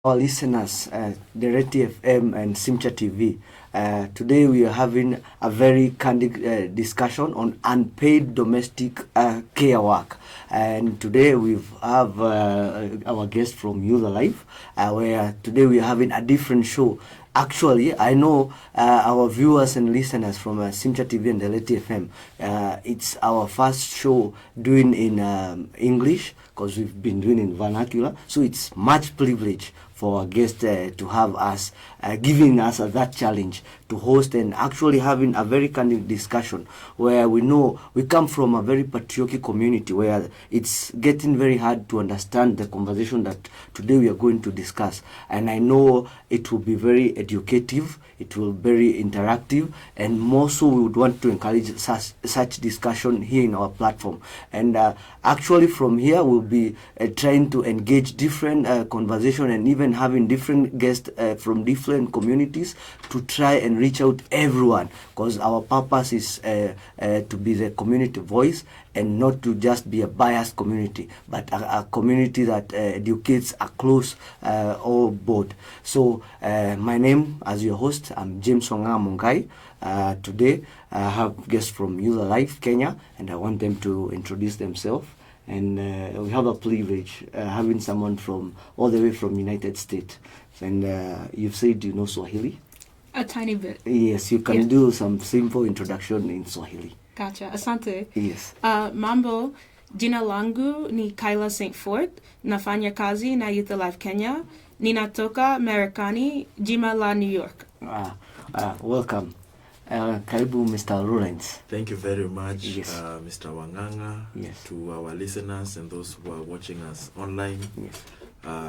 our listeners, Dereti FM and Simcha TV. Today we are having a very candid discussion on unpaid domestic care work. And today we have our guest from Youth Alive, where today we are having a different show. Actually, I know our viewers and listeners from Simcha TV and Dereti FM, it's our first show doing in English, because we've been doing in vernacular. So it's much privilege for our guest to have us, giving us that challenge to host and actually having a very candid discussion where we know we come from a very patriotic community where it's getting very hard to understand the conversation that today we are going to discuss. And I know it will be very educative, it will be very interactive, and more so we would want to encourage such discussion here in our platform. And actually from here we'll be trying to engage different conversation and even having different guests from different communities to try and reach out everyone, because our purpose is to be the community voice and not to just be a biased community, but a community that educates across all board. So my name as your host, I'm James MUNGAI. Today I have guests from Youth Alive Kenya, and I want them to introduce themselves. And we have a privilege having someone from all the way from United States. And you've said you know Swahili? A tiny bit. Yes, you can do some simple introduction in Swahili. Gotcha. Asante. Yes. Mambo, jina langu ni Kyla St. Fort, nafanya kazi na Youth Alive Kenya, ninatoka Marekani, jima la New York. Welcome. Karibu, Mr. Lawrence. Thank you very much, Yes. Mr. WANG'ANG'A, Yes. to our listeners and those who are watching us online. Yes.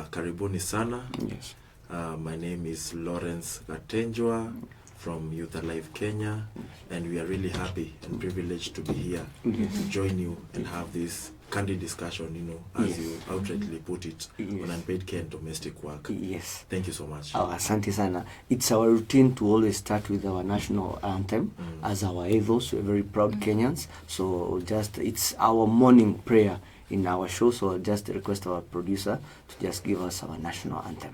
Karibuni sana. Yes. My name is Lawrence Gatenjwa from Youth Alive Kenya, and we are really happy and privileged to be here to join you and have this candid discussion, as you outrightly put it, on unpaid care and domestic work. Yes. Thank you so much. Asante sana. It's our routine to always start with our national anthem as our ethos. We're very proud Kenyans. So it's our morning prayer in our show. So I'll just request our producer to just give us our national anthem.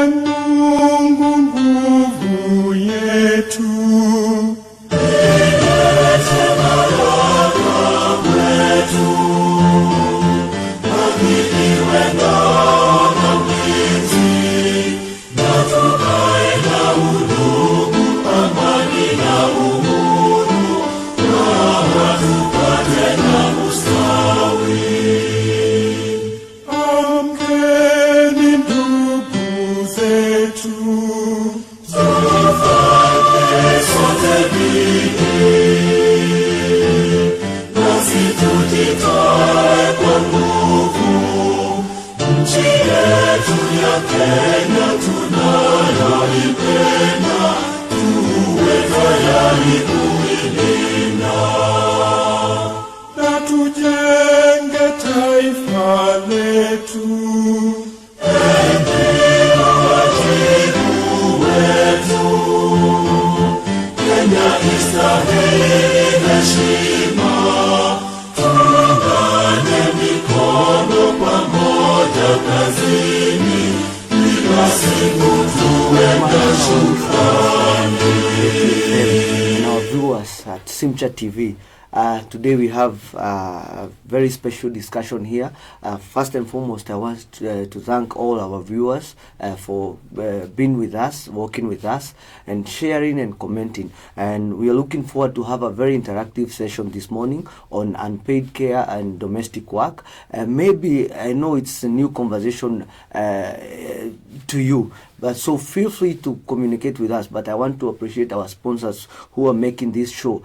Mungu nguvu yetu, amkeni ndugu zetu, na tujenge taifa letu. And our viewers at Simcha TV. Today we have a very special discussion here. First and foremost, I want to thank all our viewers for being with us, working with us, and sharing and commenting. And we are looking forward to have a very interactive session this morning on unpaid care and domestic work. Maybe, I know it's a new conversation to you, but so feel free to communicate with us. But I want to appreciate our sponsors who are making this show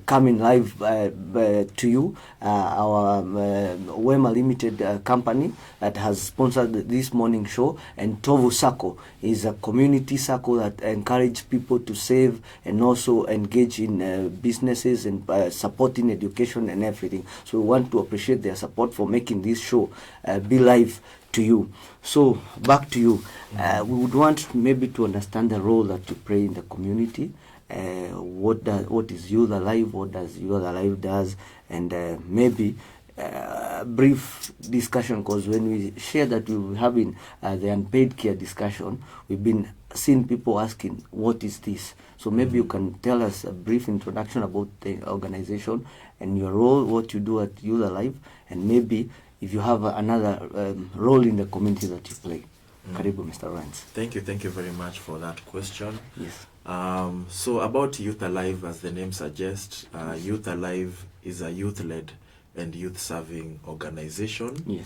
coming live to you. Our Wema Limited company that has sponsored this morning show, and Tovu Sacco is a community circle that encourage people to save and also engage in businesses and supporting education and everything. So we want to appreciate their support for making this show be live to you. So back to you. We would want maybe to understand the role that you play in the community. What is Youth Alive? What does Youth Alive does? And maybe brief discussion, because when we share that we're having the unpaid care discussion, we've been seeing people asking, what is this? So maybe you can tell us a brief introduction about the organization and your role, what you do at Youth Alive, and maybe if you have another role in the community that you play. Karibu, Mr. Lawrence. Thank you very much for that question. Yes. So about Youth Alive, as the name suggests, Youth Alive is a youth-led and youth-serving organization. Yes.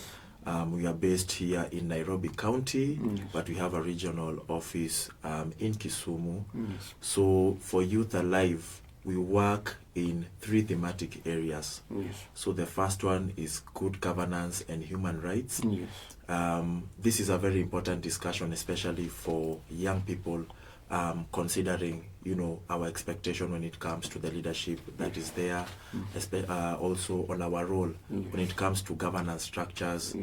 We are based here in Nairobi County, Yes. but we have a regional office in Kisumu. Yes. So for Youth Alive, we work in 3 thematic areas. Yes. So the first one is good governance and human rights. Yes. This is a very important discussion, especially for young people, considering, our expectation when it comes to the leadership that is there, also on our role when it comes to governance structures.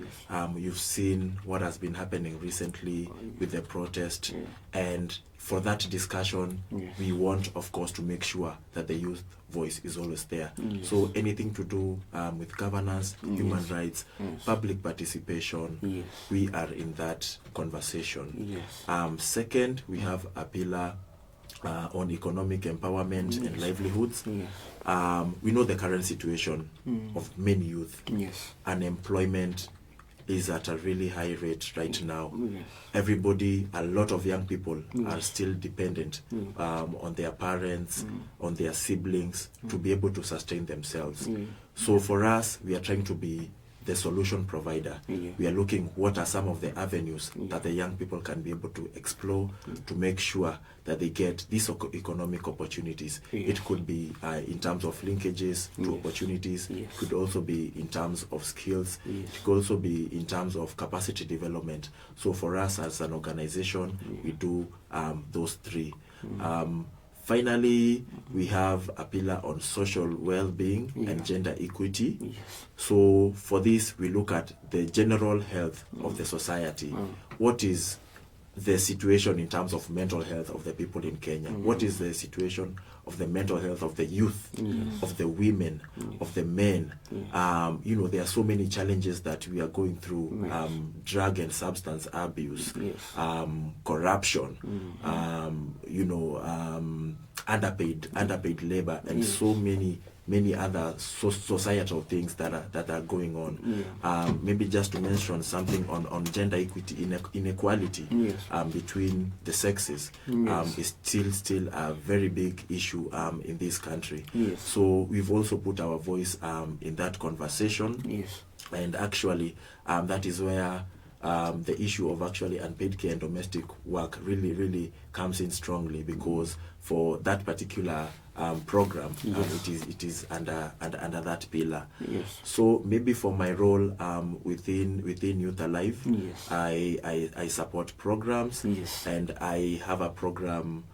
You've seen what has been happening recently with the protest, and for that discussion, we want, of course, to make sure that the youth voice is always there. So anything to do with governance, human rights, public participation, we are in that conversation. Second, we have a pillar on economic empowerment and livelihoods. We know the current situation of many youth. Unemployment is at a really high rate right now. Everybody, a lot of young people are still dependent on their parents, on their siblings to be able to sustain themselves. So for us, we are trying to be the solution provider. We are looking what are some of the avenues that the young people can be able to explore to make sure that they get these economic opportunities. It could be in terms of linkages to opportunities. It could also be in terms of skills. It could also be in terms of capacity development. So for us as an organization, we do those 3. Finally, we have a pillar on social well-being and gender equity. So for this, we look at the general health of the society. What is the situation in terms of mental health of the people in Kenya? What is the situation of the mental health of the youth, of the women, of the men? There are so many challenges that we are going through, drug and substance abuse, corruption, underpaid labor, and so many other societal things that are going on. Maybe just to mention something on gender equity, inequality between the sexes is still a very big issue in this country. So we've also put our voice in that conversation. And actually, that is where the issue of actually unpaid care and domestic work really comes in strongly, because for that particular program, it is under that pillar. So maybe for my role within Youth Alive, I support programs, and I have a program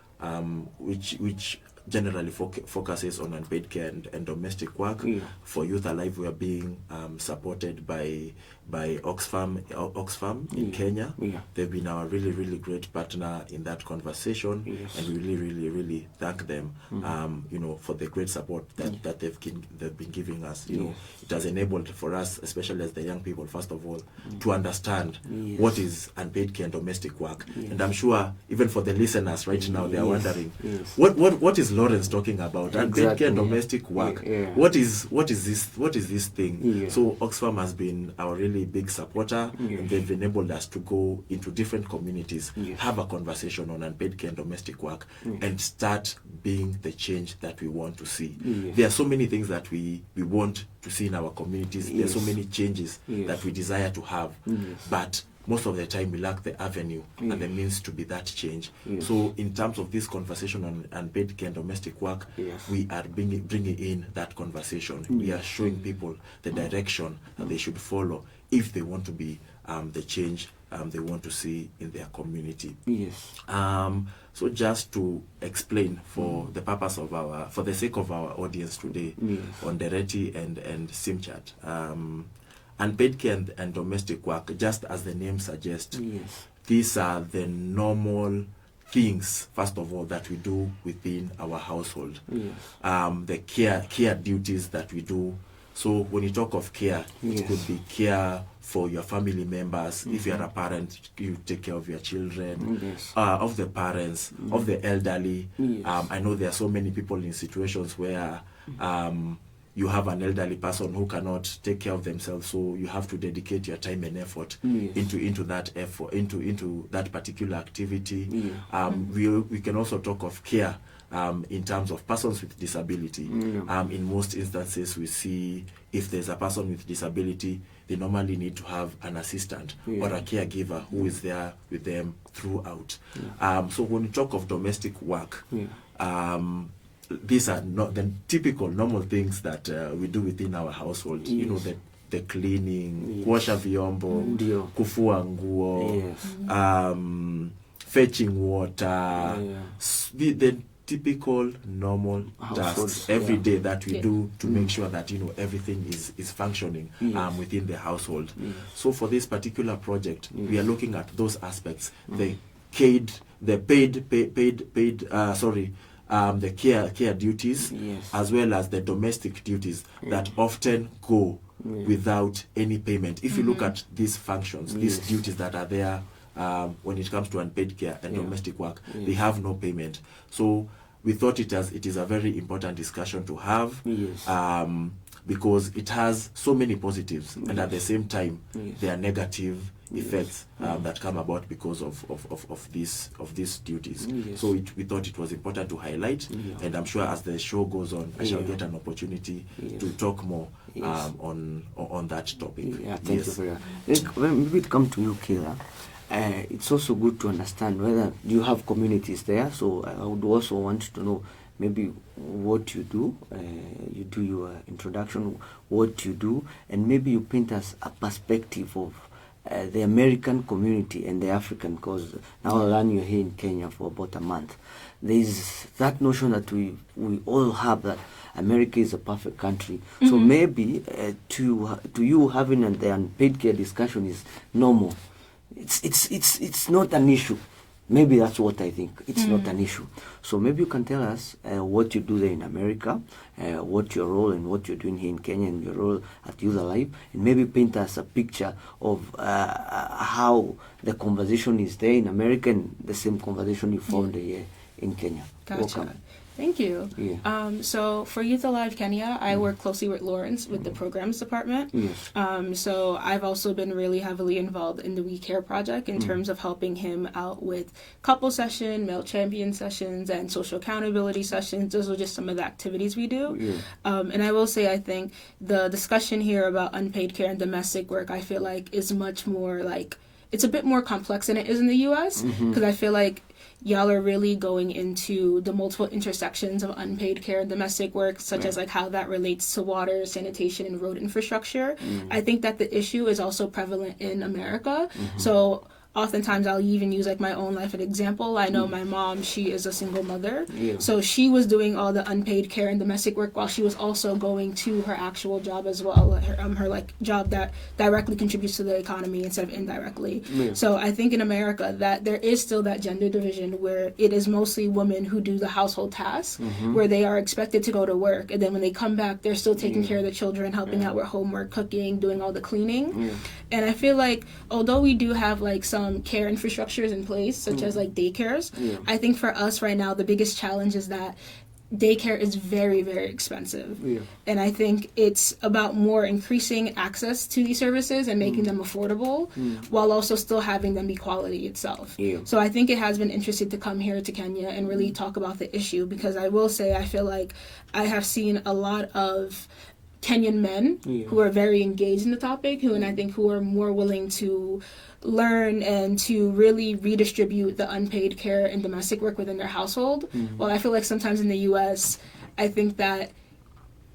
which generally focuses on unpaid care and domestic work. For Youth Alive, we are being supported by Oxfam in Kenya. They've been our really great partner in that conversation, and we really thank them for the great support that they've been giving us. It has enabled for us, especially as the young people, first of all, to understand what is unpaid care and domestic work. And I'm sure even for the listeners right now, they are wondering what is Lawrence talking about? Unpaid care and domestic work. What is this thing? So Oxfam has been our really big supporter, and they've enabled us to go into different communities, have a conversation on unpaid care and domestic work, and start being the change that we want to see. There are so many things that we want to see in our communities. There are so many changes that we desire to have, but most of the time we lack the avenue and the means to be that change. So in terms of this conversation on unpaid care and domestic work, we are bringing in that conversation. We are showing people the direction that they should follow if they want to be the change they want to see in their community. So just to explain for the purpose of for the sake of our audience today on Dereti and Simchat, unpaid care and domestic work, just as the name suggests, these are the normal things, first of all, that we do within our household. The care duties that we do. So when you talk of care, Yes. it could be care for your family members. If you are a parent, you take care of your children, Yes. of the parents, of the elderly. Yes. I know there are so many people in situations where you have an elderly person who cannot take care of themselves, so you have to dedicate your time and effort Yes. into that effort, into that particular activity. Yeah. We can also talk of care in terms of persons with disability. In most instances, we see if there's a person with disability, they normally need to have an assistant or a caregiver who is there with them throughout. So when we talk of domestic work, these are not the typical normal things that we do within our household. You know, the cleaning, kuosha vyombo, Ndio. kufua nguo, Yes. fetching water, the typical normal Household, tasks every yeah. day that we Yeah. do to make sure that, you know, everything is functioning Yes. within the household. So for this particular project, we are looking at those aspects: the paid the care duties, Yes. as well as the domestic duties that often go without any payment. If you look at these functions, these Yes. duties that are there when it comes to unpaid care and domestic work, they have no payment. So we thought it is a very important discussion to have. Yes. Because it has so many positives, and at the same time, Yes. there are negative effects that come about because of these duties. Yes. So we thought it was important to highlight, and I'm sure as the show goes on, I shall get an opportunity to talk more on that topic. Yeah, thank you very much. Maybe it come to you, Kira. It's also good to understand whether you have communities there. So I would also want to know maybe what you do. You do your introduction, what you do, and maybe you paint us a perspective of the American community and the African, because now I learn you're here in Kenya for about a month. There is that notion that we all have that America is a perfect country. So maybe to you having the unpaid care discussion is normal. It's not an issue. Maybe that's what I think. It's not an issue. So maybe you can tell us what you do there in America, what your role and what you're doing here in Kenya, and your role at Youth Alive, and maybe paint us a picture of how the conversation is there in America and the same conversation you found here in Kenya. Gotcha. Welcome. Thank you. Yeah. So for Youth Alive Kenya, I work closely with Lawrence with the programs department. Yes. So I've also been really heavily involved in the We Care project in terms of helping him out with couple session, male champion sessions, and social accountability sessions. Those are just some of the activities we do. Yeah. And I will say, I think the discussion here about unpaid care and domestic work, I feel like is much more like, it's a bit more complex than it is in the U.S. because I feel like y'all are really going into the multiple intersections of unpaid care and domestic work, such as like how that relates to water, sanitation, and road infrastructure. I think that the issue is also prevalent in America. So oftentimes I'll even use like my own life as an example. I know my mom, she is a single mother. Yeah. So she was doing all the unpaid care and domestic work while she was also going to her actual job as well, her like job that directly contributes to the economy instead of indirectly. Yeah. So I think in America that there is still that gender division where it is mostly women who do the household tasks, where they are expected to go to work, and then when they come back, they're still taking care of the children, helping out with homework, cooking, doing all the cleaning. And I feel like although we do have like some care infrastructures in place, such as like daycares, I think for us right now the biggest challenge is that daycare is very, very expensive. And I think it's about more increasing access to these services and making them affordable while also still having them be quality itself. So I think it has been interesting to come here to Kenya and really talk about the issue, because I will say I feel like I have seen a lot of Kenyan men who are very engaged in the topic, and I think who are more willing to learn and to really redistribute the unpaid care and domestic work within their household. Well, I feel like sometimes in the U.S., I think that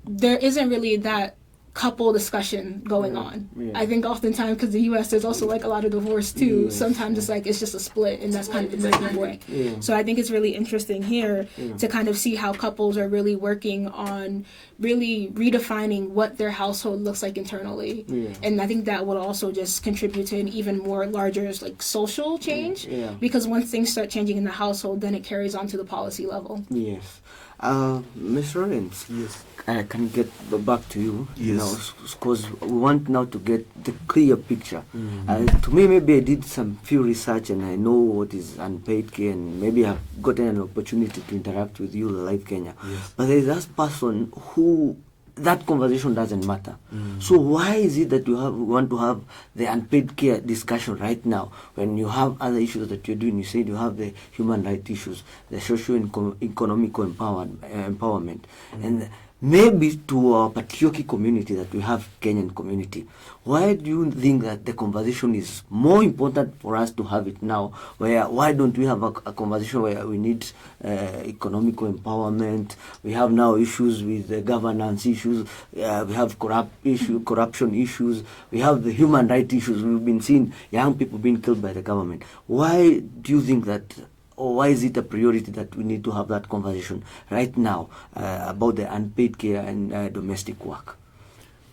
there isn't really that couple discussion going on. I think oftentimes, because the U.S. there's also like a lot of divorce too, sometimes it's like it's just a split, and that's kind of the breaking point. So I think it's really interesting here to kind of see how couples are really working on really redefining what their household looks like internally. And I think that will also just contribute to an even more larger like social change, because once things start changing in the household, then it carries on to the policy level. Yes. Mr. Lawrence, Yes. I can get back to you. Yes. Because we want now to get the clear picture. Mm. To me, maybe I did some few research and I know what is unpaid care, and maybe I've gotten an opportunity to interact with you, Live Kenya. Yes. But there is that person who that conversation doesn't matter. So why is it that you want to have the unpaid care discussion right now when you have other issues that you're doing? You said you have the human rights issues, the socio-economical empowerment, and maybe to our patriotic community that we have, Kenyan community. Why do you think that the conversation is more important for us to have it now? Why don't we have a conversation where we need economical empowerment? We have now issues with the governance issues. We have corruption issues. We have the human rights issues. We've been seeing young people being killed by the government. Why do you think that, or why is it a priority that we need to have that conversation right now about the unpaid care and domestic work?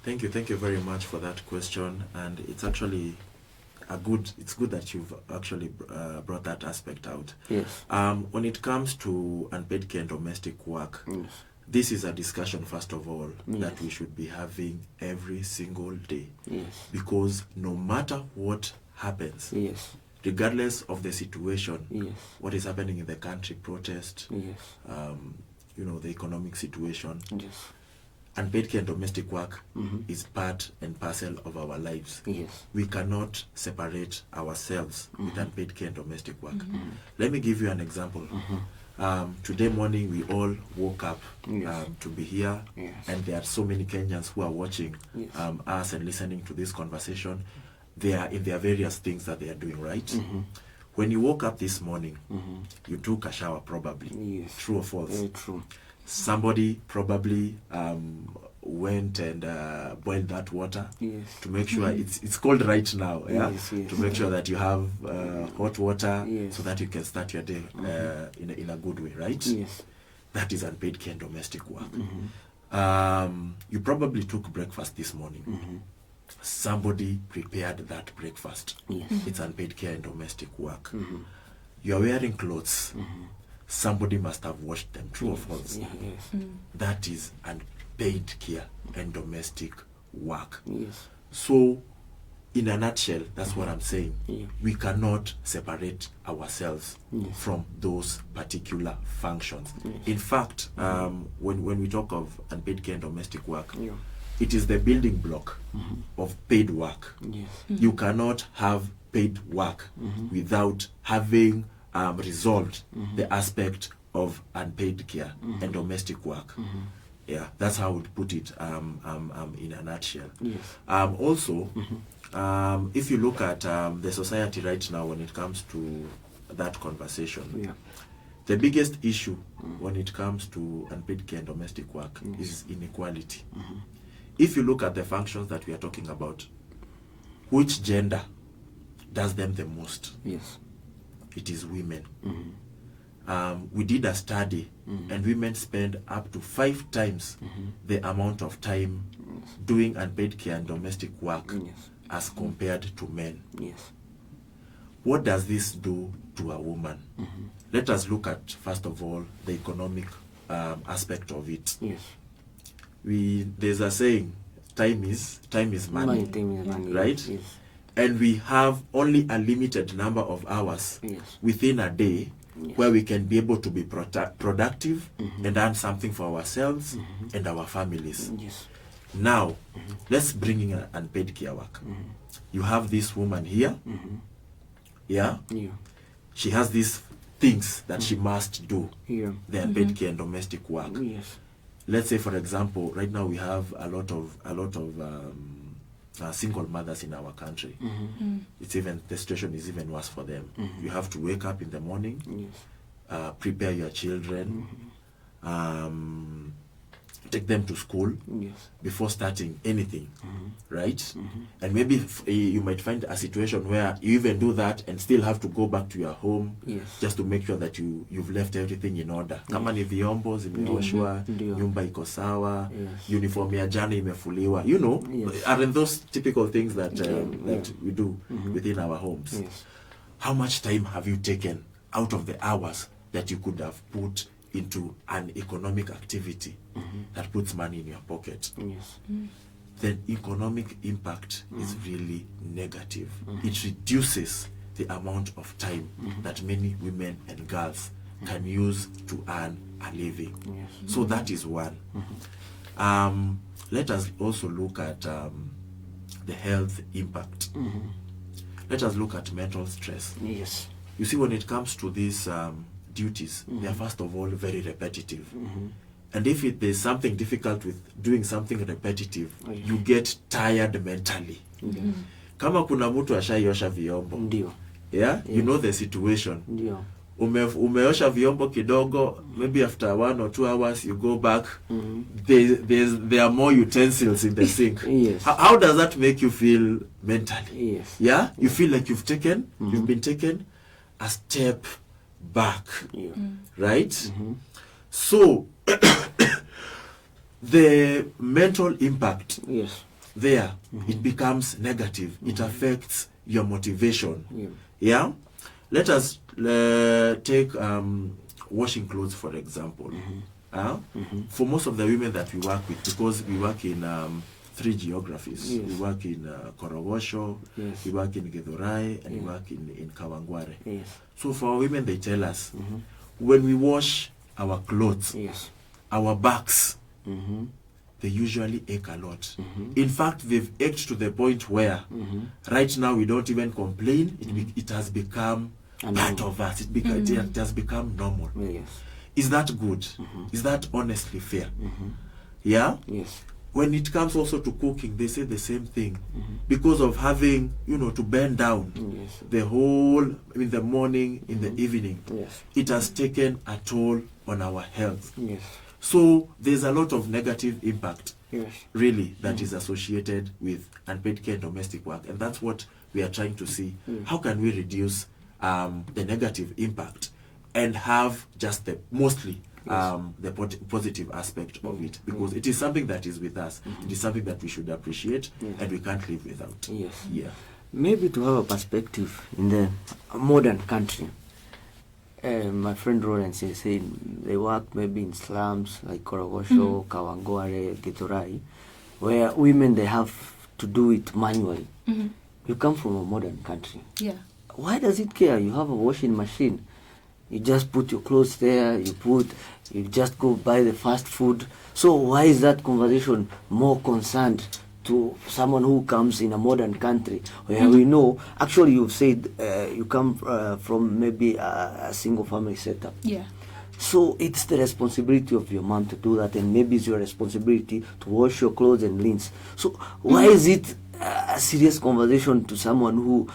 Thank you very much for that question, and it's actually it's good that you've actually brought that aspect out. Yes. When it comes to unpaid care and domestic work, Yes. this is a discussion, first of all, Yes. that we should be having every single day. Yes. Because no matter what happens, Yes. regardless of the situation, Yes. what is happening in the country, protest, Yes. the economic situation, Yes. unpaid care and domestic work Mhm. is part and parcel of our lives. Yes. We cannot separate ourselves with unpaid care and domestic work. Mm-hmm. Let me give you an example. Today morning we all woke up Yes. to be here, Yes. and there are so many Kenyans who are watching Yes. us and listening to this conversation. They are in their various things that they are doing, right? Mhm. When you woke up this morning, Mhm. you took a shower probably. Yes. True or false? Very true. Somebody probably went and boiled that water Yes. to make sure it's cold right now, yeah? Yes, yes. To make sure that you have hot water, Yes. so that you can start your day in a good way, right? Yes. That is unpaid care and domestic work. Mhm. You probably took breakfast this morning. Mhm. Somebody prepared that breakfast. Yes. It's unpaid care and domestic work. Mhm. You are wearing clothes. Mhm. Somebody must have washed them. True or Yes. false? Yeah, yes. That is unpaid care and domestic work. Yes. So, in a nutshell, that's what I'm saying. Yeah. We cannot separate ourselves Yes. from those particular functions. Yes. In fact, when we talk of unpaid care and domestic work, Yeah. it is the building block of paid work. Yes. You cannot have paid work without having resolved the aspect of unpaid care and domestic work. Yeah, that's how I would put it in a nutshell. Yes. Also, if you look at the society right now when it comes to that conversation, Yeah. the biggest issue when it comes to unpaid care and domestic work is inequality. If you look at the functions that we are talking about, which gender does them the most? Yes. It is women. Mhm. We did a study, and women spend up to 5 times the amount of time doing unpaid care and domestic work Yes. as compared to men. Yes. What does this do to a woman? Let us look at, first of all, the economic aspect of it. Yes. There's a saying, time is money, Time is money. right? Yes. And we have only a limited number of hours Yes. within a day Yes. where we can be able to be productive and earn something for ourselves and our families. Yes. Now, let's bring in unpaid care work. You have this woman here, yeah? Yeah. She has these things that she must do, Yeah. the unpaid care and domestic work. Yes. Let's say, for example, right now we have a lot of single mothers in our country. It's even, the situation is even worse for them. You have to wake up in the morning, Yes. prepare your children, take them to school Yes. before starting anything, right? And maybe you might find a situation where you even do that and still have to go back to your home Yes. just to make sure that you've left everything in order. Kama ni vyombo zimeoshwa, Ndio. nyumba iko sawa, Yes. uniform ya jana imefuliwa, you know, Yes. aren't those typical things that Yeah. we do within our homes? Yes. How much time have you taken out of the hours that you could have put into an economic activity that puts money in your pocket, Yes. then economic impact is really negative. It reduces the amount of time that many women and girls can use to earn a living. Yes. So that is one. Let us also look at the health impact. Let us look at mental stress. Yes. You see, when it comes to these duties, they are first of all very repetitive. And if there's something difficult with doing something repetitive, you get tired mentally. Kama kuna mtu ashaiosha vyombo, Ndio. yeah, you know the situation. Ndio. Umeosha vyombo kidogo, maybe after 1 or 2 hours you go back, there are more utensils in the sink. Yes. How does that make you feel mentally? Yes. Yeah, you feel like you've been taken a step back. Yeah. Right? So the mental impact Yes. there, it becomes negative. It affects your motivation. Yeah. Yeah? Let us take washing clothes, for example. For most of the women that we work with, because we work in 3 geographies. Yes. We work in Korogosho, Yes. we work in Githurai, and we work in Kawangware. Yes. So for our women, they tell us, when we wash our clothes, Yes. our backs, they usually ache a lot. In fact, they've ached to the point where right now we don't even complain. It has become part of us. It has become normal. Yes. Is that good? Is that honestly fair? Yeah? Yes. When it comes also to cooking, they say the same thing. Because of having, to bend down Yes. the whole, in the morning, in the evening, Yes. it has taken a toll on our health. Yes. So there's a lot of negative impact, Yes. really, that is associated with unpaid care and domestic work. And that's what we are trying to see. How can we reduce the negative impact and have just the positive aspect of it? Because it is something that is with us. It is something that we should appreciate and we can't live without. Yes. Yeah. Maybe to have a perspective in the modern country. My friend Lawrence is saying they work maybe in slums like Korogosho, Kawangware, Githurai, where women, they have to do it manually. You come from a modern country. Yeah. Why does it care? You have a washing machine. You just put your clothes there, you just go buy the fast food. So why is that conversation more concerned to someone who comes in a modern country where we know, actually you've said you come from maybe a single family setup. Yeah. So it's the responsibility of your mom to do that, and maybe it's your responsibility to wash your clothes and rinse. So why is it a serious conversation to someone who,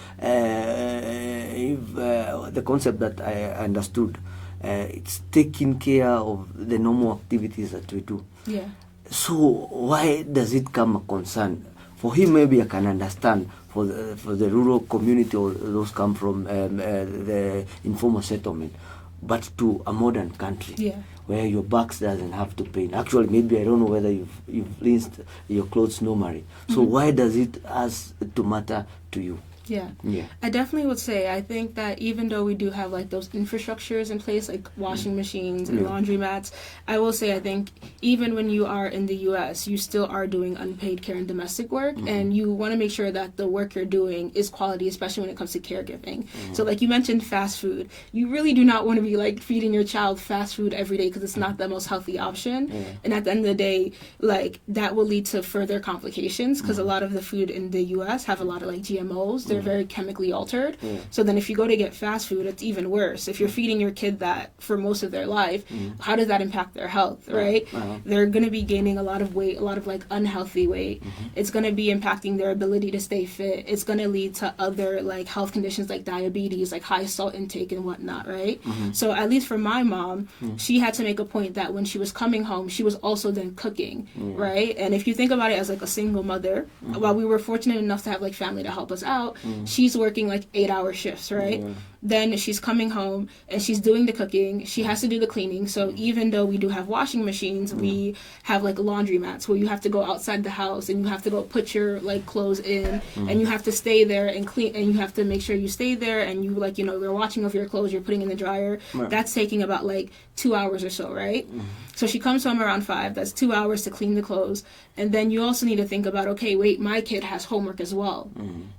the concept that I understood, it's taking care of the normal activities that we do. Yeah. So why does it come a concern? For him, maybe I can understand. For the rural community, or those come from the informal settlement, but to a modern country, where your backs doesn't have to pain. Actually, maybe I don't know whether you've rinsed your clothes normally. So why does it has to matter to you? Yeah. Yeah. I definitely would say, I think that even though we do have like those infrastructures in place, like washing machines and laundromats, I will say I think even when you are in the US, you still are doing unpaid care and domestic work, and you want to make sure that the work you're doing is quality, especially when it comes to caregiving. So like you mentioned fast food, you really do not want to be like feeding your child fast food every day because it's not the most healthy option. And at the end of the day, like that will lead to further complications because a lot of the food in the US have a lot of like GMOs. They're very chemically altered. So then if you go to get fast food, it's even worse. If you're feeding your kid that for most of their life, how does that impact their health, right? They're going to be gaining a lot of weight, a lot of like unhealthy weight. It's going to be impacting their ability to stay fit. It's going to lead to other like health conditions like diabetes, like high salt intake and whatnot, right? So at least for my mom, she had to make a point that when she was coming home, she was also then cooking, right? And if you think about it as like a single mother, while we were fortunate enough to have like family to help us out, she's working like 8-hour shifts, right? then she's coming home and she's doing the cooking. She has to do the cleaning. So even though we do have washing machines, we have like laundromats where you have to go outside the house and you have to go put your like clothes in, and you have to stay there and clean, and you have to make sure you stay there, and you like, you're watching over your clothes, you're putting in the dryer. Right. That's taking about like 2 hours or so, right? So she comes home around 5. That's 2 hours to clean the clothes. And then you also need to think about, okay, wait, my kid has homework as well,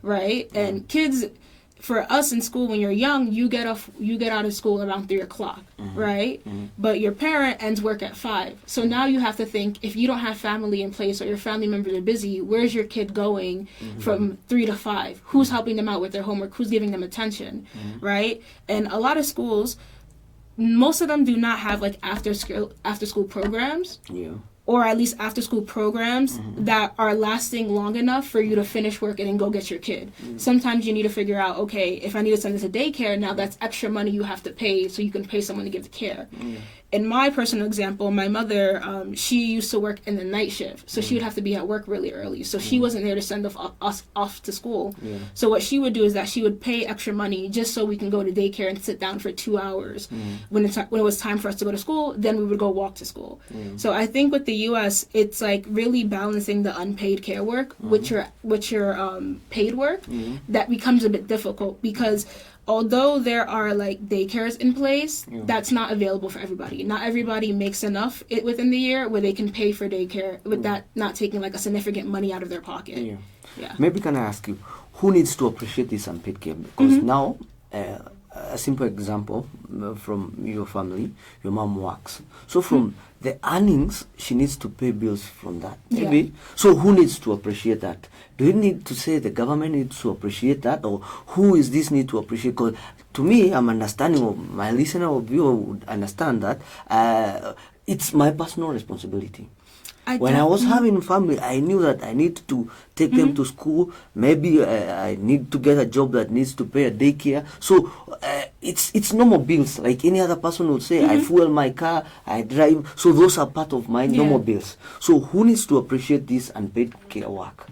right? And kids, for us in school, when you're young, you get out of school around 3 o'clock, right? But your parent ends work at 5. So now you have to think, if you don't have family in place or your family members are busy, where's your kid going from 3 to 5? Who's helping them out with their homework? Who's giving them attention, right? And a lot of schools, most of them do not have like after school programs. Yeah. Or at least after school programs that are lasting long enough for you to finish work and then go get your kid. Sometimes you need to figure out, okay, if I need to send this to daycare, now that's extra money you have to pay so you can pay someone to give the care. In my personal example, my mother, she used to work in the night shift, so she would have to be at work really early. So she wasn't there to send us off to school. So what she would do is that she would pay extra money just so we can go to daycare and sit down for 2 hours. When it was time for us to go to school, then we would go walk to school. So I think with the U.S., it's like really balancing the unpaid care work with your paid work that becomes a bit difficult, because although there are like daycares in place, that's not available for everybody. Not everybody makes enough within the year where they can pay for daycare with that not taking like a significant money out of their pocket. Yeah. Maybe can I ask you, who needs to appreciate this unpaid care? Because now, a simple example from your family, your mom works. So from the earnings, she needs to pay bills from that. Maybe. So who needs to appreciate that? Do you need to say the government needs to appreciate that, or who is this need to appreciate? Because to me, I'm understanding, or my listener or viewer would understand that it's my personal responsibility. When I was having family, I knew that I need to take them to school. Maybe I need to get a job that needs to pay a daycare. So it's normal bills, like any other person would say. I fuel my car, I drive. So those are part of my normal bills. So who needs to appreciate this unpaid care work?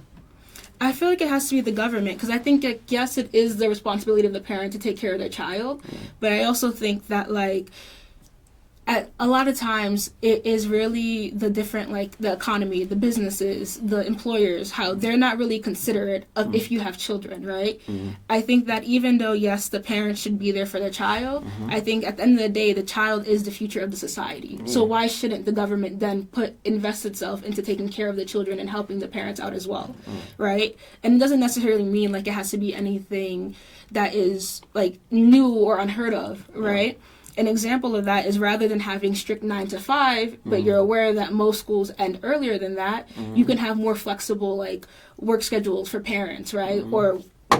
I feel like it has to be the government, because I think, like, yes, it is the responsibility of the parent to take care of their child. But I also think that, like, at a lot of times it is really the different, like, the economy, the businesses, the employers, how they're not really considerate of if you have children, right? I think that even though, yes, the parents should be there for their child, I think at the end of the day, the child is the future of the society. So why shouldn't the government then invest itself into taking care of the children and helping the parents out as well, right? And it doesn't necessarily mean like it has to be anything that is like new or unheard of, right? An example of that is, rather than having strict 9 to 5, but you're aware that most schools end earlier than that, you can have more flexible like work schedules for parents, right?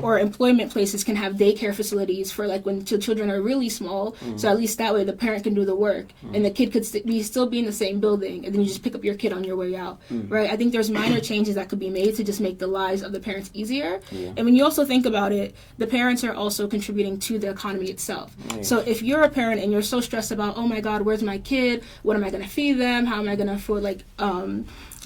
Or employment places can have daycare facilities for like when children are really small, so at least that way the parent can do the work and the kid could still be in the same building, and then you just pick up your kid on your way out, right? I think there's minor changes that could be made to just make the lives of the parents easier. And when you also think about it, the parents are also contributing to the economy itself. So if you're a parent and you're so stressed about, oh my God, where's my kid? What am I going to feed them? How am I going to afford like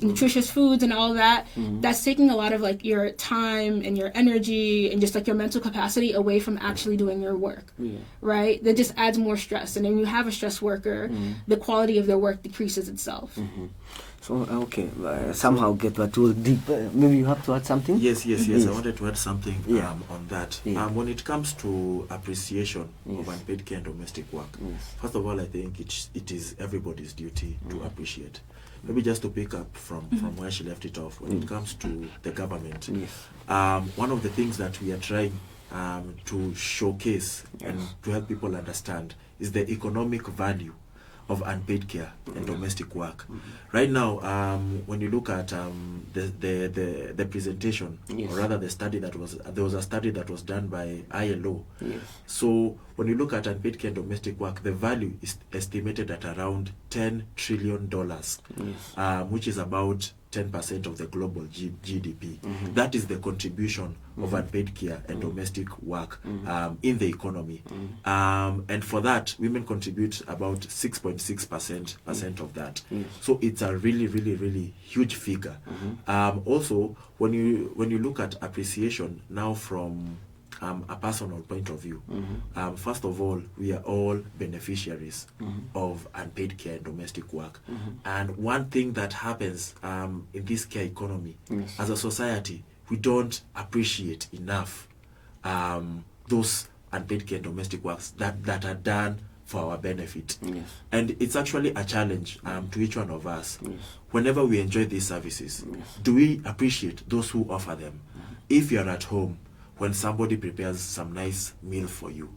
nutritious foods and all that, that's taking a lot of like your time and your energy and just like your mental capacity away from actually doing your work, right? That just adds more stress, and when you have a stressed worker, the quality of their work decreases itself. So okay, somehow get that too deep. Maybe you have to add something. Yes. I wanted to add something on that. When it comes to appreciation of unpaid care and domestic work, first of all, I think it is everybody's duty to appreciate. Maybe just to pick up from where she left it off, when it comes to the government, one of the things that we are trying to showcase and to help people understand is the economic value of unpaid care and domestic work. Right now, when you look at the presentation, or rather the study there was a study that was done by ILO. So when you look at unpaid care and domestic work, the value is estimated at around $10 trillion, which is about 10% of the global GDP. That is the contribution of unpaid care and domestic work in the economy. And for that, women contribute about 6.6% of that. So it's a really, really, really huge figure. Also, when you look at appreciation now from a personal point of view, first of all, we are all beneficiaries of unpaid care and domestic work. And one thing that happens in this care economy, as a society, we don't appreciate enough those unpaid care and domestic works that are done for our benefit. And it's actually a challenge to each one of us. Whenever we enjoy these services, do we appreciate those who offer them? If you're at home, when somebody prepares some nice meal for you,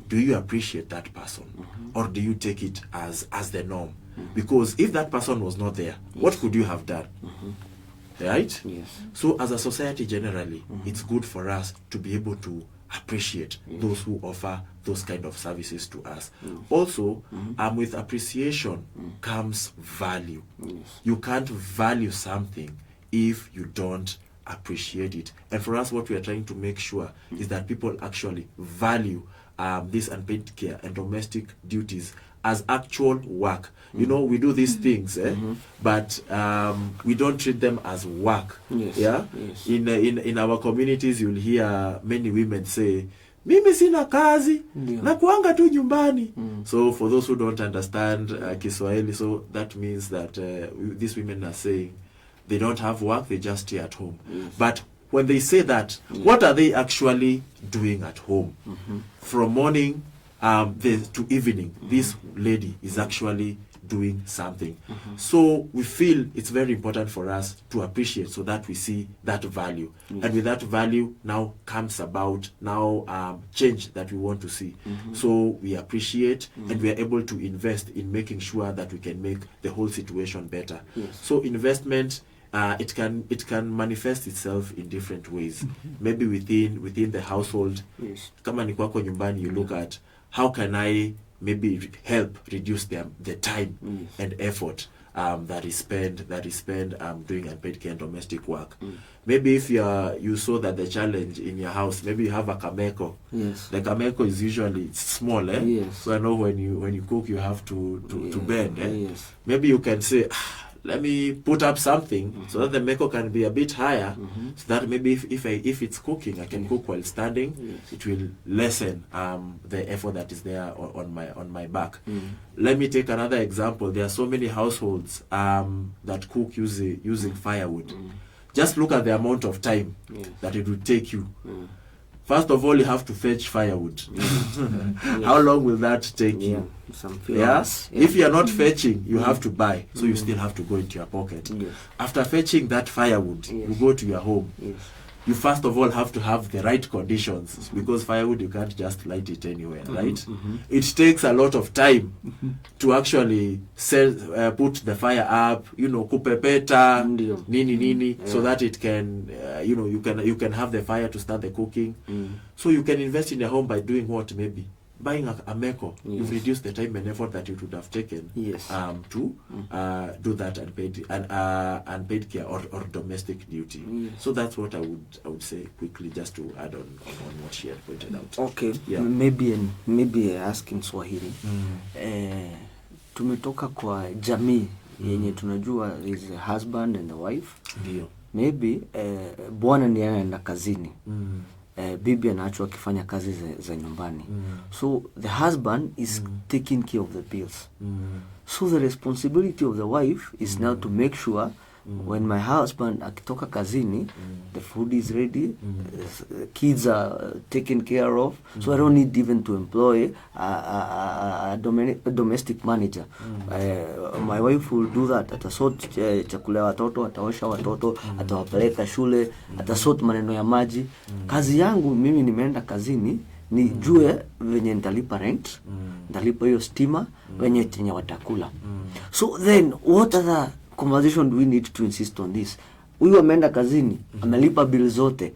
do you appreciate that person? Or do you take it as the norm? Because if that person was not there, what could you have done? Right? So as a society generally, it's good for us to be able to appreciate those who offer those kind of services to us. Also, with appreciation comes value. You can't value something if you don't appreciate it. And for us, what we are trying to make sure is that people actually value this unpaid care and domestic duties as actual work. You know, we do these things, but we don't treat them as work. In our communities, you'll hear many women say, mimi sina kazi, nakuanga tu nyumbani. So for those who don't understand Kiswahili, so that means that these women are saying they don't have work, they just stay at home. But when they say that, what are they actually doing at home? From morning to evening, this lady is actually doing something. So we feel it's very important for us to appreciate so that we see that value. And with that value now comes about change that we want to see. So we appreciate and we are able to invest in making sure that we can make the whole situation better. So investment, it can manifest itself in different ways. Maybe within the household. Kama ni kwako nyumbani, you look at how can I maybe help reduce the time and effort that is spent doing unpaid care and domestic work. Maybe if you saw that the challenge in your house, maybe you have a kameko. The kameko is usually small, so I know when you cook you have to bend. Maybe you can say, let me put up something so that the meko can be a bit higher, so that maybe if it's cooking, I can cook while standing. It will lessen the effort that is there on my back. Let me take another example. There are so many households that cook using firewood. Just look at the amount of time that it will take you. First of all, you have to fetch firewood. How long will that take you? Some few hours. If you are not fetching, you have to buy. So you still have to go into your pocket. After fetching that firewood, you go to your home. You first of all have to have the right conditions, because firewood, you can't just light it anywhere, right? It takes a lot of time to actually put the fire up, kupepeta, nini, so that it can, you can have the fire to start the cooking. So you can invest in a home by doing what? Maybe buying a meko. You've reduced the time and effort that it would have taken to do that unpaid care or domestic duty. So that's what I would say quickly, just to add on what she had pointed out. Okay, maybe ask in Swahili. Tumetoka kwa jamii yenye tunajua is a husband and a wife. Maybe bwana ndiye anaenda kazini. Bibi anaachwa akifanya kazi za nyumbani. So the husband is taking care of the bills. So the responsibility of the wife is now to make sure when my husband akitoka kazini, the food is ready, the kids are taken care of. So I don't need even to employ a domestic manager. My wife will do that. Atasort chakula watoto, ataosha watoto, atawapeleka shule, atasort maneno ya maji. Kazi yangu mimi nimeenda kazini nijue venye nitalipa rent, nitalipa hiyo stima, venye chenye watakula. So then what other conversation do we need to insist on this? Huyu ameenda kazini, amelipa bill zote,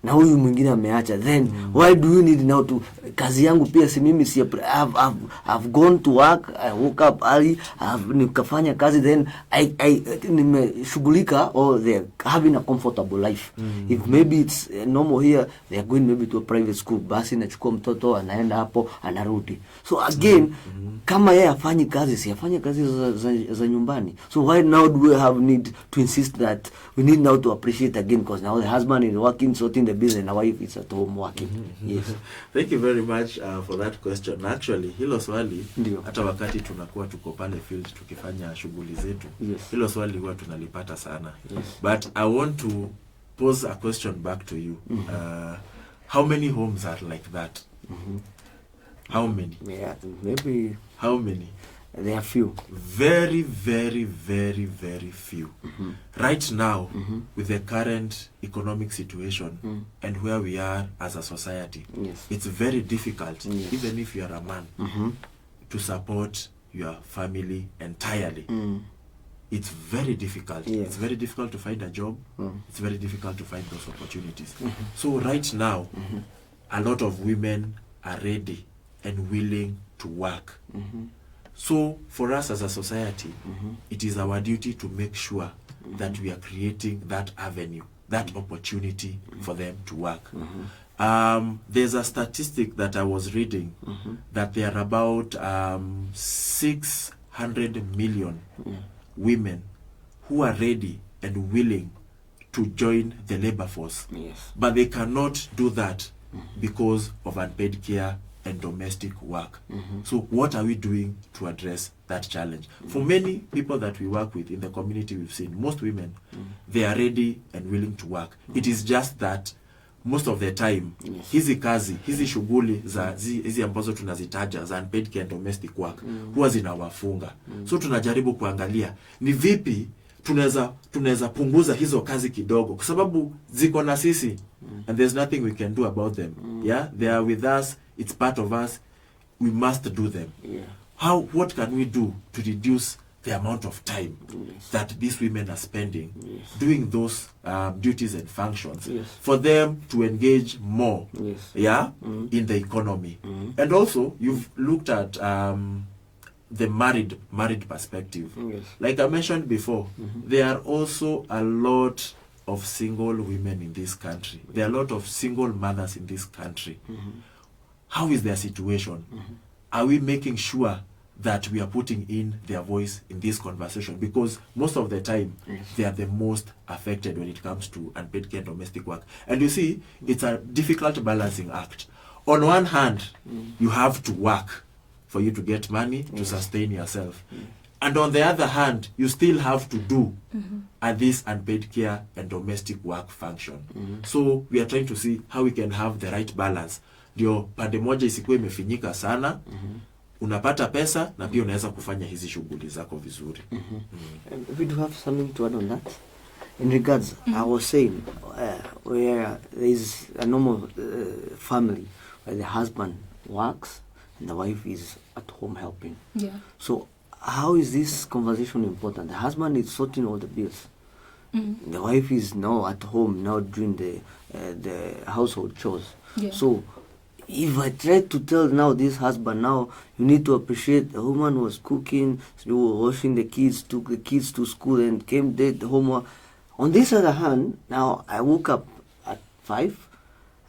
na huyu mwingine ameacha. Then why do you need now to kazi yangu pia si mimi si I've gone to work, I woke up early, nikafanya kazi, then I nimeshughulika, or they're having a comfortable life. If maybe it's normal here, they're going maybe to a private school, basi nachukua mtoto anaenda hapo anarudi. So again, kama yeye afanye kazi, si afanye kazi za nyumbani. So why now do we have need to insist that we need now to appreciate again, because now the husband is working, sorting the business, and the wife is at home working. Yes. Thank you very much for that question. Actually, hilo swali Ndio. hata wakati tunakuwa tuko pale field tukifanya shughuli zetu, Yes. hilo swali huwa tunalipata sana. Yes. But I want to pose a question back to you. How many homes are like that? How many? Yeah, maybe How many? there are few. Very, very, very, very few. Right now, with the current economic situation and where we are as a society, Yes. it's very difficult, Yes. even if you are a man, to support your family entirely. It's very difficult. Yes. It's very difficult to find a job. It's very difficult to find those opportunities. So right now, a lot of women are ready and willing to work. So for us as a society, it is our duty to make sure that we are creating that avenue, that opportunity for them to work. There's a statistic that I was reading that there are about 600 million women who are ready and willing to join the labor force. Yes. But they cannot do that because of unpaid care and domestic work. So what are we doing to address that challenge? For many people that we work with in the community, we've seen most women, they are ready and willing to work. It is just that most of the time, hizi kazi, hizi shughuli za hizi ambazo tunazitaja za unpaid care and domestic work huwa zinawafunga. So tunajaribu kuangalia ni vipi tunaweza punguza hizo kazi kidogo, kwa sababu ziko na sisi and there's nothing we can do about them. Yeah, they are with us, it's part of us, we must do them. What can we do to reduce the amount of time that these women are spending doing those duties and functions for them to engage more in the economy? And also you've looked at the married perspective. Like I mentioned before, there are also a lot of single women in this country. There are a lot of single mothers in this country. How is their situation? Are we making sure that we are putting in their voice in this conversation? Because most of the time, they are the most affected when it comes to unpaid care and domestic work. And you see, it's a difficult balancing act. On one hand, you have to work for you to get money to sustain yourself. And on the other hand, you still have to do this unpaid care and domestic work function. So we are trying to see how we can have the right balance. Ndio pande moja isikuwe imefinyika sana, unapata pesa na pia unaweza kufanya hizi shughuli zako vizuri. We do have something to add on that. In regards, I was saying, where there is a normal family where the husband works and the wife is at home helping. So how is this conversation important? The husband is sorting all the bills. The wife is now at home, now doing the household chores. So if I try to tell now this husband, now you need to appreciate the woman was cooking, you were washing the kids, took the kids to school and came, did the homework. On this other hand, now I woke up at 5,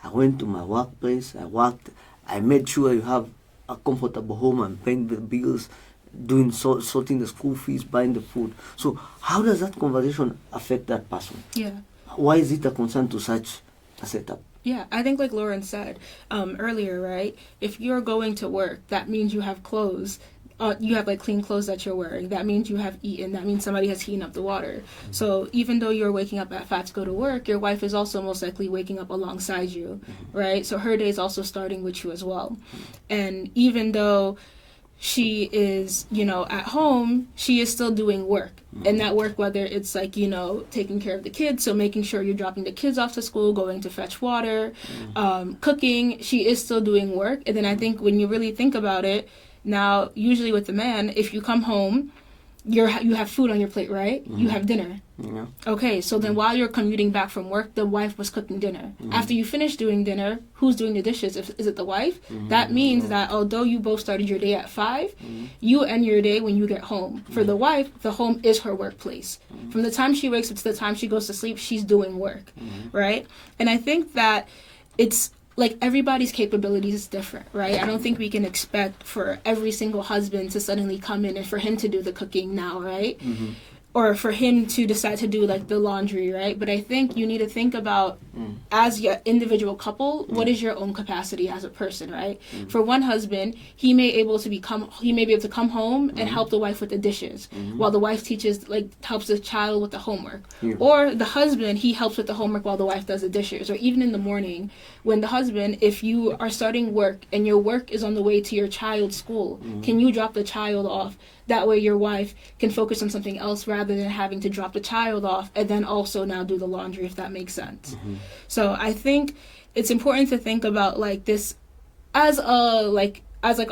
I went to my workplace, I worked, I made sure you have a comfortable home and paying the bills, doing sorting the school fees, buying the food. So how does that conversation affect that person? Why is it a concern to such a setup? I think like Lauren said earlier, right? If you're going to work, that means you have clothes. You have like clean clothes that you're wearing. That means you have eaten. That means somebody has heated up the water. So even though you're waking up at 5 to go to work, your wife is also most likely waking up alongside you, right? So her day is also starting with you as well. And even though she is, at home, she is still doing work. And that work, whether it's like, taking care of the kids, so making sure you're dropping the kids off to school, going to fetch water, cooking, she is still doing work. And then I think when you really think about it, now, usually with the man, if you come home you have food on your plate, right? You have dinner. Yeah. Okay, so then while you're commuting back from work, the wife was cooking dinner. After you finish doing dinner, who's doing the dishes? Is it the wife? That means that although you both started your day at 5, you end your day when you get home. For the wife, the home is her workplace. From the time she wakes up to the time she goes to sleep, she's doing work, right? And I think that it's like everybody's capabilities is different, right? I don't think we can expect for every single husband to suddenly come in and for him to do the cooking now, right? Or for him to decide to do like the laundry, right? But I think you need to think about as your individual couple, what is your own capacity as a person, right? For one husband, he may be able to come home and help the wife with the dishes, while the wife helps the child with the homework. Or the husband, he helps with the homework while the wife does the dishes. Or even in the morning, when the husband, if you are starting work and your work is on the way to your child's school, can you drop the child off? That way your wife can focus on something else rather than having to drop the child off and then also now do the laundry, if that makes sense. So I think it's important to think about like this as a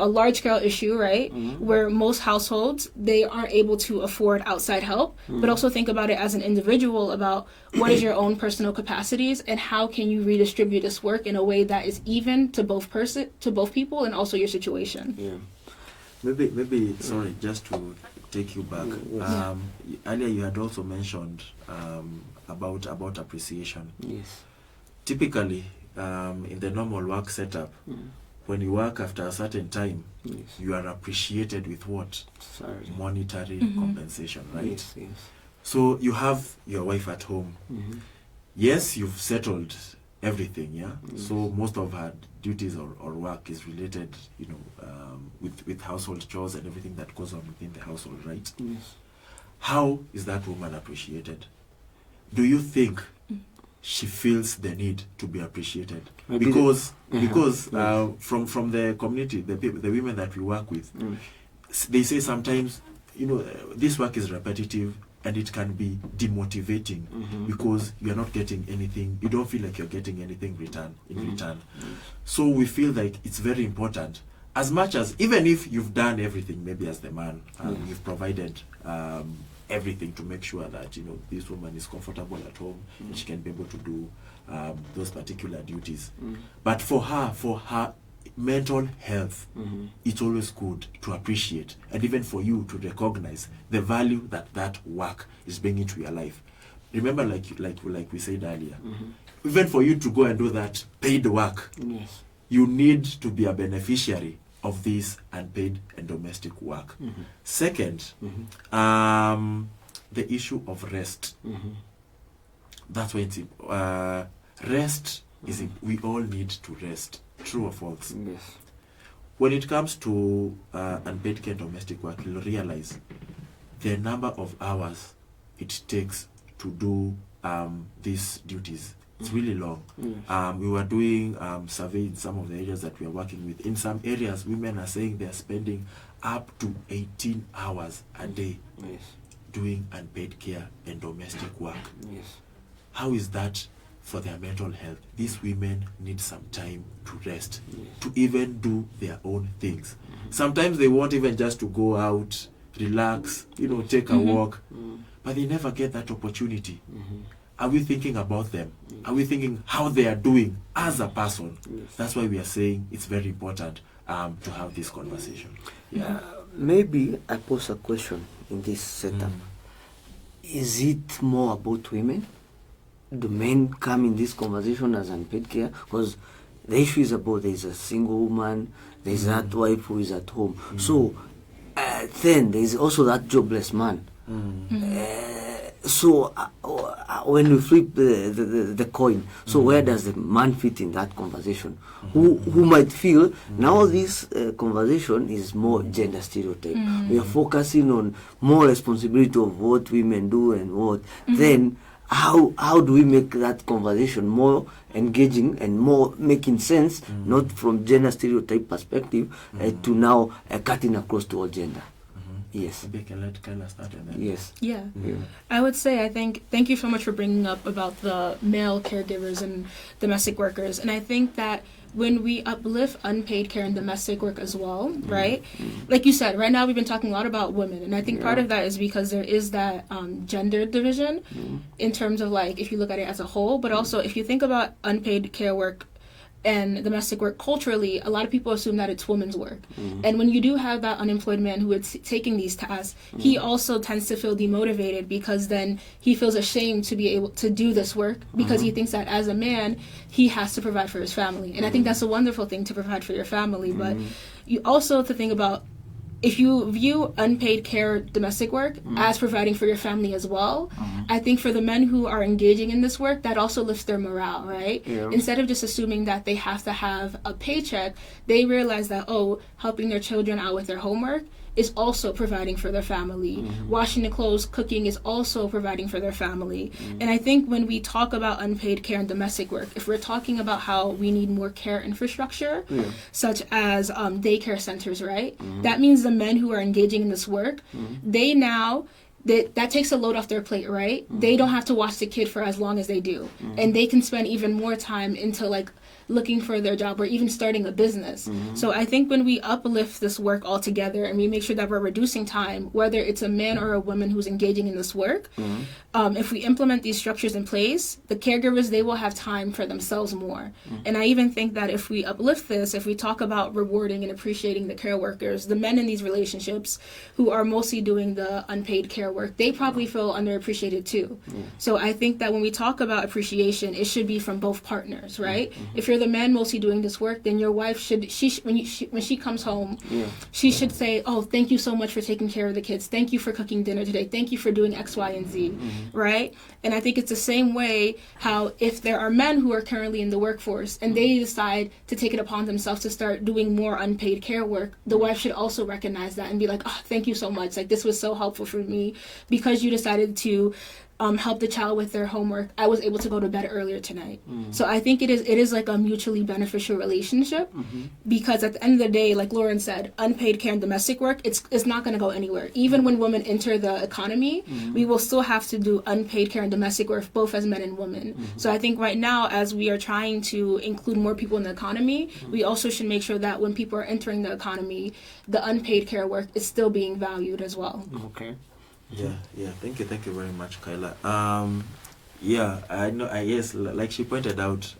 large scale issue, right? Where most households, they aren't able to afford outside help, but also think about it as an individual about what is your own personal capacities and how can you redistribute this work in a way that is even to both people and also your situation. Yeah. Maybe sorry, just to take you back. Earlier you had also mentioned about appreciation. Yes. Typically, in the normal work setup, when you work after a certain time, you are appreciated with what? Monetary compensation, right? Yes, yes. So you have your wife at home. Yes, you've settled everything, yeah? So most of her duties or work is related, with household chores and everything that goes on within the household, right? Yes. How is that woman appreciated? Do you think she feels the need to be appreciated? Maybe Because from the community, the women that we work with, they say sometimes, this work is repetitive and it can be demotivating because you're not getting anything. You don't feel like you're getting anything in return. So we feel like it's very important, as much as, even if you've done everything, maybe as the man, you've provided everything to make sure that this woman is comfortable at home and she can be able to do those particular duties. But for her mental health, it's always good to appreciate, and even for you to recognize the value that work is bringing to your life. Remember, like we said earlier, even for you to go and do that paid work, you need to be a beneficiary of this unpaid and domestic work. Second, the issue of rest. That's why it's rest is we all need to rest. True or false? Yes. When it comes to unpaid care domestic work, you'll realize the number of hours it takes to do these duties. It's really long. We were doing survey in some of the areas that we are working with. In some areas, women are saying they are spending up to 18 hours a day doing unpaid care and domestic work. How is that for their mental health? These women need some time to rest, to even do their own things. Sometimes they want even just to go out, relax, take a walk, but they never get that opportunity. Are we thinking about them? Are we thinking how they are doing as a person? That's why we are saying it's very important to have this conversation. Maybe I pose a question in this setup. Is it more about women? Do men come in this conversation as unpaid care? Because the issue is about there's a single woman, there's that wife who is at home. So then there's also that jobless man. So when we flip the coin, so where does the man fit in that conversation? Who might feel now this conversation is more gender stereotype. We are focusing on more responsibility of what women do and what. Then how do we make that conversation more engaging and more making sense, not from gender stereotype perspective, to now cutting across to all gender? Yes. Maybe I can let Kyla start and then. Yes. Yeah. I would say, thank you so much for bringing up about the male caregivers and domestic workers. And I think that when we uplift unpaid care and domestic work as well, right? Like you said, right now we've been talking a lot about women, and I think part of that is because there is that gender division in terms of like if you look at it as a whole, but also if you think about unpaid care work and domestic work culturally, a lot of people assume that it's women's work. And when you do have that unemployed man who is taking these tasks, he also tends to feel demotivated because then he feels ashamed to be able to do this work because he thinks that as a man, he has to provide for his family. And I think that's a wonderful thing to provide for your family. But you also have to think about if you view unpaid care domestic work as providing for your family as well, I think for the men who are engaging in this work, that also lifts their morale, right? Instead of just assuming that they have to have a paycheck, they realize that, oh, helping their children out with their homework is also providing for their family. Washing the clothes, cooking is also providing for their family. And I think when we talk about unpaid care and domestic work, if we're talking about how we need more care infrastructure, such as daycare centers, right? That means the men who are engaging in this work, they now that takes a load off their plate, right? They don't have to watch the kid for as long as they do. And they can spend even more time into like looking for their job or even starting a business. So I think when we uplift this work all together and we make sure that we're reducing time, whether it's a man or a woman who's engaging in this work, if we implement these structures in place, the caregivers, they will have time for themselves more. And I even think that if we uplift this, if we talk about rewarding and appreciating the care workers, the men in these relationships who are mostly doing the unpaid care work, they probably feel underappreciated too. So I think that when we talk about appreciation, it should be from both partners, right? If you're the man mostly doing this work, then your wife should, when she comes home, she should say, oh, thank you so much for taking care of the kids. Thank you for cooking dinner today. Thank you for doing X, Y, and Z, right? And I think it's the same way how if there are men who are currently in the workforce and they decide to take it upon themselves to start doing more unpaid care work, the wife should also recognize that and be like, oh, thank you so much. Like, this was so helpful for me because you decided to help the child with their homework. I was able to go to bed earlier tonight. So I think it is like a mutually beneficial relationship because at the end of the day, like Lauren said, unpaid care and domestic work, it's not going to go anywhere. Even when women enter the economy, we will still have to do unpaid care and domestic work, both as men and women. So I think right now, as we are trying to include more people in the economy, we also should make sure that when people are entering the economy, the unpaid care work is still being valued as well. Okay. Yeah. Thank you very much, Kyla. I know. Yes, like she pointed out,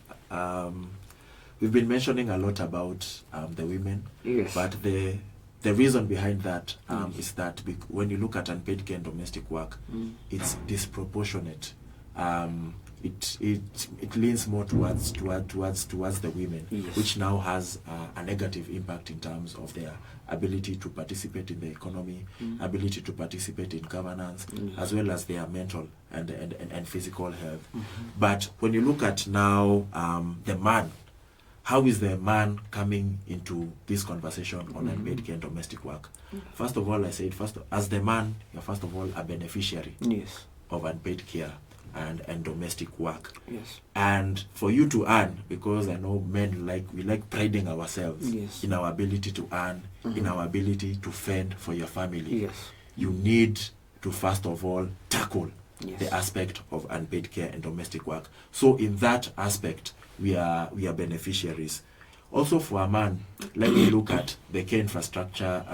we've been mentioning a lot about the women. Yes. But the reason behind that is that when you look at unpaid care and domestic work, it's disproportionate. It leans more towards the women, which now has a negative impact in terms of their ability to participate in the economy, ability to participate in governance, as well as their mental and physical health. But when you look at now the man, how is the man coming into this conversation on unpaid care and domestic work? First of all, I said, as the man, you're first of all a beneficiary of unpaid care and domestic work. And for you to earn, because I know men we like priding ourselves in our ability to earn, in our ability to fend for your family. You need to first of all tackle the aspect of unpaid care and domestic work. So in that aspect, we are beneficiaries. Also for a man, let me look at the care infrastructure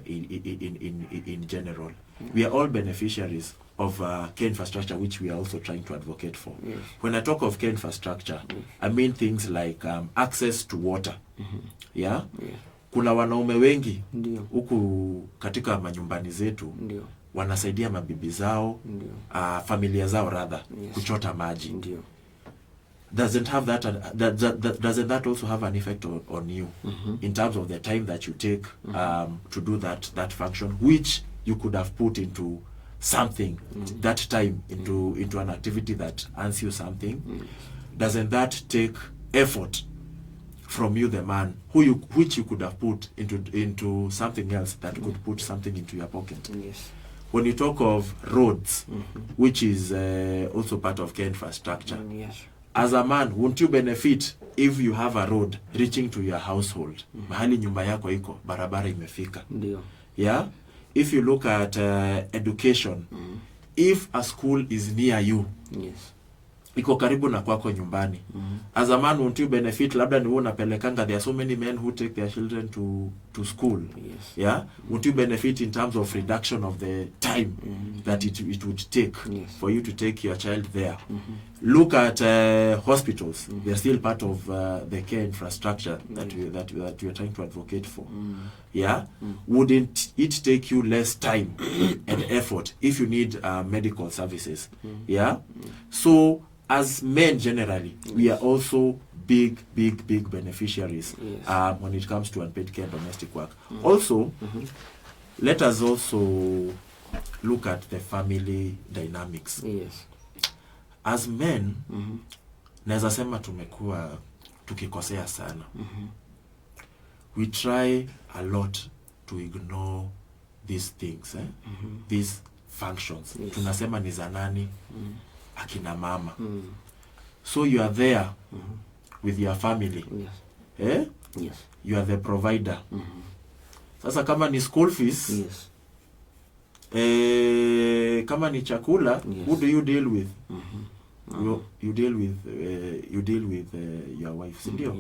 in general. We are all beneficiaries of care infrastructure, which we are also trying to advocate for. When I talk of care infrastructure, I mean things like access to water. Kuna wanaume wengi huku katika manyumbani zetu wanasaidia mabibi zao, familia zao rather, kuchota maji. Doesn't that also have an effect on you in terms of the time that you take to do that function, which you could have put into something, that time into an activity that earns you something? Doesn't that take effort from you, the man, which you could have put into something else that could put something into your pocket? When you talk of roads, which is also part of care infrastructure, as a man, won't you benefit if you have a road reaching to your household? Mahali nyumba yako iko, barabara imefika. Yeah? If you look at education, if a school is near you, iko karibu na kwako nyumbani. As a man, won't you benefit? Labda ni wewe unapelekanga. There are so many men who take their children to school. Yes. Yeah, won't you benefit in terms of reduction of the time that it would take for you to take your child there? Look at hospitals. They are still part of the care infrastructure that we are trying to advocate for. Yeah, wouldn't it take you less time and effort if you need medical services? Yeah, so as men generally, we are also big beneficiaries when it comes to unpaid care and domestic work. Also, let us also look at the family dynamics. Yes. As men, naweza sema tumekuwa tukikosea sana. We try a lot to ignore these things, these functions. Tunasema ni za nani? Akina mama. So you are there with your family. Yes. You are the provider. Sasa kama ni school fees, kama ni chakula, who do you deal with? You deal with your wife, sindio?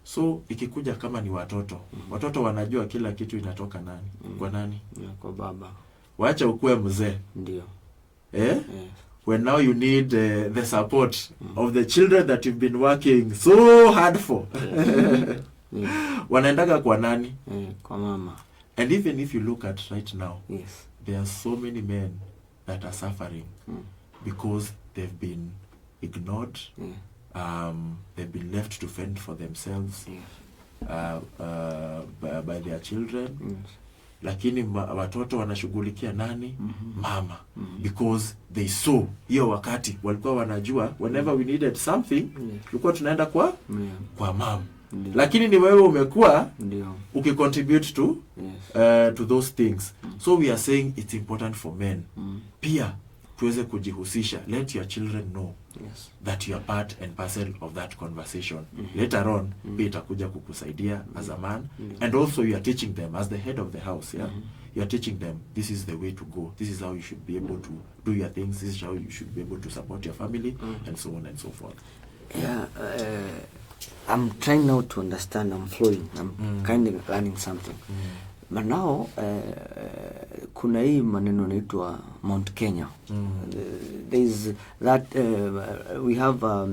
So ikikuja kama ni watoto, watoto wanajua kila kitu inatoka nani? Kwa nani? Kwa baba. Wacha ukue mzee. Ndio. When now you need the support of the children that you've been working so hard for. Wanaendaga kwa nani? Kwa mama. And even if you look at right now, Yes. there are so many men that are suffering because they've been ignored. They've been left to fend for themselves by their children. Lakini watoto wanashughulikia nani? Mama. Because they saw hiyo wakati walikuwa wanajua whenever we needed something tulikuwa tunaenda kwa mama. Lakini ni wewe umekuwa ukicontribute to those things. So we are saying it's important for men pia tuweze kujihusisha. Let your children know that you are part and parcel of that conversation. Later on, itakuja kukusaidia as a man. And also you are teaching them as the head of the house. You are teaching them, this is the way to go. This is how you should be able to do your things. This is how you should be able to support your family, and so on and so forth. Yeah, I'm trying now to understand. I'm flowing. I'm kind of learning something. But now, kuna hii maneno naitwa Mount Kenya. There's that, we have a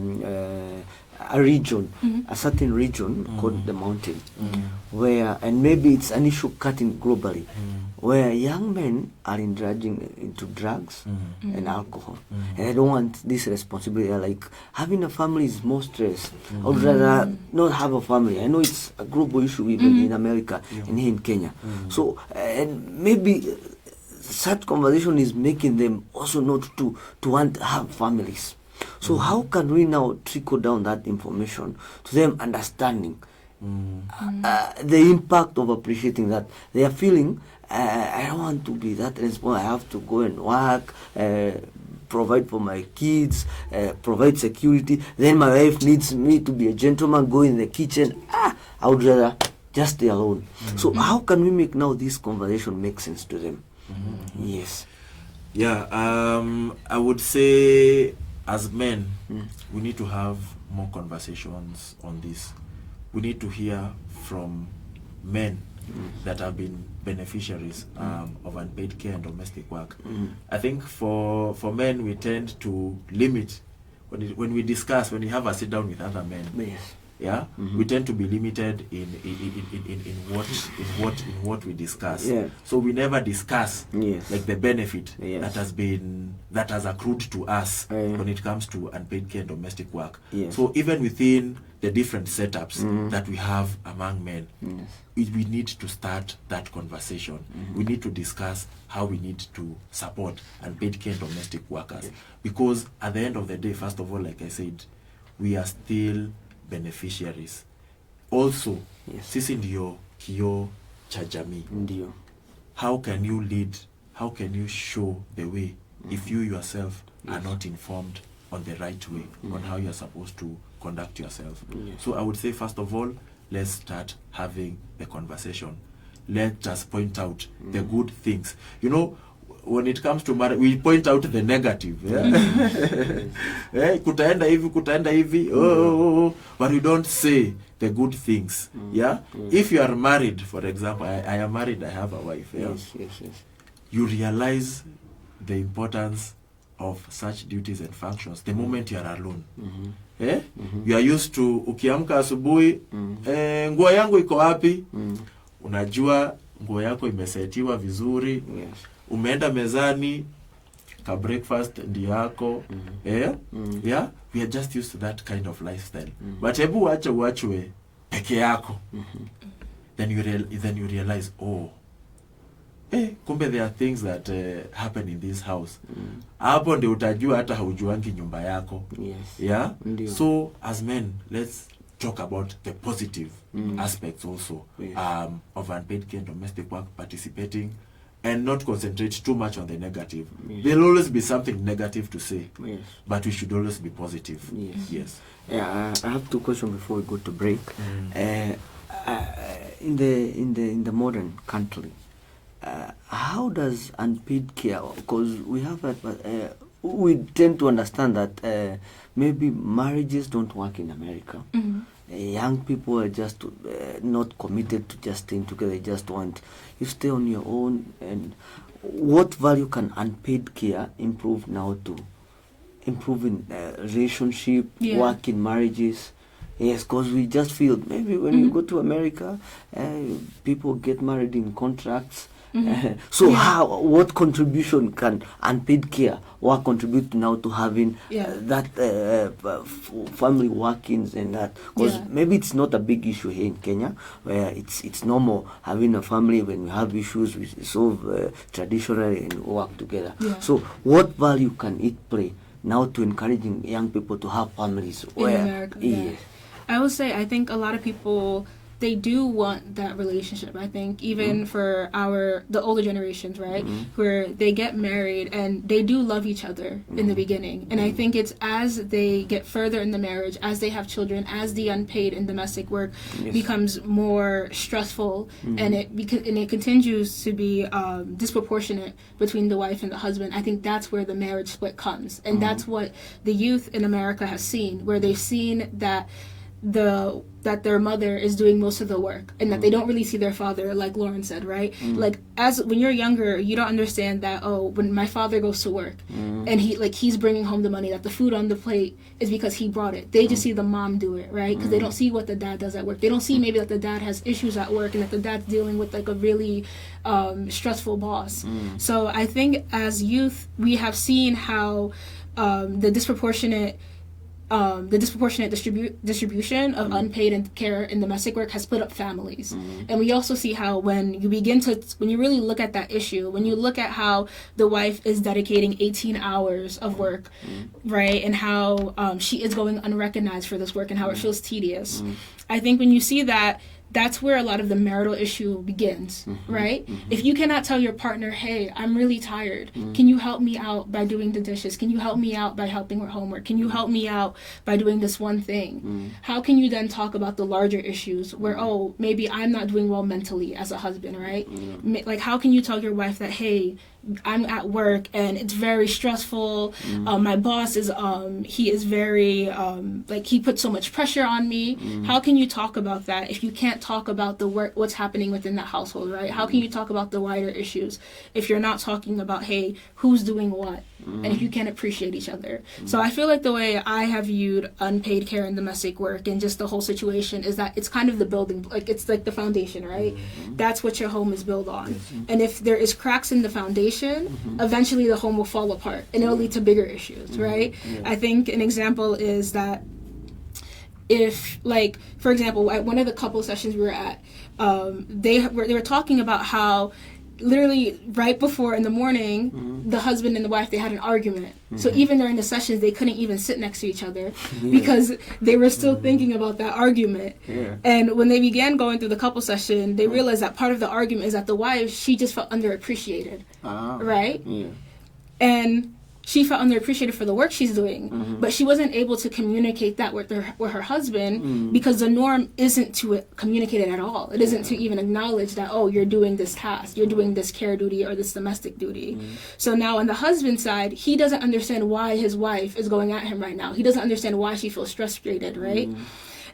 region, a certain region called the mountain, where, and maybe it's an issue cutting globally, where young men are indulging into drugs and alcohol. And I don't want this responsibility. Like, having a family is more stress. I would rather not have a family. I know it's a global issue even in America and here in Kenya. So, and maybe such conversation is making them also not to want to have families. So how can we now trickle down that information to them understanding the impact of appreciating that they are feeling, I don't want to be that responsible, I have to go and work, provide for my kids, provide security, then my wife needs me to be a gentleman, go in the kitchen, I would rather just stay alone. So how can we make now this conversation make sense to them? Yes. Yeah, I would say as men, we need to have more conversations on this. We need to hear from men that have been beneficiaries of unpaid care and domestic work. I think for men, we tend to limit when we discuss, when we have a sit down with other men. Yes. We tend to be limited in what we discuss. So we never discuss like the benefit that has accrued to us when it comes to unpaid care and domestic work. So even within the different setups that we have among men, we need to start that conversation. We need to discuss how we need to support unpaid care and domestic workers, because at the end of the day, first of all, like I said, we are still beneficiaries. Also, sisi ndio kioo cha jamii. Ndio. How can you lead? How can you show the way if you yourself are not informed on the right way on how you are supposed to conduct yourself? So I would say, first of all, let's start having the conversation. Let us point out the good things. You know, when it comes to marriage, we point out the negative. Kutaenda hivi, but we don't say the good things. If you are married, for example, I am married, I have a wife. Yes. You realize the importance of such duties and functions the moment you are alone. You are used to ukiamka asubuhi, nguo yangu iko wapi? Unajua nguo yako imesetiwa vizuri. Umeenda mezani, ka breakfast ndio yako. We are just used to that kind of lifestyle. But hebu uachwe peke yako. Then you realize, kumbe there are things that happen in this house. Hapo ndio utajua hata haujuangi nyumba yako. So as men, let's talk about the positive aspects also of unpaid care and domestic work, participating, and not concentrate too much on the negative. There'll always be something negative to say, but we should always be positive. Yes. I have two questions before we go to break. In the modern country, how does unpaid care? Because we tend to understand that maybe marriages don't work in America. Young people are just not committed to just staying together. They just want you stay on your own. And what value can unpaid care improve now to improving relationship, work in marriages? Yes, because we just feel maybe when you go to America, people get married in contracts. What contribution can unpaid care work contribute now to having that family workings and that? Because maybe it's not a big issue here in Kenya, where it's normal having a family. When we have issues, we solve traditionally and work together. So what value can it play now to encouraging young people to have families? In America, I will say, I think a lot of people, they do want that relationship. I think even for the older generations, right, where they get married and they do love each other in the beginning. And I think it's as they get further in the marriage, as they have children, as the unpaid and domestic work becomes more stressful, and it continues to be disproportionate between the wife and the husband. I think that's where the marriage split comes, and that's what the youth in America has seen, where they've seen that their mother is doing most of the work, and that they don't really see their father, like Lauren said, right? Like, when you're younger, you don't understand that, when my father goes to work and he's bringing home the money, that the food on the plate is because he brought it. They just see the mom do it, right? Because they don't see what the dad does at work. They don't see maybe that the dad has issues at work and that the dad's dealing with like a really stressful boss. So I think as youth, we have seen how the disproportionate distribution of unpaid and care and domestic work has split up families. And we also see how when you really look at that issue, when you look at how the wife is dedicating 18 hours of work, right, and how she is going unrecognized for this work and how it feels tedious, I think when you see that, that's where a lot of the marital issue begins, right? If you cannot tell your partner, hey, I'm really tired. Can you help me out by doing the dishes? Can you help me out by helping with homework? Can you help me out by doing this one thing? How can you then talk about the larger issues where, maybe I'm not doing well mentally as a husband, right? Like, how can you tell your wife that, hey, I'm at work and it's very stressful. My boss is he is very he puts so much pressure on me. How can you talk about that if you can't talk about the work, what's happening within that household, right? How can you talk about the wider issues if you're not talking about, hey, who's doing what, and if you can't appreciate each other? So I feel like the way I have viewed unpaid care and domestic work and just the whole situation is that it's kind of the building, like it's like the foundation, right? That's what your home is built on. And if there is cracks in the foundation, eventually the home will fall apart and it'll lead to bigger issues, right? I think an example is that if, like, for example, at one of the couple sessions we were at, they were talking about how literally right before in the morning, the husband and the wife, they had an argument. So even during the sessions, they couldn't even sit next to each other because they were still thinking about that argument. And when they began going through the couple session, they realized that part of the argument is that the wife, she just felt underappreciated, right? And she felt underappreciated for the work she's doing, but she wasn't able to communicate that with her husband because the norm isn't to communicate it at all. It isn't to even acknowledge that, oh, you're doing this task, you're doing this care duty or this domestic duty. So now on the husband's side, he doesn't understand why his wife is going at him right now. He doesn't understand why she feels frustrated, right?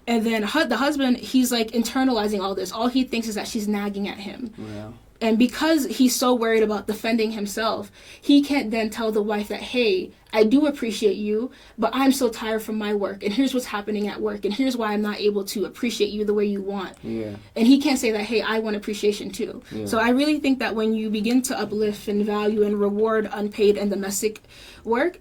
And then the husband, he's like internalizing all this. All he thinks is that she's nagging at him. Yeah. And because he's so worried about defending himself, he can't then tell the wife that, hey, I do appreciate you, but I'm so tired from my work, and here's what's happening at work, and here's why I'm not able to appreciate you the way you want. Yeah. And he can't say that, hey, I want appreciation too. Yeah. So I really think that when you begin to uplift and value and reward unpaid and domestic work,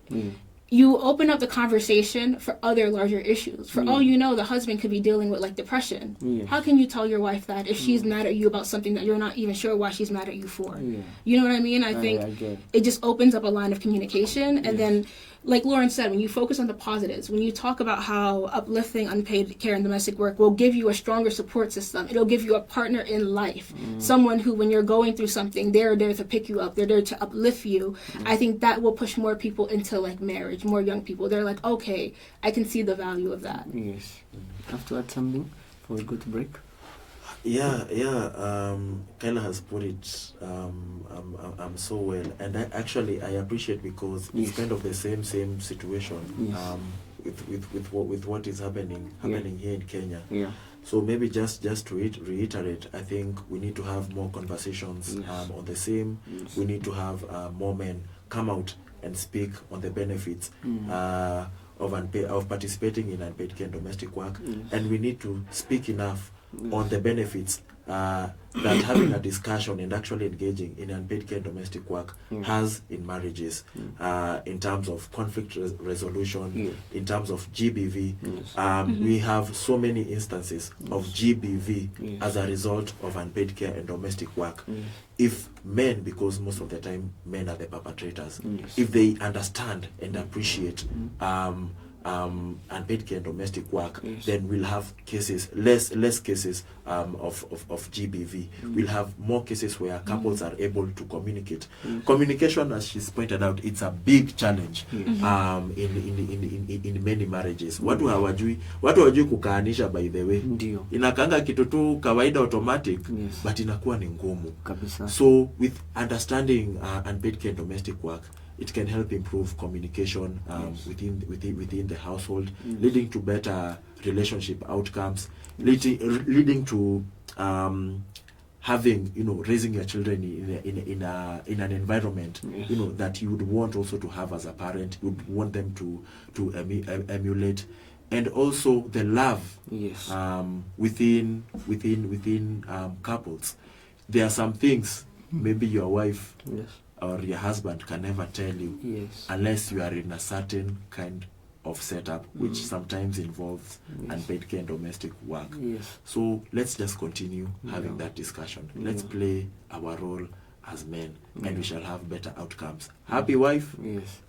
you open up the conversation for other larger issues. For all you know, the husband could be dealing with like depression. Yes. How can you tell your wife that if she's mad at you about something that you're not even sure why she's mad at you for? Yeah. You know what I mean? I think I get it. it just opens up a line of communication. And then, like Lauren said, when you focus on the positives, when you talk about how uplifting unpaid care and domestic work will give you a stronger support system, it'll give you a partner in life, someone who, when you're going through something, they're there to pick you up, they're there to uplift you. I think that will push more people into like marriage, more young people. They're like, okay, I can see the value of that. Yes. Have to add something before we go to break? Kyla has put it so well, and I appreciate because it's kind of the same situation with what is happening here in Kenya. Yeah. So maybe just to reiterate, I think we need to have more conversations on the same. Yes. We need to have more men come out and speak on the benefits of participating in unpaid care and domestic work, and we need to speak enough on the benefits that having a discussion and actually engaging in unpaid care and domestic work has in marriages, in terms of conflict resolution, in terms of GBV. We have so many instances of GBV as a result of unpaid care and domestic work. If men, because most of the time men are the perpetrators, if they understand and appreciate unpaid care and domestic work, then we'll have cases, less cases of GBV. We'll have more cases where couples are able to communicate. Communication, as she's pointed out, it's a big challenge in many marriages. Watu hawajui kukaanisha, by the way. Ndio. Inakanga kitu tu kawaida automatic, but inakuwa ni ngumu. Kabisa. So with understanding unpaid care and domestic work, it can help improve communication within the household, leading to better relationship outcomes, leading to having, raising your children in an environment, that you would want also to have as a parent. You would want them to emulate, and also the love within couples. There are some things maybe your wife or your husband can never tell you unless you are in a certain kind of setup, which sometimes involves unpaid care and domestic work. So let's just continue having that discussion. Let's play our role as men, and we shall have better outcomes. Happy wife,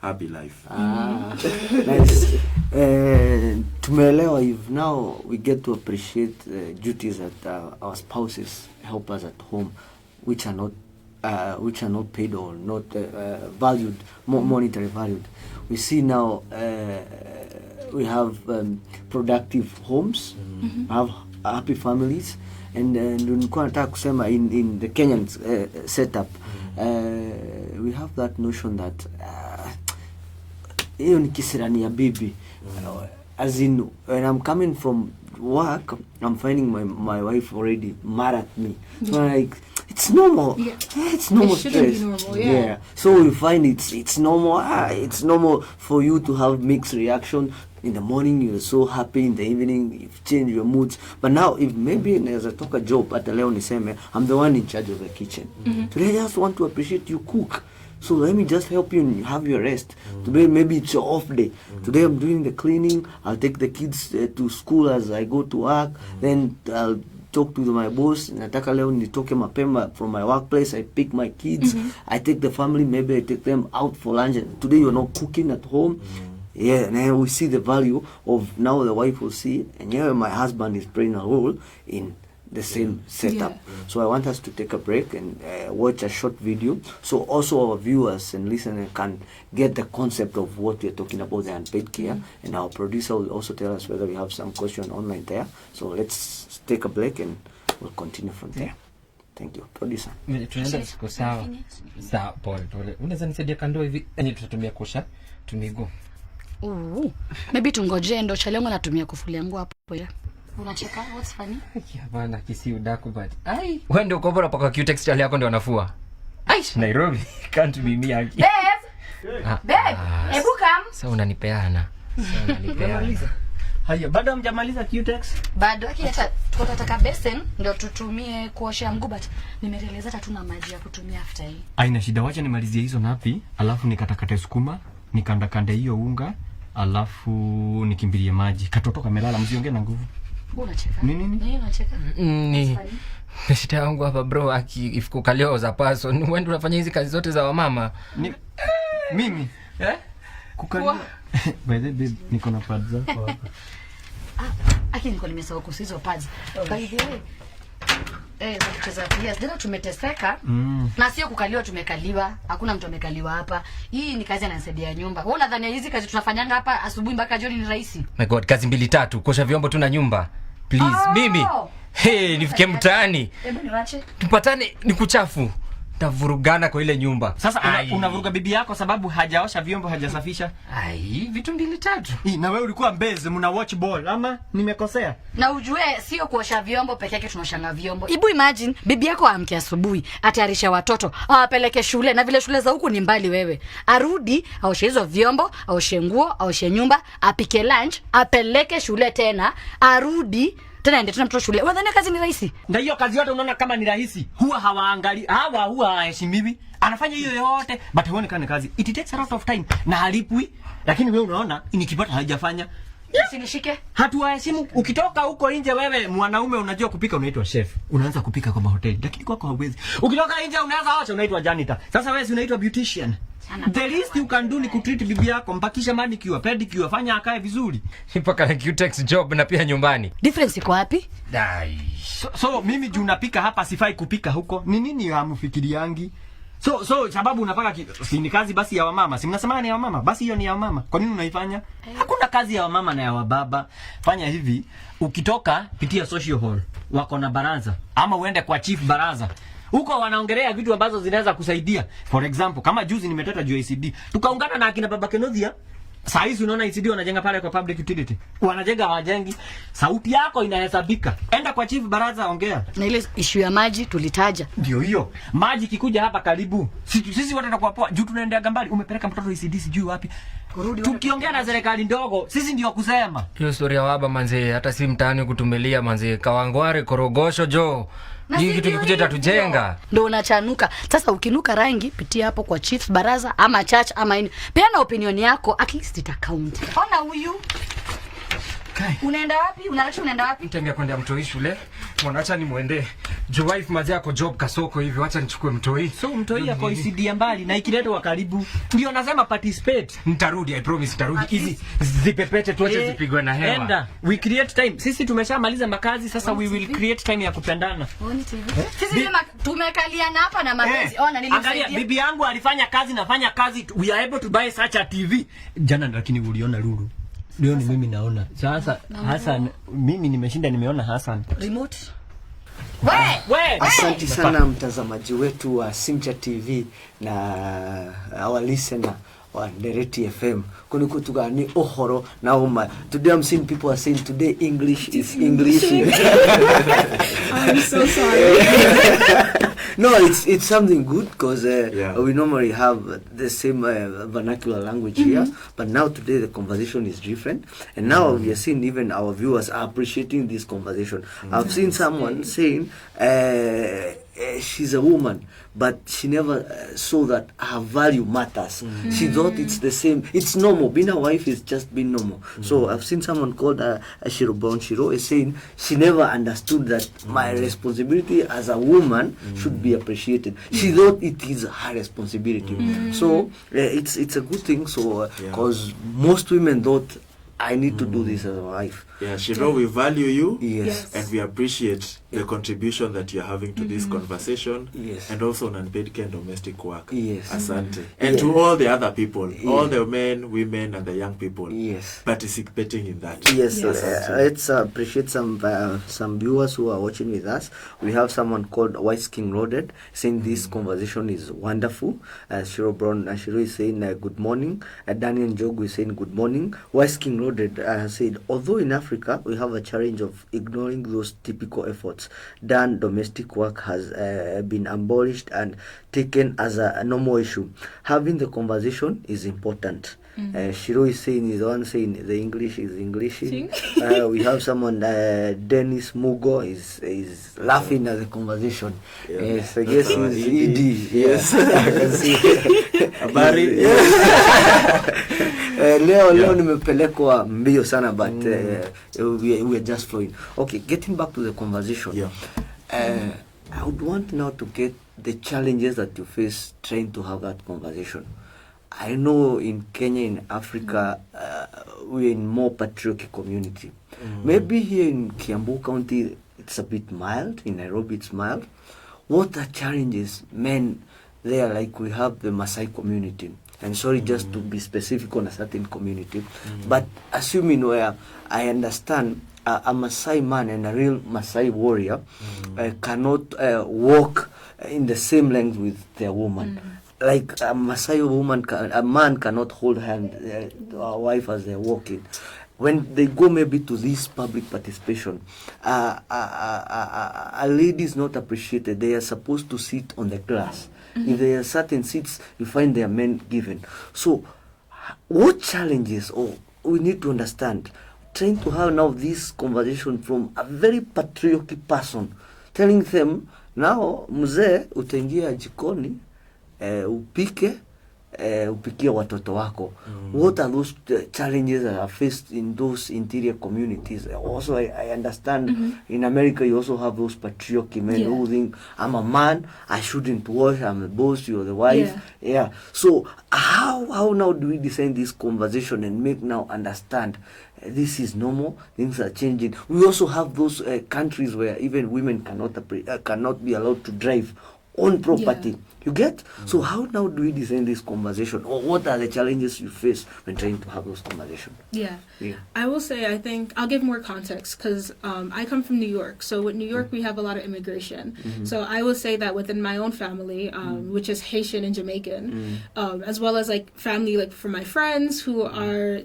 happy life. Nice. Tumeelewa. If now we get to appreciate duties that our spouses help us at home, which are not paid or not valued, monetary valued. We see now we have productive homes, have happy families, and nilikuwa nataka kusema in the Kenyan setup, we have that notion that hiyo ni kisirani ya bibi. As in, when I'm coming from work, I'm finding my wife already mad at me. So like, it's normal. It's normal. It shouldn't be normal. So we find it's normal. It's normal for you to have mixed reaction. In the morning you're so happy, in the evening you've changed your moods. But now, if maybe as I talk a job at the leo niseme, I'm the one in charge of the kitchen. Today I just want to appreciate you cook. So let me just help you and have your rest. Today maybe it's your off day. Today I'm doing the cleaning. I'll take the kids to school as I go to work. Then I'll talk to my boss. Nataka leo nitoke mapema from my workplace. I pick my kids. I take the family. Maybe I take them out for lunch. Today you're not cooking at home. And then we see the value of now the wife will see. And my husband is playing a role in the same setup. So I want us to take a break and watch a short video, so also our viewers and listeners can get the concept of what we're talking about, the unpaid care. And our producer will also tell us whether we have some question online there. So let's take a break and we'll continue from there. Thank you, producer. Tunaenda siku sawa. Sawa, pole. Unaweza nisaidia kando hivi? Yaani tutatumia kusha tunigo. Maybe tungoje ndo chale yangu natumia kufulia nguo hapo ya. Unacheka? What's funny? Ya bana kisi udaku but. Ai, wewe ndio uko bora paka Q-Tex chale yako ndio anafua. Ai, Nairobi can't be me haki. Babe, hebu come. Sasa unanipeana. Haya, bado hamjamaliza Q-Tex? Bado hata tutataka basin ndio tutumie kuoshea mguu, but nimeeleza hata tuna maji ya kutumia after hii. Haina shida, wacha nimalizie hizo napi, alafu nikatakate sukuma, nikandakande hiyo unga, alafu nikimbilie maji. Katoto kamelala, msiongee na nguvu. Unacheka? Nini unacheka? Ni shida yangu hapa bro, akifika leo za person. Wewe ndio unafanya hizi kazi zote za wamama. Mimi? Kukalia. By the way, niko na pads zako hapa. Aki niko nimesahau kusizo pads. By the way, kucheza pia ndio tumeteseka. Na sio kukaliwa, tumekaliwa. Hakuna mtu amekaliwa hapa. Hii ni kazi anasaidia nyumba. Wewe unadhania hizi kazi tunafanyanga hapa asubuhi mpaka jioni ni rahisi? My god, kazi 2-3, kosha vyombo tu na nyumba. Please, mimi. Hey, nifike mtaani. Hebu niwache. Tupatane, ni kuchafu. Tavurugana kwa ile nyumba. Sasa unavuruga bibi yako sababu hajaosha vyombo, hajasafisha. Ai, vitu 2-3. Na wewe ulikuwa mbeze, mna watch ball ama nimekosea? Na ujue sio kuosha vyombo peke yake, tunaoshanga vyombo. Ibu imagine bibi yako amke asubuhi, atayarisha watoto, awapeleke shule, na vile shule za huku ni mbali wewe. Arudi, aoshe hizo vyombo, aoshe nguo, aoshe nyumba, apike lunch, apeleke shule tena, arudi tena ndio tunamtoa shule. Unadhani kazi ni rahisi? Na hiyo kazi yote unaona kama ni rahisi. Huwa hawaangali, huwa haheshimiwi. Anafanya hiyo yote, but huoni kama ni kazi. It takes a lot of time na halipwi. Lakini wewe unaona nikipata hajafanya. Usinishike. Hatuwaheshimu. Ukitoka huko nje wewe mwanaume unajua kupika, unaitwa chef. Unaanza kupika kwa mahoteli. Lakini kwako hauwezi. Ukitoka nje unaanza acha unaitwa janitor. Sasa wewe unaitwa beautician. The least you can do ni kutreat bibi yako, mpakisha manicure, pedicure, fanya akae vizuri. Mpaka na Q-Tex job na pia nyumbani. Difference iko wapi? Dai. So mimi juu napika hapa sifai kupika huko. Ni nini hamfikiriangi? So sababu unapaka si ni kazi basi ya wamama. Si mnasema ni ya wamama? Basi hiyo ni ya wamama. Kwa nini unaifanya? Hakuna kazi ya wamama na ya wababa. Fanya hivi, ukitoka pitia social hall. Wako na baraza ama uende kwa chief baraza. Huko wanaongelea vitu ambazo zinaweza kusaidia. For example, kama juzi nimeteta juu ICD. Tukaungana na akina baba Kenothia. Saa hizi unaona ICD wanajenga pale kwa public utility. Wanajenga wajengi. Sauti yako inahesabika. Enda kwa chief baraza ongea. Na ile issue ya maji tulitaja. Ndio hiyo. Maji kikuja hapa karibu. Sisi wote tutakuwa poa. Juu tunaendea gambari. Umepeleka mtoto ICD sijui wapi. Tukiongea na serikali ndogo, sisi ndio kusema. Hiyo story ya baba manze, hata si mtaani kutumelia manze. Kawangware korogosho jo. Hii kitu kikuja tatujenga. Ndio unachanuka. Sasa ukinuka rangi, pitia hapo kwa chief baraza ama church ama ini. Peana opinion yako, at least ita count. Ona huyu. Kai. Unaenda wapi? Unaenda wapi? Nitembea kwenda mtoi shule. Mwanaacha ni muende. Jo wife mazi yako job kasoko hivi, wacha nichukue mtoi. So mtoi yako ICD mbali na ikiletwa karibu. Ndio nasema participate. Nitarudi, I promise nitarudi. Hizi zipepete tuache zipigwe na hewa. Enda. We create time. Sisi tumeshamaliza makazi, sasa we will create time ya kupendana. Oni TV. Sisi tumekaliana hapa na mapenzi. Ona nilimsaidia. Angalia bibi yangu alifanya kazi, nafanya kazi. We are able to buy such a TV. Jana lakini uliona Lulu. Leo ni mimi naona. Sasa Hassan, mimi nimeshinda nimeona Hassan. Remote. Asante sana mtazamaji wetu wa Simcha TV na our listener wa Dereti FM. Kuni kutugani ohoro na uma. Today I'm seeing people are saying today English is English. I'm so sorry. No, it's something good because we normally have the same vernacular language here, but now today the conversation is different, and now we are seeing even our viewers are appreciating this conversation. I've seen someone saying she's a woman, but she never saw that her value matters. She thought it's the same. It's normal. Being a wife is just being normal. So I've seen someone called Shiro Bonshiro is saying she never understood that my responsibility as a woman should be appreciated. She thought it is her responsibility. So it's a good thing. So because most women thought I need to do this as a wife. Yeah, Shiro, we value you. Yes. And we appreciate the contribution that you're having to this conversation. Yes. And also on unpaid care and domestic work. Yes. Asante. And to all the other people, all the men, women, and the young people Yes. participating in that. Yes, Asante. let's appreciate some viewers who are watching with us. We have someone called White King Loaded saying this conversation is wonderful. Shiro is saying good morning. Daniel Njogu is saying good morning. White King Loaded said, although in Africa we have a challenge of ignoring those typical efforts done, domestic work has been abolished and taken as a normal issue. Having the conversation is important. Shiro is saying, is the one saying the English is English. We have someone, Dennis Mugo is laughing at the conversation. Yes, I guess he's ED. Yes, I can see. Habari. Leo nimepelekwa mbio sana, but we are just flowing. Okay, getting back to the conversation. Yeah. I would want now to get the challenges that you face trying to have that conversation. I know in Kenya, in Africa, we're in more patriotic community. Maybe here in Kiambu County, it's a bit mild. In Nairobi, it's mild. What are challenges, men, there, like we have the Maasai community? And sorry, just to be specific on a certain community, but assuming where I understand a Maasai man and a real Maasai warrior cannot walk in the same length with their woman. Like a Maasai woman, a man cannot hold hand a wife as they're walking. When they go maybe to this public participation, a lady is not appreciated. They are supposed to sit on the grass. If there are certain seats, you find their men given. So, what challenges, or we need to understand, trying to have now this conversation from a very patriotic person, telling them, now, mzee, utaingia jikoni, upike, upikie watoto wako. What are those challenges that are faced in those interior communities? Also, I understand in America you also have those patriarchy men who think, I'm a man, I shouldn't wash, I'm the boss, you're the wife. Yeah. So how now do we design this conversation and make now understand this is normal, things are changing? We also have those countries where even women cannot be allowed to drive on property. You get? So how now do we design this conversation, or what are the challenges you face when trying to have those conversations? Yeah. I will say, I think I'll give more context because I come from New York. So with New York, we have a lot of immigration. So I will say that within my own family, which is Haitian and Jamaican, as well as like family, like for my friends who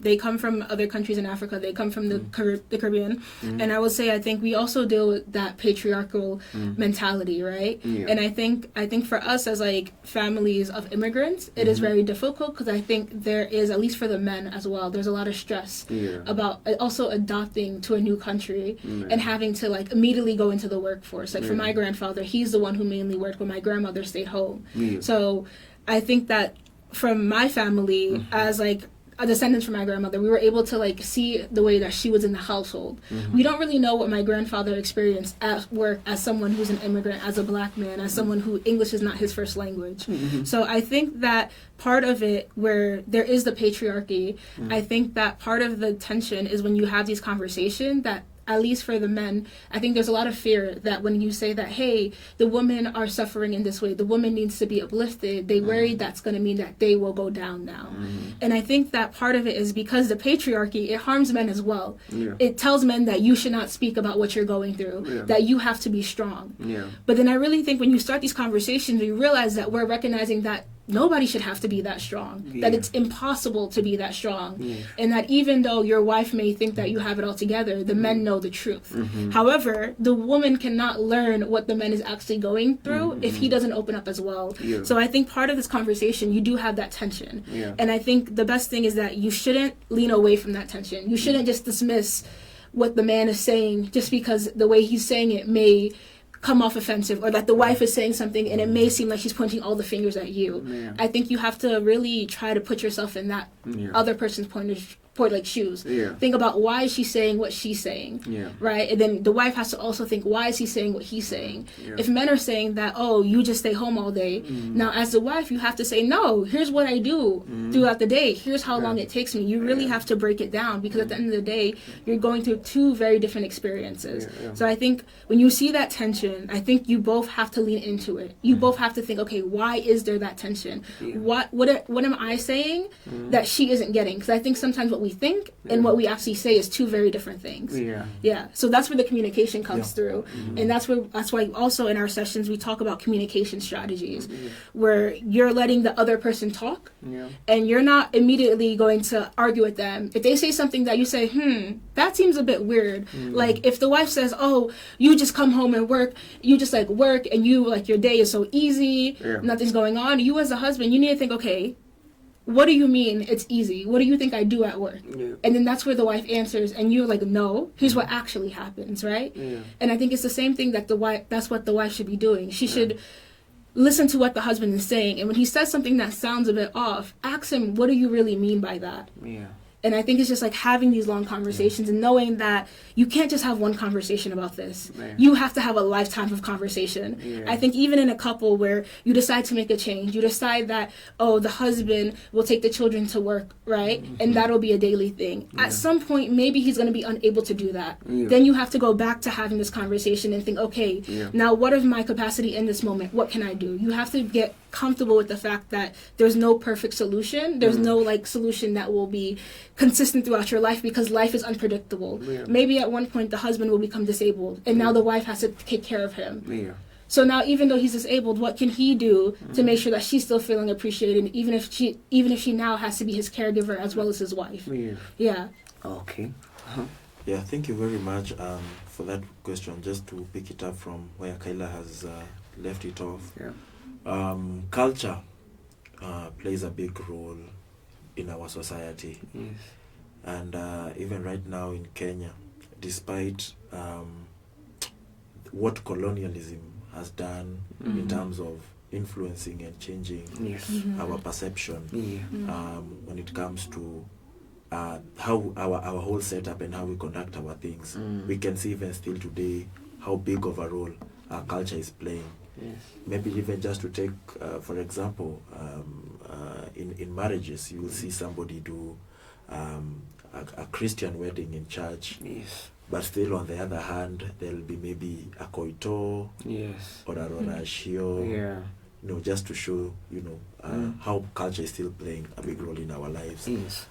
they come from other countries in Africa, they come from the Caribbean. And I will say, I think we also deal with that patriarchal mentality, right? And I think for us as like families of immigrants, it is very difficult because I think there is, at least for the men as well, there's a lot of stress about also adopting to a new country and having to like immediately go into the workforce. Like for my grandfather, he's the one who mainly worked, but my grandmother stayed home. So I think that from my family, as like a descendant from my grandmother, we were able to like see the way that she was in the household. We don't really know what my grandfather experienced at work as someone who's an immigrant, as a black man, as someone who English is not his first language. So I think that part of it, where there is the patriarchy, I think that part of the tension is when you have these conversations that, at least for the men, I think there's a lot of fear that when you say that, hey, the women are suffering in this way, the woman needs to be uplifted, they worry that's going to mean that they will go down now. And I think that part of it is because the patriarchy, it harms men as well. It tells men that you should not speak about what you're going through, that you have to be strong. But then I really think when you start these conversations, you realize that we're recognizing that nobody should have to be that strong, that it's impossible to be that strong, and that even though your wife may think that you have it all together, the men know the truth. However, the woman cannot learn what the man is actually going through if he doesn't open up as well. So I think part of this conversation, you do have that tension. And I think the best thing is that you shouldn't lean away from that tension. You shouldn't just dismiss what the man is saying just because the way he's saying it may come off offensive, or that the wife is saying something and it may seem like she's pointing all the fingers at you. I think you have to really try to put yourself in that other person's point pour like shoes. Yeah. Think about why is she saying what she's saying, Yeah. right? And then the wife has to also think, why is he saying what he's saying? Yeah. If men are saying that, oh, you just stay home all day, now as the wife, you have to say, no, here's what I do throughout the day. Here's how long it takes me. You really have to break it down, because at the end of the day, you're going through two very different experiences. Yeah. So I think when you see that tension, I think you both have to lean into it. You both have to think, okay, why is there that tension? Yeah. What am I saying that she isn't getting? Because I think sometimes what we think and what we actually say is two very different things. Yeah. So that's where the communication comes through, and that's why also in our sessions we talk about communication strategies, where you're letting the other person talk, Yeah. and you're not immediately going to argue with them. If they say something that you say, that seems a bit weird. Like if the wife says, oh, you just come home and work, you just like work, and you like your day is so easy, Yeah. nothing's going on. You as a husband, you need to think, okay, what do you mean it's easy? What do you think I do at work? Yeah. And then that's where the wife answers, and you're like, no, here's what actually happens, right? Yeah. And I think it's the same thing that that's what the wife should be doing. She should listen to what the husband is saying, and when he says something that sounds a bit off, ask him, what do you really mean by that? Yeah. And I think it's just like having these long conversations and knowing that you can't just have one conversation about this. Yeah. You have to have a lifetime of conversation. Yeah. I think even in a couple where you decide to make a change, you decide that, oh, the husband will take the children to work, right? And that'll be a daily thing. At some point, maybe he's going to be unable to do that. Yeah. Then you have to go back to having this conversation and think, okay, Yeah. now what is my capacity in this moment? What can I do? You have to get comfortable with the fact that there's no perfect solution. There's no like solution that will be consistent throughout your life, because life is unpredictable. Yeah. Maybe at one point the husband will become disabled, and now the wife has to take care of him. Yeah. So now, even though he's disabled, what can he do to make sure that she's still feeling appreciated, even if she now has to be his caregiver as well as his wife? Yeah. Yeah. Okay. Yeah, thank you very much for that question. Just to pick it up from where Kaila has left it off. Yeah. Culture plays a big role in our society. Yes. And even right now in Kenya, despite what colonialism has done in terms of influencing and changing Yes. our perception Yeah. when it comes to how our whole setup and how we conduct our things, we can see even still today how big of a role our culture is playing. Yes. Maybe even just to take, for example, in marriages, you will see somebody do a Christian wedding in church, Yes. but still on the other hand, there'll be maybe a koito Yes. or a rorashio, Yeah. just to show, how culture is still playing a big role in our lives. Yes.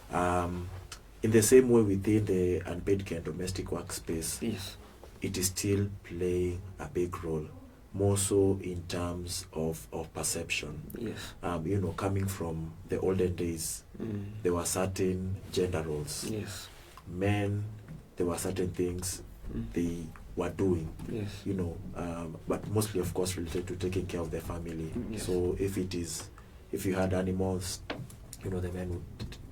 In the same way within the unpaid care and domestic workspace, Yes. it is still playing a big role, more so in terms of perception. Yes. Coming from the olden days, there were certain gender roles. Yes. Men, there were certain things they were doing, Yes. but mostly, of course, related to taking care of the family. Yes. So if you had animals, the men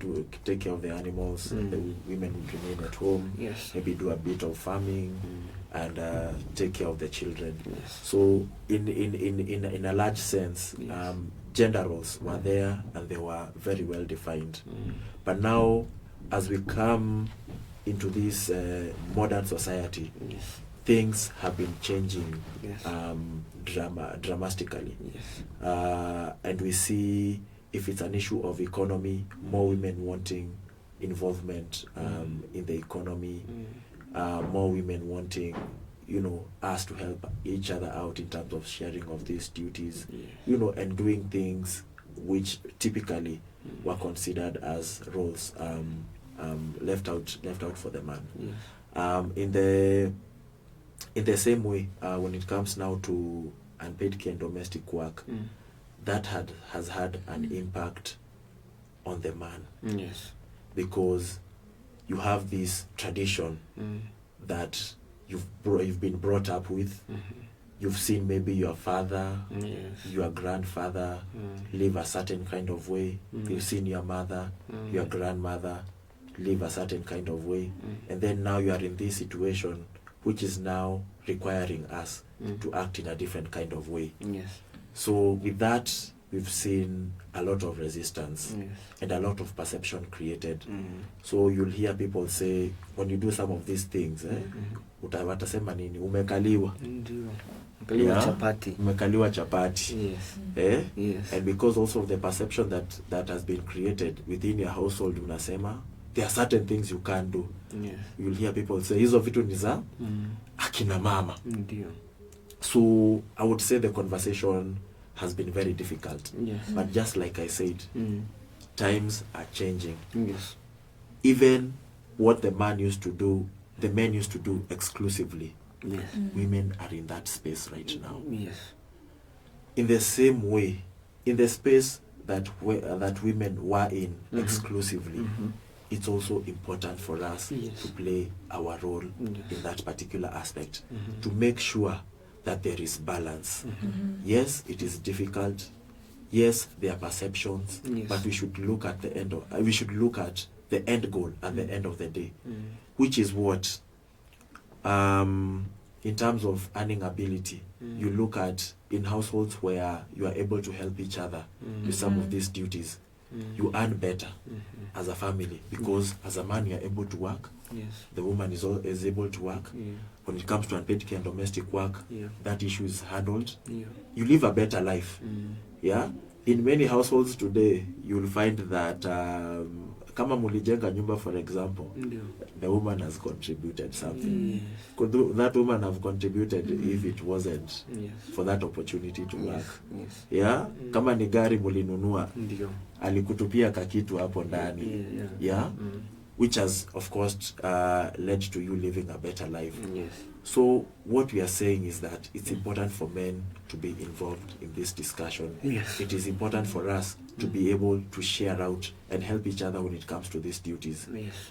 would take care of the animals, and the women would remain at home, Yes. maybe do a bit of farming, and take care of the children. Yes. So in a large sense, Yes. gender roles were there, and they were very well defined. But now, as we come into this modern society, Yes. things have been changing Yes. dramatically. Yes. And we see, if it's an issue of economy, more women wanting involvement in the economy, more women wanting, us to help each other out in terms of sharing of these duties, and doing things which typically were considered as roles left out for the man. Yes. In the same way, when it comes now to unpaid care and domestic work, that has had an impact on the man, Yes. because you have this tradition that you've been brought up with. You've seen maybe your father, Yes. your grandfather live a certain kind of way. You've seen your mother, your grandmother live a certain kind of way. And then now you are in this situation which is now requiring us to act in a different kind of way. Yes. So with we've seen a lot of resistance Yes. and a lot of perception created. Mm. So you'll hear people say, when you do some of these things, watasema nini, umekaliwa. Ndio. Kaliwa chapati. Umekaliwa chapati. Yes. Yes. And because also of the perception that has been created within your household, unasema, there are certain things you can't do. Yes. You'll hear people say, hizo vitu ni za akina mama. Ndio. So I would say the conversation has been very difficult. Yes. But just like I said, times are changing. Yes. Even what the man used to do, the men used to do exclusively. Yes. Women are in that space right now. Yes. In the same way, in the space that women were in exclusively, it's also important for us to play our role in that particular aspect, to make sure that there is balance. Yes, it is difficult. Yes, there are perceptions, but we should look at the end goal at the end of the day, which is what, in terms of earning ability, you look at in households where you are able to help each other with some of these duties, you earn better as a family, because as a man you are able to work, the woman is able to work. When it comes to unpaid care and domestic work, that issue is handled. You live a better life. In many households today, you will find that kama mulijenga nyumba, for example, the woman has contributed something. Could that woman have contributed if it wasn't for that opportunity to work? Kama ni gari mulinunua, alikutupia kakitu hapo ndani. Which has, of course, led to you living a better life. So what we are saying is that it's important for men to be involved in this discussion. It is important for us to be able to share out and help each other when it comes to these duties.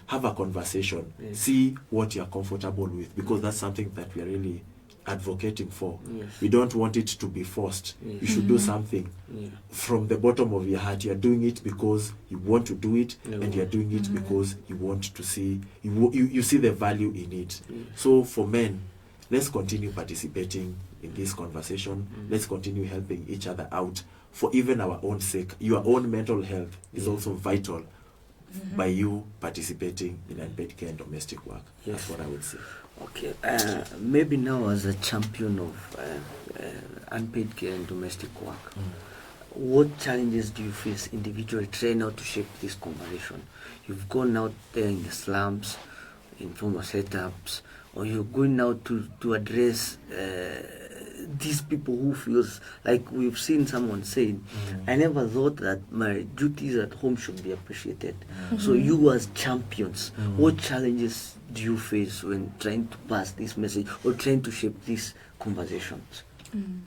Have a conversation. See what you're comfortable with, because that's something that we are really advocating for. We don't want it to be forced. You should do something from the bottom of your heart. You're doing it because you want to do it, and you're doing it because you want to see, you see the value in it. So for men, let's continue participating in this conversation. Let's continue helping each other out for even our own sake. Your own mental health is also vital by you participating in unpaid care and domestic work. That's what I would say. Okay, maybe now as a champion of unpaid care and domestic work, what challenges do you face individually trying out to shape this conversation? You've gone out there in the slums, in formal setups, or you're going out to address these people who feels like we've seen someone saying, I never thought that my duties at home should be appreciated. So you as champions, what challenges do you face when trying to pass this message or trying to shape these conversations?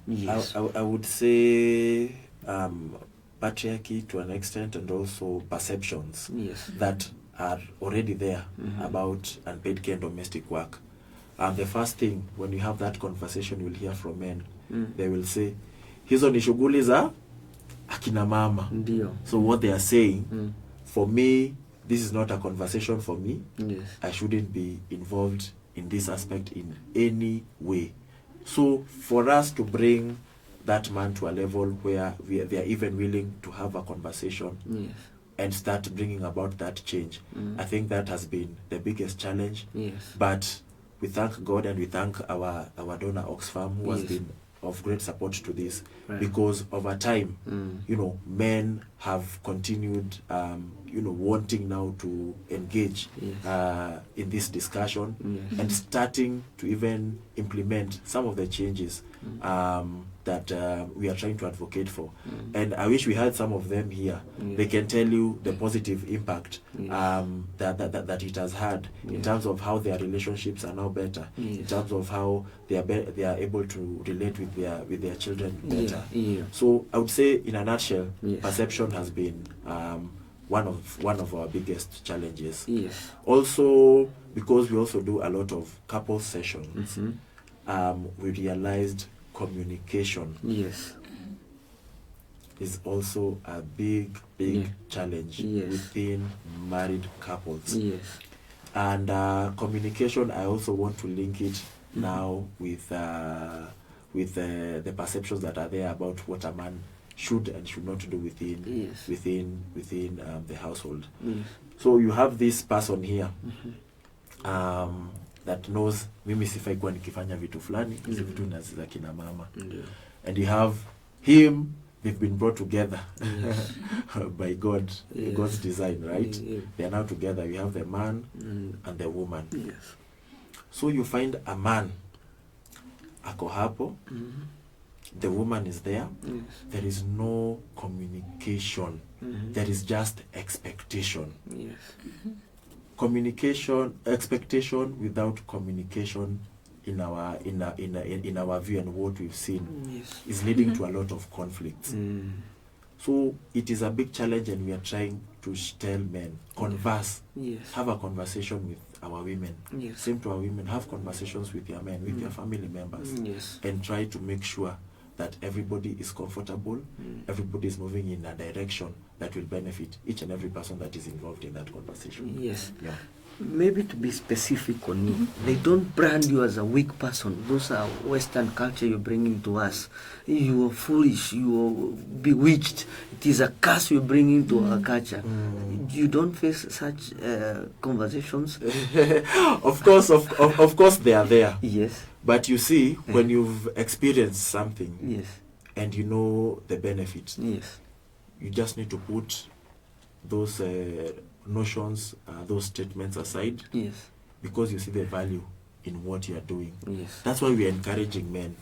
Yes. I would say patriarchy to an extent, and also perceptions that are already there about unpaid care and domestic work. The first thing, when you have that conversation, you'll hear from men. They will say, hizo ni shughuli za akina mama. So what they are saying, for me, this is not a conversation for me. I shouldn't be involved in this aspect in any way. So for us to bring that man to a level where they are even willing to have a conversation and start bringing about that change, I think that has been the biggest challenge. But we thank God, and we thank our donor Oxfam, who has been of great support to this, because over time, men have continued, wanting now to engage in this discussion and starting to even implement some of the changes that we are trying to advocate for. And I wish we had some of them here. They can tell you the positive impact that it has had in terms of how their relationships are now better, in terms of how they are able to relate with their children better. So I would say, in a nutshell, perception has been one of our biggest challenges. Also, because we also do a lot of couple sessions, we realized communication is also a big challenge within married couples. And communication, I also want to link it now with the perceptions that are there about what a man should and should not do within Yes. within the household. Yes. So you have this person here that knows mimi sifai kuwa nikifanya vitu fulani, hizi vitu ni za kina mama. And you have him, they've been brought together by God, God's design, right? They are now together. You have the man and the woman. Yes. So you find a man ako hapo, the woman is there. Yes. There is no communication. There is just expectation. Yes. Communication, expectation without communication in our view and what we've seen Yes. is leading to a lot of conflicts. So it is a big challenge, and we are trying to tell men, converse, Yes. have a conversation with our women. Yes. Same to our women, have conversations with your men, with your family members, Yes. and try to make sure that everybody is comfortable, everybody is moving in a direction that will benefit each and every person that is involved in that conversation. Yes. Yeah. Maybe to be specific on you, they don't brand you as a weak person. Those are Western culture you're bringing to us. You are foolish, you are bewitched. It is a curse you're bringing to our culture. You don't face such conversations? Of course they are there. Yes. But you see, when you've experienced something Yes. and you know the benefits, Yes. you just need to put those notions, those statements aside, Yes. because you see the value in what you are doing. Yes. That's why we are encouraging men.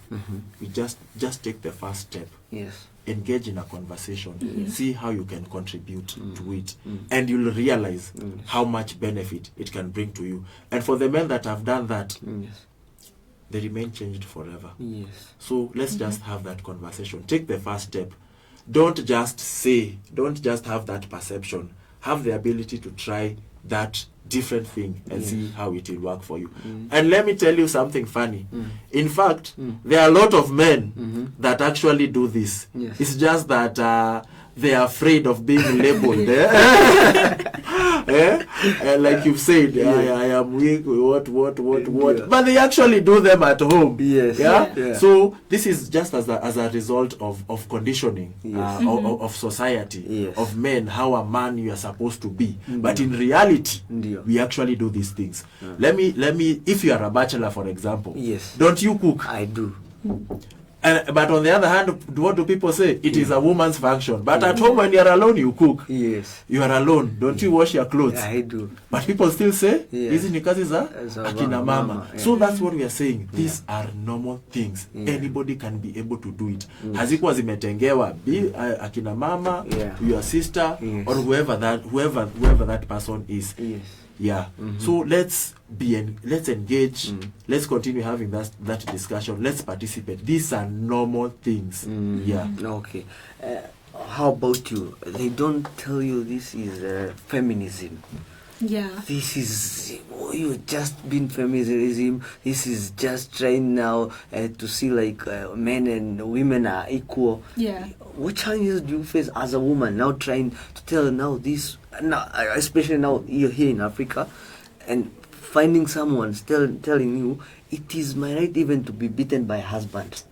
You just take the first step. Yes. Engage in a conversation. See how you can contribute to it, and you'll realize how much benefit it can bring to you. And for the men that have done that, Yes. they remain changed forever. Yes. So let's just have that conversation. Take the first step. Don't just say, don't just have that perception. Have the ability to try that different thing and see how it will work for you. And let me tell you something funny. In fact, there are a lot of men that actually do this. Yes. It's just that they are afraid of being labeled. Like you've said, I am weak, what. Yeah. But they actually do them at home. Yes. Yeah? So this is just as a result of conditioning, Yes. of society, Yes. of men, how a man you are supposed to be. But in reality, Yeah. we actually do these things. Let me, if you are a bachelor, for example, Yes. don't you cook? I do. But on the other hand, what do people say? It is a woman's function. But at home, when you are alone, you cook. Yes. You are alone. Don't you wash your clothes? I do. But people still say, Yes. hizi ni kazi za Za akina mama, mama. yeah. So that's what we are saying. These are normal things. Anybody can be able to do it. Hazikuwa zimetengewa akina mama, Yeah. your sister, Yes. or whoever that person is. Yes. Yeah. So let's engage. Let's continue having that discussion. Let's participate. These are normal things. Yeah. Okay. How about you? They don't tell you this is feminism. Yeah. This is you've just been feminism. This is just trying now to see like men and women are equal. Yeah. What challenges do you face as a woman now trying to tell now this, now, especially now you're here in Africa, and finding someone still telling you it is my right even to be beaten by a husband.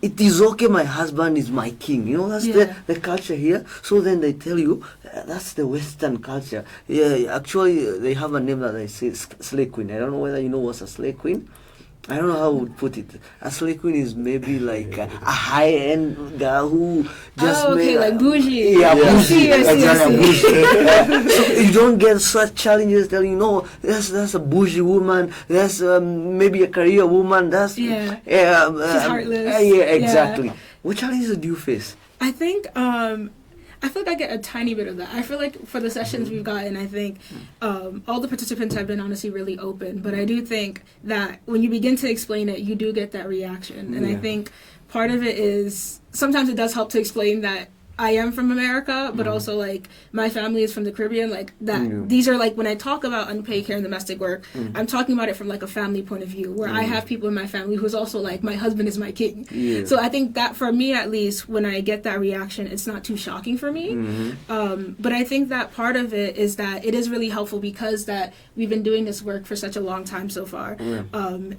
It is okay, my husband is my king. You know, that's the culture here. So then they tell you, that's the Western culture. Yeah, actually, they have a name that they say slay queen. I don't know whether you know what's a slay queen. I don't know how I would put it. A slay queen is maybe like a high-end girl who just made like bougie. Yeah, Yeah. bougie. I see. Exactly, bougie. So you don't get such challenges telling you, no, that's a bougie woman. That's maybe a career woman. That's She's heartless. Yeah, exactly. What challenges do you face? I think I feel like I get a tiny bit of that. I feel like for the sessions we've gotten, I think all the participants have been honestly really open. But I do think that when you begin to explain it, you do get that reaction. And I think part of it is sometimes it does help to explain that I am from America, but also like my family is from the Caribbean. Like that, these are like when I talk about unpaid care and domestic work, I'm talking about it from like a family point of view, where I have people in my family who's also like my husband is my king. So I think that for me at least, when I get that reaction, it's not too shocking for me. But I think that part of it is that it is really helpful because that we've been doing this work for such a long time so far,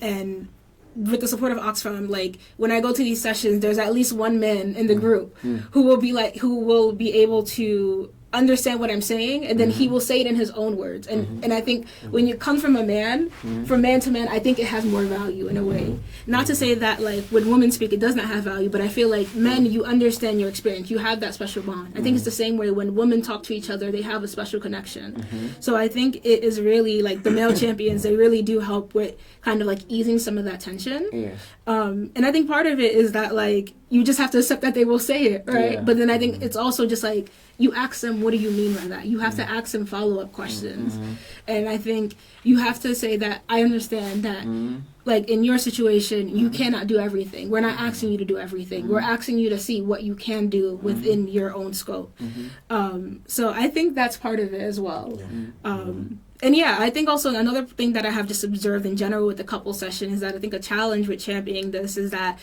and with the support of Oxfam, like when I go to these sessions, there's at least one man in the group who will be able to understand what I'm saying, and then he will say it in his own words. And I think when you come from a man, from man to man, I think it has more value in a way. Not to say that like when women speak it does not have value, but I feel like men, you understand your experience, you have that special bond. I think it's the same way when women talk to each other, they have a special connection. So I think it is really like the male champions, they really do help with kind of like easing some of that tension. And I think part of it is that like you just have to accept that they will say it, right? But then I think it's also just like you ask them, what do you mean by that? You have to ask them follow-up questions. And I think you have to say that I understand that like in your situation, you cannot do everything. We're not asking you to do everything. We're asking you to see what you can do within your own scope. So I think that's part of it as well. And yeah, I think also another thing that I have just observed in general with the couple session is that I think a challenge with championing this is that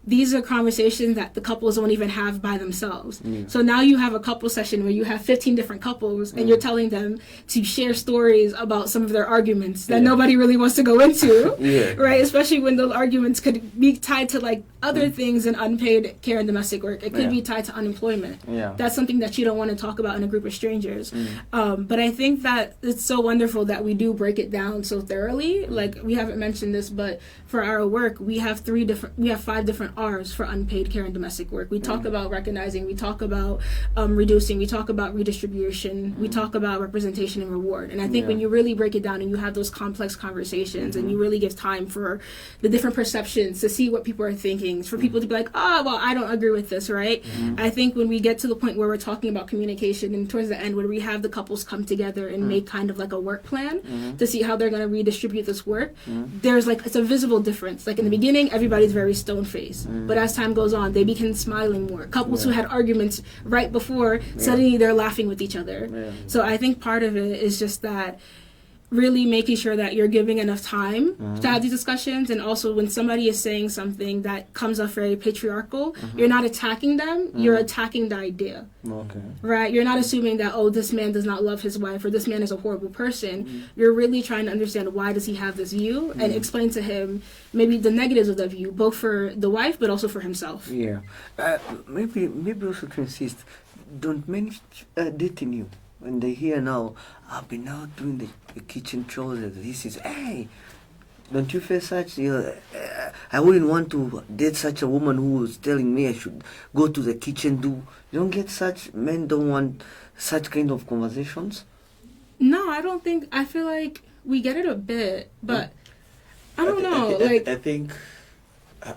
these are conversations that the couples don't even have by themselves. So now you have a couple session where you have 15 different couples and you're telling them to share stories about some of their arguments that nobody really wants to go into, right? Especially when those arguments could be tied to like other things in unpaid care and domestic work. It could be tied to unemployment. That's something that you don't want to talk about in a group of strangers. But I think that it's so wonderful that we do break it down so thoroughly. Like we haven't mentioned this, but for our work, we have 5 different R's for unpaid care and domestic work. We talk about recognizing, we talk about reducing, we talk about redistribution, we talk about representation and reward. And I think when you really break it down and you have those complex conversations and you really give time for the different perceptions to see what people are thinking, for people to be like, oh, well, I don't agree with this, right? I think when we get to the point where we're talking about communication and towards the end where we have the couples come together and make kind of like a work plan to see how they're going to redistribute this work, there's like, it's a visible difference. Like in the beginning, everybody's very stone-faced. But as time goes on, they begin smiling more. Couples who had arguments right before, suddenly they're laughing with each other. So I think part of it is just that really making sure that you're giving enough time to have these discussions, and also when somebody is saying something that comes off very patriarchal, you're not attacking them, you're attacking the idea. Right? You're not assuming that, oh, this man does not love his wife or this man is a horrible person. You're really trying to understand why does he have this view and explain to him maybe the negatives of the view, both for the wife but also for himself. Maybe also to insist, don't men dating you when they hear now, I've been out doing the kitchen chores, this is, hey, don't you feel such? I wouldn't want to date such a woman who was telling me I should go to the kitchen. You don't get such, men don't want such kind of conversations? No, I don't think, I feel like we get it a bit, but I don't know. I think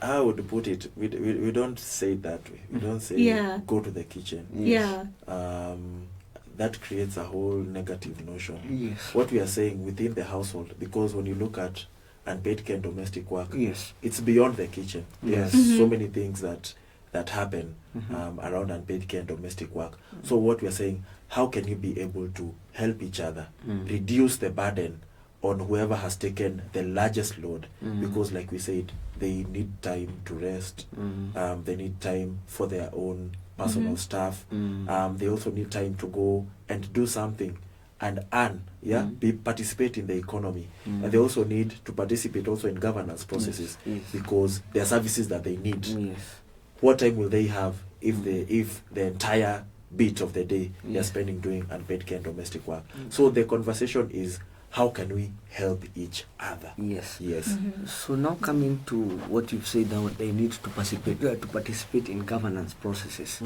I would put it, we don't say it that way. We don't say go to the kitchen. That creates a whole negative notion. What we are saying within the household, because when you look at unpaid care and domestic work, it's beyond the kitchen. There's so many things that happen around unpaid care and domestic work. So what we are saying, how can you be able to help each other, reduce the burden on whoever has taken the largest load? Because like we said, they need time to rest, they need time for their own personal stuff, they also need time to go and do something and earn, participate in the economy, and they also need to participate also in governance processes, because there are services that they need. What time will they have if the entire bit of the day they're spending doing unpaid care and domestic work? So the conversation is, how can we help each other? So now coming to what you've said now, they need to participate in governance processes.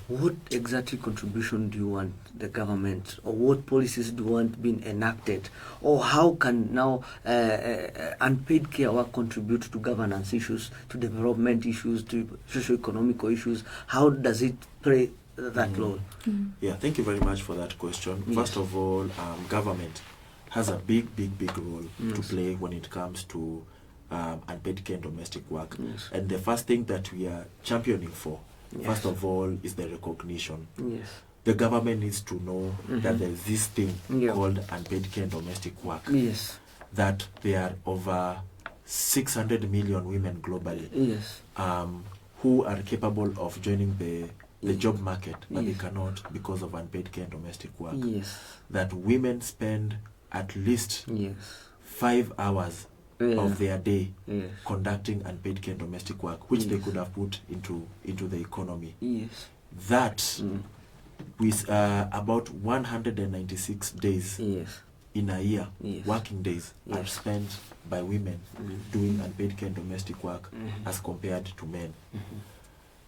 What exactly contribution do you want the government, or what policies do you want being enacted, or how can now unpaid care work contribute to governance issues, to development issues, to socio-economic issues? How does it play that role? Thank you very much for that question. First of all, government has a big role to play when it comes to unpaid care and domestic work. And the first thing that we are championing for, first of all, is the recognition. The government needs to know that there is this thing called unpaid care and domestic work. That there are over 600 million women globally who are capable of joining the job market, but they cannot because of unpaid care and domestic work. That women spend at least 5 hours of their day Yes. conducting unpaid care and domestic work, which they could have put into the economy. Yes. That with about 196 days Yes. in a year, Yes. working days are Yes. spent by women doing unpaid care and domestic work as compared to men.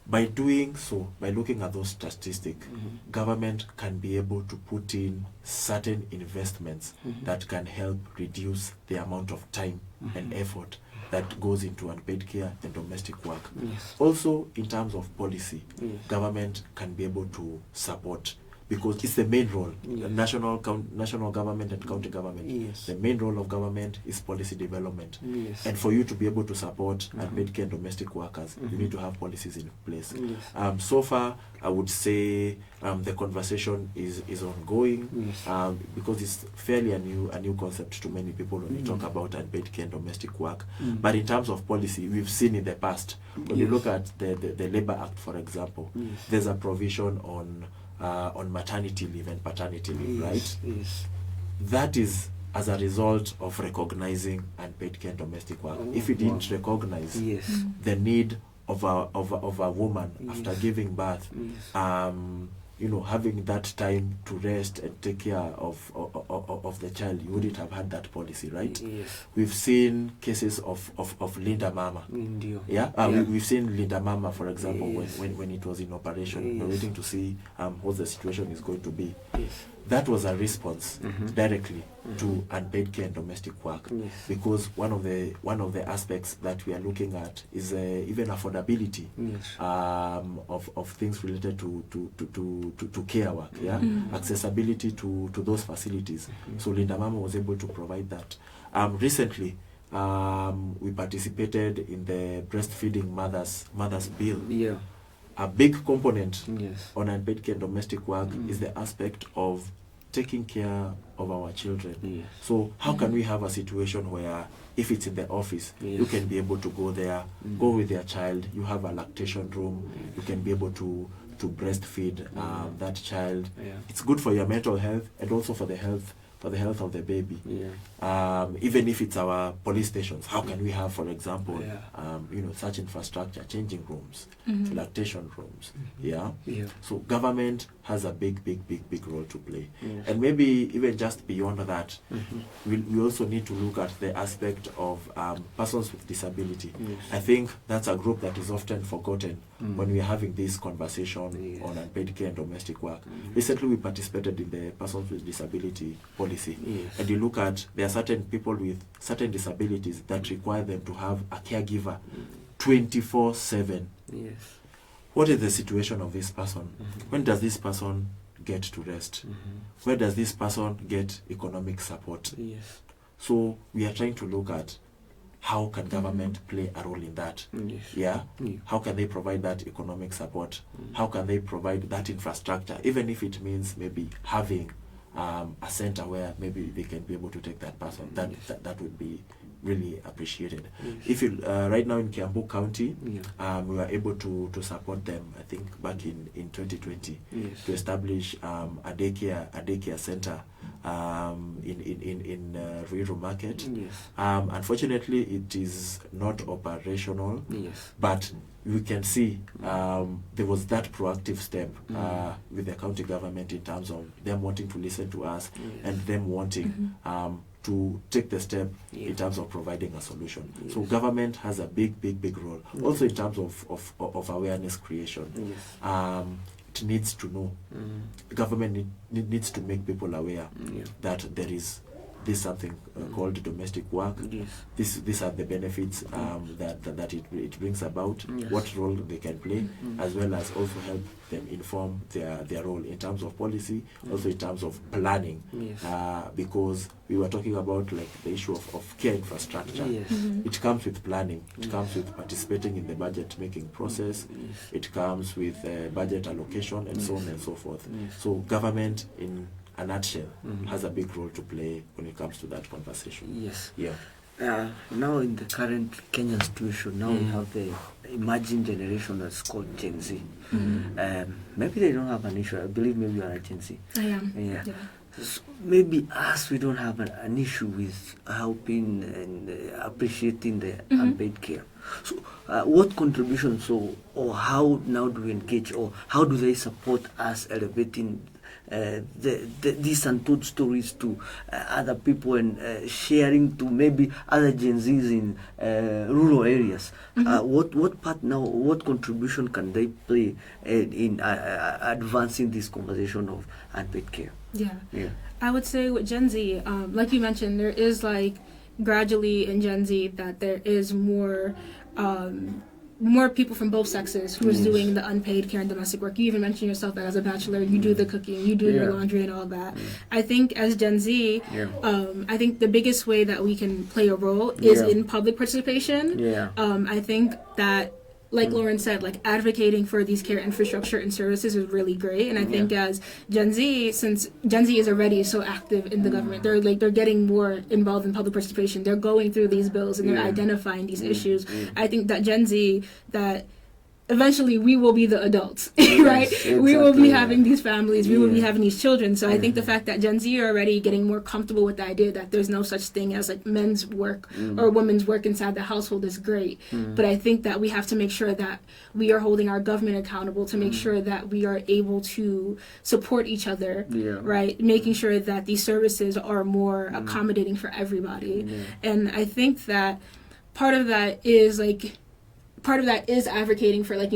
By doing so, by looking at those statistics, government can be able to put in certain investments that can help reduce the amount of time and effort that goes into unpaid care and domestic work. Yes. Also, in terms of policy, Yes. government can be able to support, because it's the main role. Yes. National government and county government. Yes. The main role of government is policy development. Yes. And for you to be able to support unpaid care and domestic workers, you need to have policies in place. Yes. So far, I would say the conversation is ongoing, Yes. because it's fairly a new concept to many people when we talk about unpaid care and domestic work. But in terms of policy, we've seen in the past, when you Yes. look at the Labour Act, for example, Yes. there's a provision on maternity leave and paternity leave, right? Yes. That is as a result of recognizing unpaid care and domestic work. If you didn't recognize Yes. the need of a woman after Yes. giving birth, Yes. having that time to rest and take care of the child, you wouldn't have had that policy, right? Yes. We've seen cases of Linda Mama. Indio. Yeah, we've seen Linda Mama, for example, Yes. when it was in operation. We're Yes. waiting to see what the situation is going to be. Yes. That was a response directly to unpaid care and domestic work, Yes. because one of the aspects that we are looking at is even affordability Yes. of things related to care work, yeah, accessibility to those facilities. So Linda Mama was able to provide that. Recently, we participated in the breastfeeding mothers bill. Yeah. A big component Yes. on unpaid care and domestic work is the aspect of taking care of our children. Yes. So how can we have a situation where if it's in the office, you Yes. can be able to go there, go with your child, you have a lactation room, you can be able to breastfeed that child. Yeah. It's good for your mental health and also for the health of the baby. Yeah. Even if it's our police stations, how can we have, for example, Yeah. such infrastructure, changing rooms, lactation rooms, yeah? Yeah. So government has a big role to play. Yes. And maybe even just beyond that, we also need to look at the aspect of persons with disability. Yes. I think that's a group that is often forgotten when we are having this conversation Yes. on unpaid care and domestic work. Recently, we participated in the persons with disability policy. Yes. And you look at, there are certain people with certain disabilities that require them to have a caregiver 24/7. Yes. What is the situation of this person? When does this person get to rest? Where does this person get economic support? Yes. So we are trying to look at how can government play a role in that? Yes. Yeah? Yeah. How can they provide that economic support? How can they provide that infrastructure, even if it means maybe having a center where maybe they can be able to take that person? That would be really appreciated. Yes. If you right now in Kiambu County, Yeah. we were able to support them, I think back in 2020, Yes. to establish a daycare center in Ruiru Market. Yes. Unfortunately, it is not operational, Yes. but we can see there was that proactive step with the county government in terms of them wanting to listen to us and them wanting to take the step in terms of providing a solution. So government has a big role. Also in terms of awareness creation. Yes. It needs to know. Government needs to make people aware Yeah. that there is this something called domestic work. Yes. These are the benefits that it brings about, Yes. what role they can play, as well as also help them inform their role in terms of policy, also in terms of planning. Yes. Because we were talking about like the issue of care infrastructure. Yes. It comes with planning. It comes with participating in the budget making process. Yes. It comes with budget allocation and so on and so forth. Yes. So government, in a nutshell, has a big role to play when it comes to that conversation. Yes. Yeah. Now in the current Kenyan situation, now we have the emerging generation that's called Gen Z. Maybe they don't have an issue. I believe maybe you are a Gen Z. I am. Yeah. maybe us, we don't have an issue with helping and appreciating the unpaid care. So what contribution, or how now do we engage, or how do they support us elevating these untold stories to other people and sharing to maybe other Gen Zs in rural areas? What part now, what contribution can they play in advancing this conversation of unpaid care? Yeah. Yeah. I would say with Gen Z, like you mentioned, there is like gradually in Gen Z that there is more people from both sexes who is doing the unpaid care and domestic work. You even mentioned yourself that as a bachelor, you do the cooking, you do your laundry and all that. I think as Gen Z, I think the biggest way that we can play a role is in public participation. I think that, like Lauren said, like advocating for these care infrastructure and services is really great. And I think as Gen Z, since Gen Z is already so active in the government, they're getting more involved in public participation. They're going through these bills and they're identifying these issues. I think that Gen Z, that eventually we will be the adults, right? Exactly, we will be having these families, we will be having these children. So I think the fact that Gen Z are already getting more comfortable with the idea that there's no such thing as like men's work or women's work inside the household is great. But I think that we have to make sure that we are holding our government accountable to make sure that we are able to support each other, right? Making sure that these services are more accommodating for everybody. And I think that part of that is advocating for, like,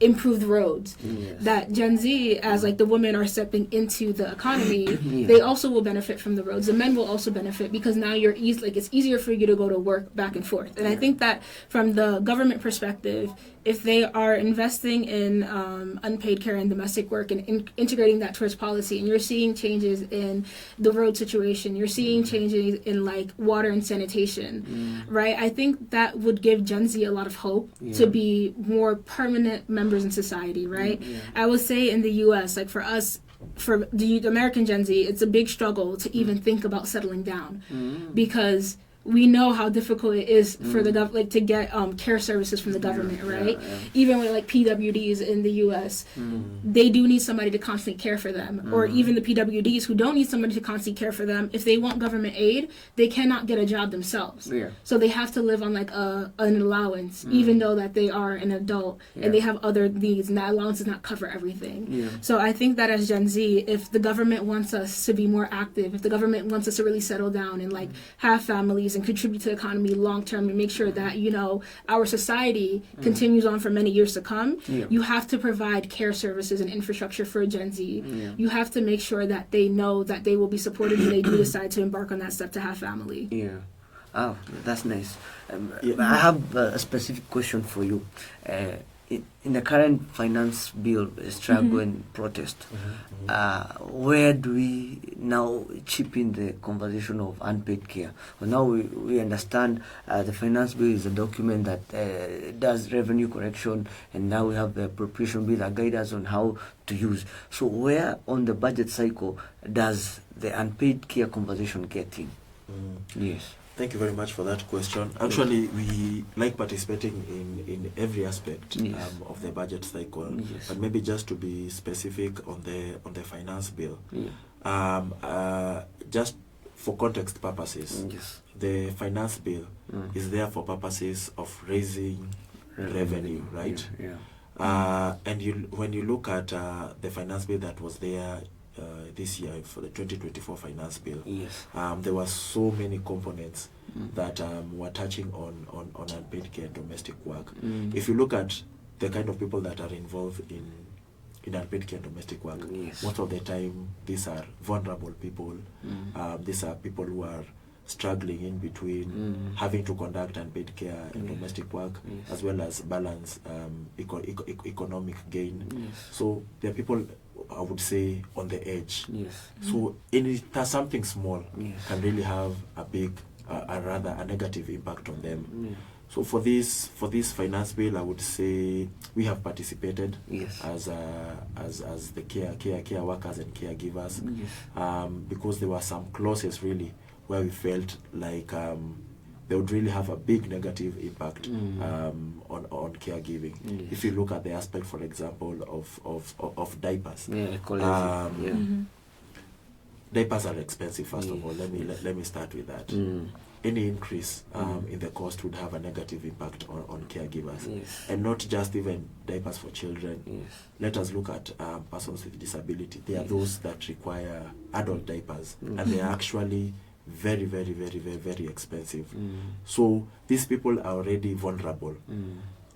improved roads. That Gen Z, as like the women are stepping into the economy, they also will benefit from the roads. The men will also benefit because now it's easier for you to go to work back and forth. And I think that from the government perspective, if they are investing in unpaid care and domestic work and integrating that towards policy, and you're seeing changes in the road situation, you're seeing changes in like water and sanitation, right? I think that would give Gen Z a lot of hope to be more permanent members in society, right? I would say in the U.S., like for us, for the American Gen Z, it's a big struggle to even think about settling down because we know how difficult it is for the to get care services from the government, right? Even with like PWDs in the U.S., they do need somebody to constantly care for them. Or even the PWDs who don't need somebody to constantly care for them, if they want government aid, they cannot get a job themselves. So they have to live on like an allowance, even though that they are an adult and they have other needs, and that allowance does not cover everything. So I think that as Gen Z, if the government wants us to be more active, if the government wants us to really settle down and like have families and contribute to the economy long term and make sure that our society continues on for many years to come, you have to provide care services and infrastructure for Gen Z. You have to make sure that they know that they will be supported when they do decide to embark on that step to have family. Oh, that's nice. I have a specific question for you. In the current finance bill struggle and protest, where do we now chip in the conversation of unpaid care? Well, now we understand the finance bill is a document that does revenue correction, and now we have the appropriation bill that guides us on how to use. So where on the budget cycle does the unpaid care conversation get in? Yes. Thank you very much for that question. Actually, we like participating in every aspect of the budget cycle, but maybe just to be specific on the finance bill, just for context purposes, the finance bill is there for purposes of raising revenue, right? And when you look at the finance bill that was there this year for the 2024 finance bill, there were so many components that were touching on unpaid care and domestic work. If you look at the kind of people that are involved in unpaid care and domestic work, most of the time these are vulnerable people. These are people who are struggling in between having to conduct unpaid care and domestic work, as well as balance economic gain. So there are people, I would say, on the edge. So something small can really have a big, a negative impact on them. So for this finance bill, I would say we have participated as the care workers and caregivers, because there were some clauses really where we felt like they would really have a big negative impact on caregiving. If you look at the aspect, for example, of diapers, diapers are expensive. First of all, let me start with that. Any increase in the cost would have a negative impact on caregivers, and not just even diapers for children. Let us look at persons with disability. They are those that require adult diapers, and they are actually very, very, very, very, very expensive. So these people are already vulnerable,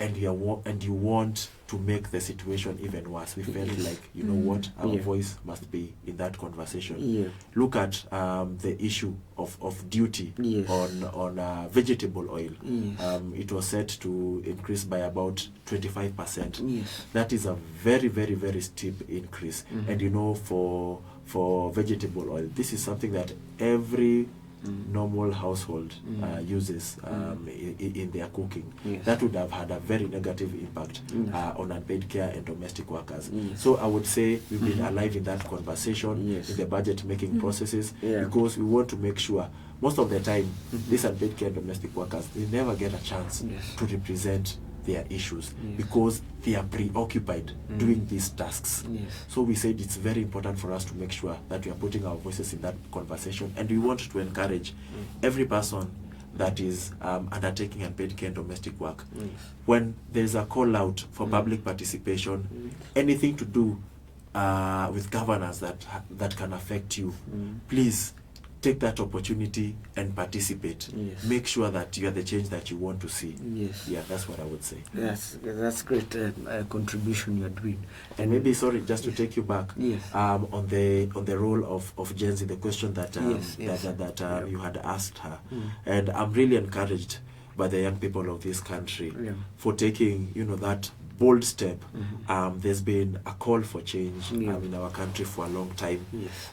and you want to make the situation even worse. We felt like, you know what, our voice must be in that conversation. Look at the issue of duty on vegetable oil. It was set to increase by about 25%. That is a very, very, very steep increase. And you know, for vegetable oil, this is something that every normal household uses in their cooking. That would have had a very negative impact on unpaid care and domestic workers. So I would say we've been alive in that conversation, in the budget making processes, because we want to make sure most of the time these unpaid care and domestic workers, they never get a chance to represent their issues because they are preoccupied doing these tasks. So we said it's very important for us to make sure that we are putting our voices in that conversation, and we want to encourage every person that is undertaking unpaid care and domestic work. When there's a call out for public participation, anything to do with governance that can affect you, please take that opportunity and participate. Make sure that you are the change that you want to see. Yeah, that's what I would say. That's great contribution you're doing. And maybe, sorry, just to take you back on the role of Gen Z, the question that you had asked her, and I'm really encouraged by the young people of this country for taking, you know, that bold step. There's been a call for change in our country for a long time,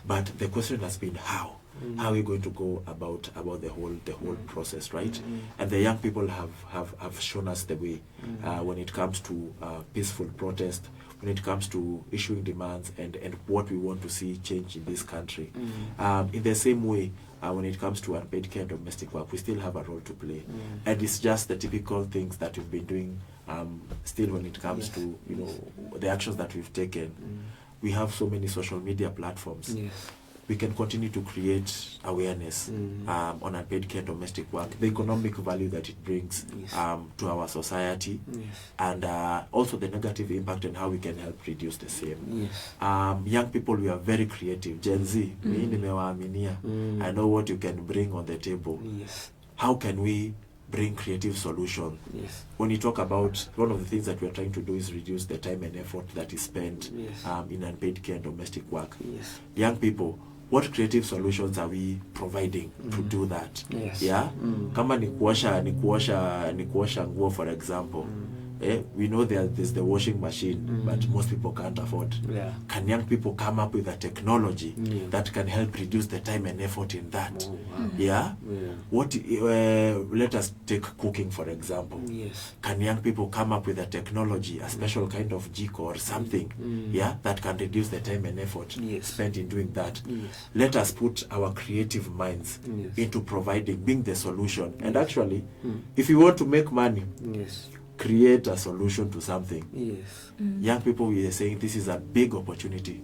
but the question has been how. How are we going to go about the whole process, right? And the young people have shown us the way when it comes to peaceful protest, when it comes to issuing demands and what we want to see change in this country. In the same way, when it comes to unpaid care and domestic work, we still have a role to play, and it's just the typical things that we've been doing. Still, when it comes to, you know, the actions that we've taken, we have so many social media platforms. We can continue to create awareness on unpaid care and domestic work, the economic value that it brings to our society, and also the negative impact and how we can help reduce the same. Young people, we are very creative. Gen Z, I know what you can bring on the table. How can we bring creative solutions? When you talk about, one of the things that we are trying to do is reduce the time and effort that is spent in unpaid care and domestic work. Young people, what creative solutions are we providing to do that? Kama ni kuosha nguo, for example. We know there's the washing machine, but most people can't afford. Can young people come up with a technology that can help reduce the time and effort in that? What? Let us take cooking, for example. Can young people come up with a technology, a special kind of jiko or something, that can reduce the time and effort spent in doing that? Let us put our creative minds into being the solution. And actually, if you want to make money, create a solution to something. Young people, we are saying this is a big opportunity.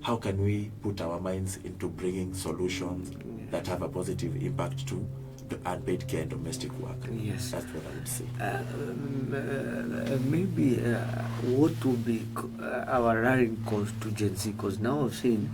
How can we put our minds into bringing solutions that have a positive impact to unpaid care and domestic work? That's what I would say. Maybe what would be our rallying calls to Gen Z? Because now I've seen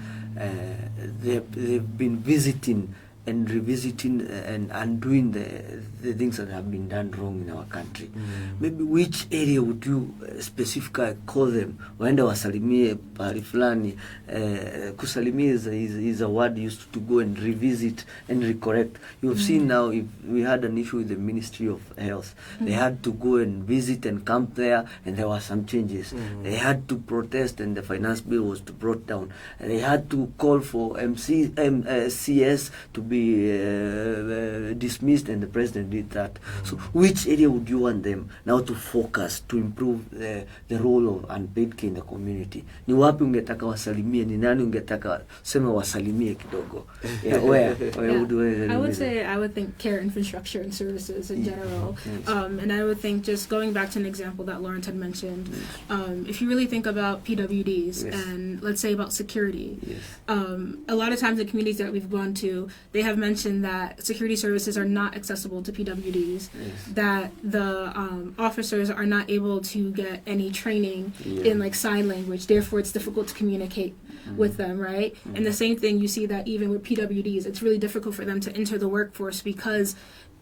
they've been visiting and revisiting and undoing the things that have been done wrong in our country. Maybe which area would you specifically call them? Waende wasalimie pahali fulani. Kusalimia is a word used to go and revisit and recorrect. You've seen now, if we had an issue with the Ministry of Health, they had to go and visit and camp there, and there were some changes. They had to protest, and the finance bill was brought down. They had to call for CS to be be dismissed, and the president did that. So which area would you want them now to focus to improve the role of unpaid care in the community? Ni wapi ungetaka wasalimie? Ni nani ungetaka sema wasalimie kidogo? Yeah, where would you, I would say I would think care, infrastructure, and services in general. And I would think, just going back to an example that Lawrence had mentioned, if you really think about PWDs and let's say about security, a lot of times the communities that we've gone to, they have mentioned that security services are not accessible to PWDs, that the officers are not able to get any training in like sign language, therefore it's difficult to communicate with them, right? And the same thing, you see that even with PWDs, it's really difficult for them to enter the workforce because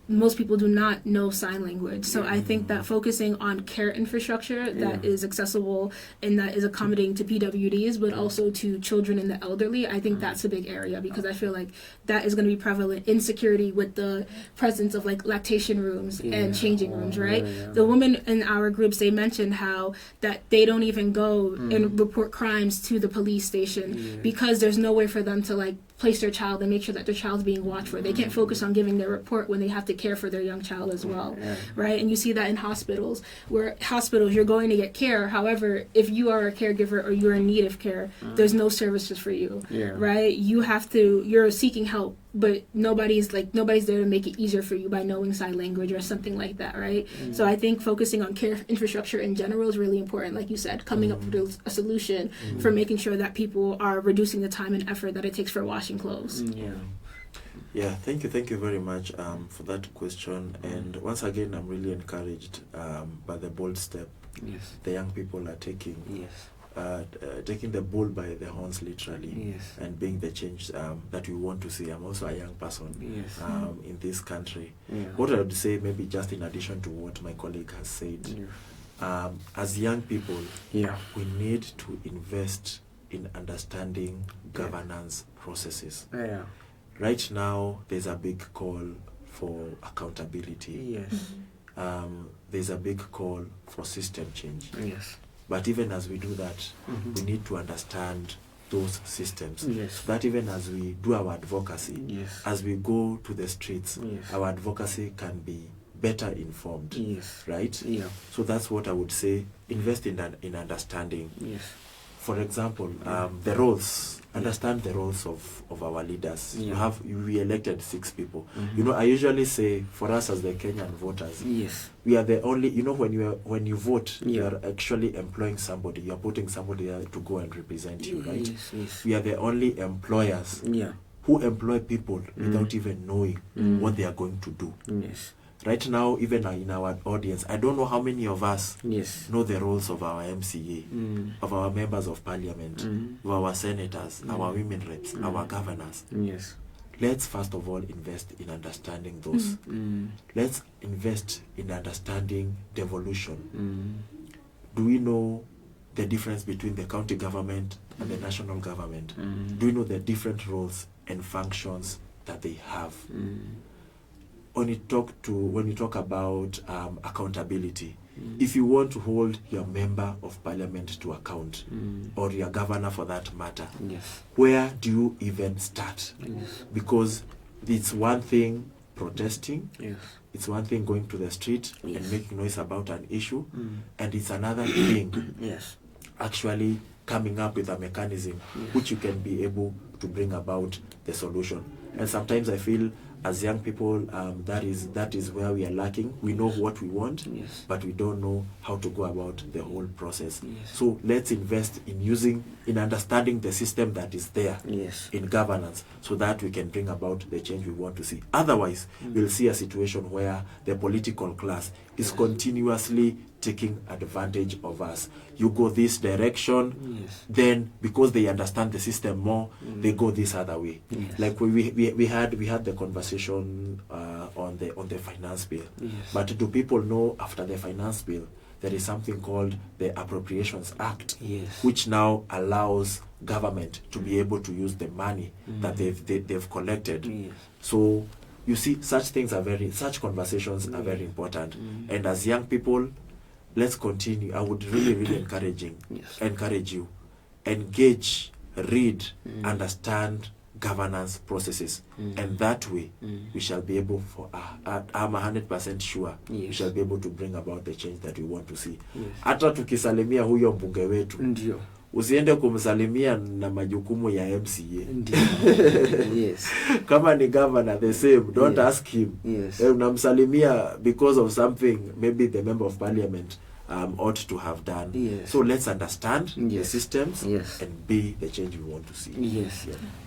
most people do not know sign language. So I think that focusing on care infrastructure that is accessible and that is accommodating to PWDs, but also to children and the elderly, I think that's a big area, because I feel like that is going to be prevalent in security with the presence of like lactation rooms and changing rooms, right? The women in our groups, they mentioned how that they don't even go and report crimes to the police station because there's no way for them to like place their child and make sure that their child's being watched for. They can't focus on giving their report when they have to care for their young child as well, right? And you see that in hospitals, where hospitals, you're going to get care. However, if you are a caregiver or you're in need of care, there's no services for you, right? You're seeking help, but nobody's there to make it easier for you by knowing sign language or something like that, right? So I think focusing on care infrastructure in general is really important. Like you said, coming up with a solution for making sure that people are reducing the time and effort that it takes for washing clothes. Yeah, thank you very much for that question. And once again, I'm really encouraged by the bold step the young people are taking. Taking the bull by the horns, literally, and being the change that we want to see. I'm also a young person in this country. What I would say, maybe just in addition to what my colleague has said, as young people, we need to invest in understanding governance processes. Right now, there's a big call for accountability. There's a big call for system change. But even as we do that, we need to understand those systems. So that even as we do our advocacy, as we go to the streets, our advocacy can be better informed, right? So that's what I would say. Invest in understanding. For example, the roles. Understand the roles of our leaders. We elected 6 people. You know, I usually say, for us as the Kenyan voters, we are the only, you know, when you vote, you are actually employing somebody. You are putting somebody there to go and represent you, right? We are the only employers who employ people without even knowing what they are going to do. Right now, even in our audience, I don't know how many of us know the roles of our MCA, of our members of parliament, of our senators, our women reps, our governors. Let's first of all invest in understanding those. Let's invest in understanding devolution. Do we know the difference between the county government and the national government? Do we know the different roles and functions that they have? When you talk about accountability, if you want to hold your member of parliament to account, or your governor for that matter, where do you even start? Because it's one thing protesting, it's one thing going to the street and making noise about an issue, and it's another thing actually coming up with a mechanism which you can be able to bring about the solution. And sometimes I feel, as young people, that is where we are lacking. We know what we want, but we don't know how to go about the whole process. So let's invest in understanding the system that is there in governance, so that we can bring about the change we want to see. Otherwise, we'll see a situation where the political class is continuously taking advantage of us. You go this direction, then because they understand the system more, they go this other way. Like we had the conversation on the finance bill. But do people know, after the finance bill, there is something called the Appropriations Act, which now allows government to be able to use the money that they've collected. So you see, such conversations are very important. And as young people, let's continue. I would really encourage you, engage, read, understand governance processes, and that way we shall be able for I'm 100% sure we shall be able to bring about the change that we want to see. Hata tukisalimia huyo mbunge wetu, ndio usiende kumsalimia na majukumu ya MCA. ndio yes Kama ni governor, the same, don't ask him. Unamsalimia because of something maybe the member of parliament ought to have done. So let's understand the systems and be the change we want to see.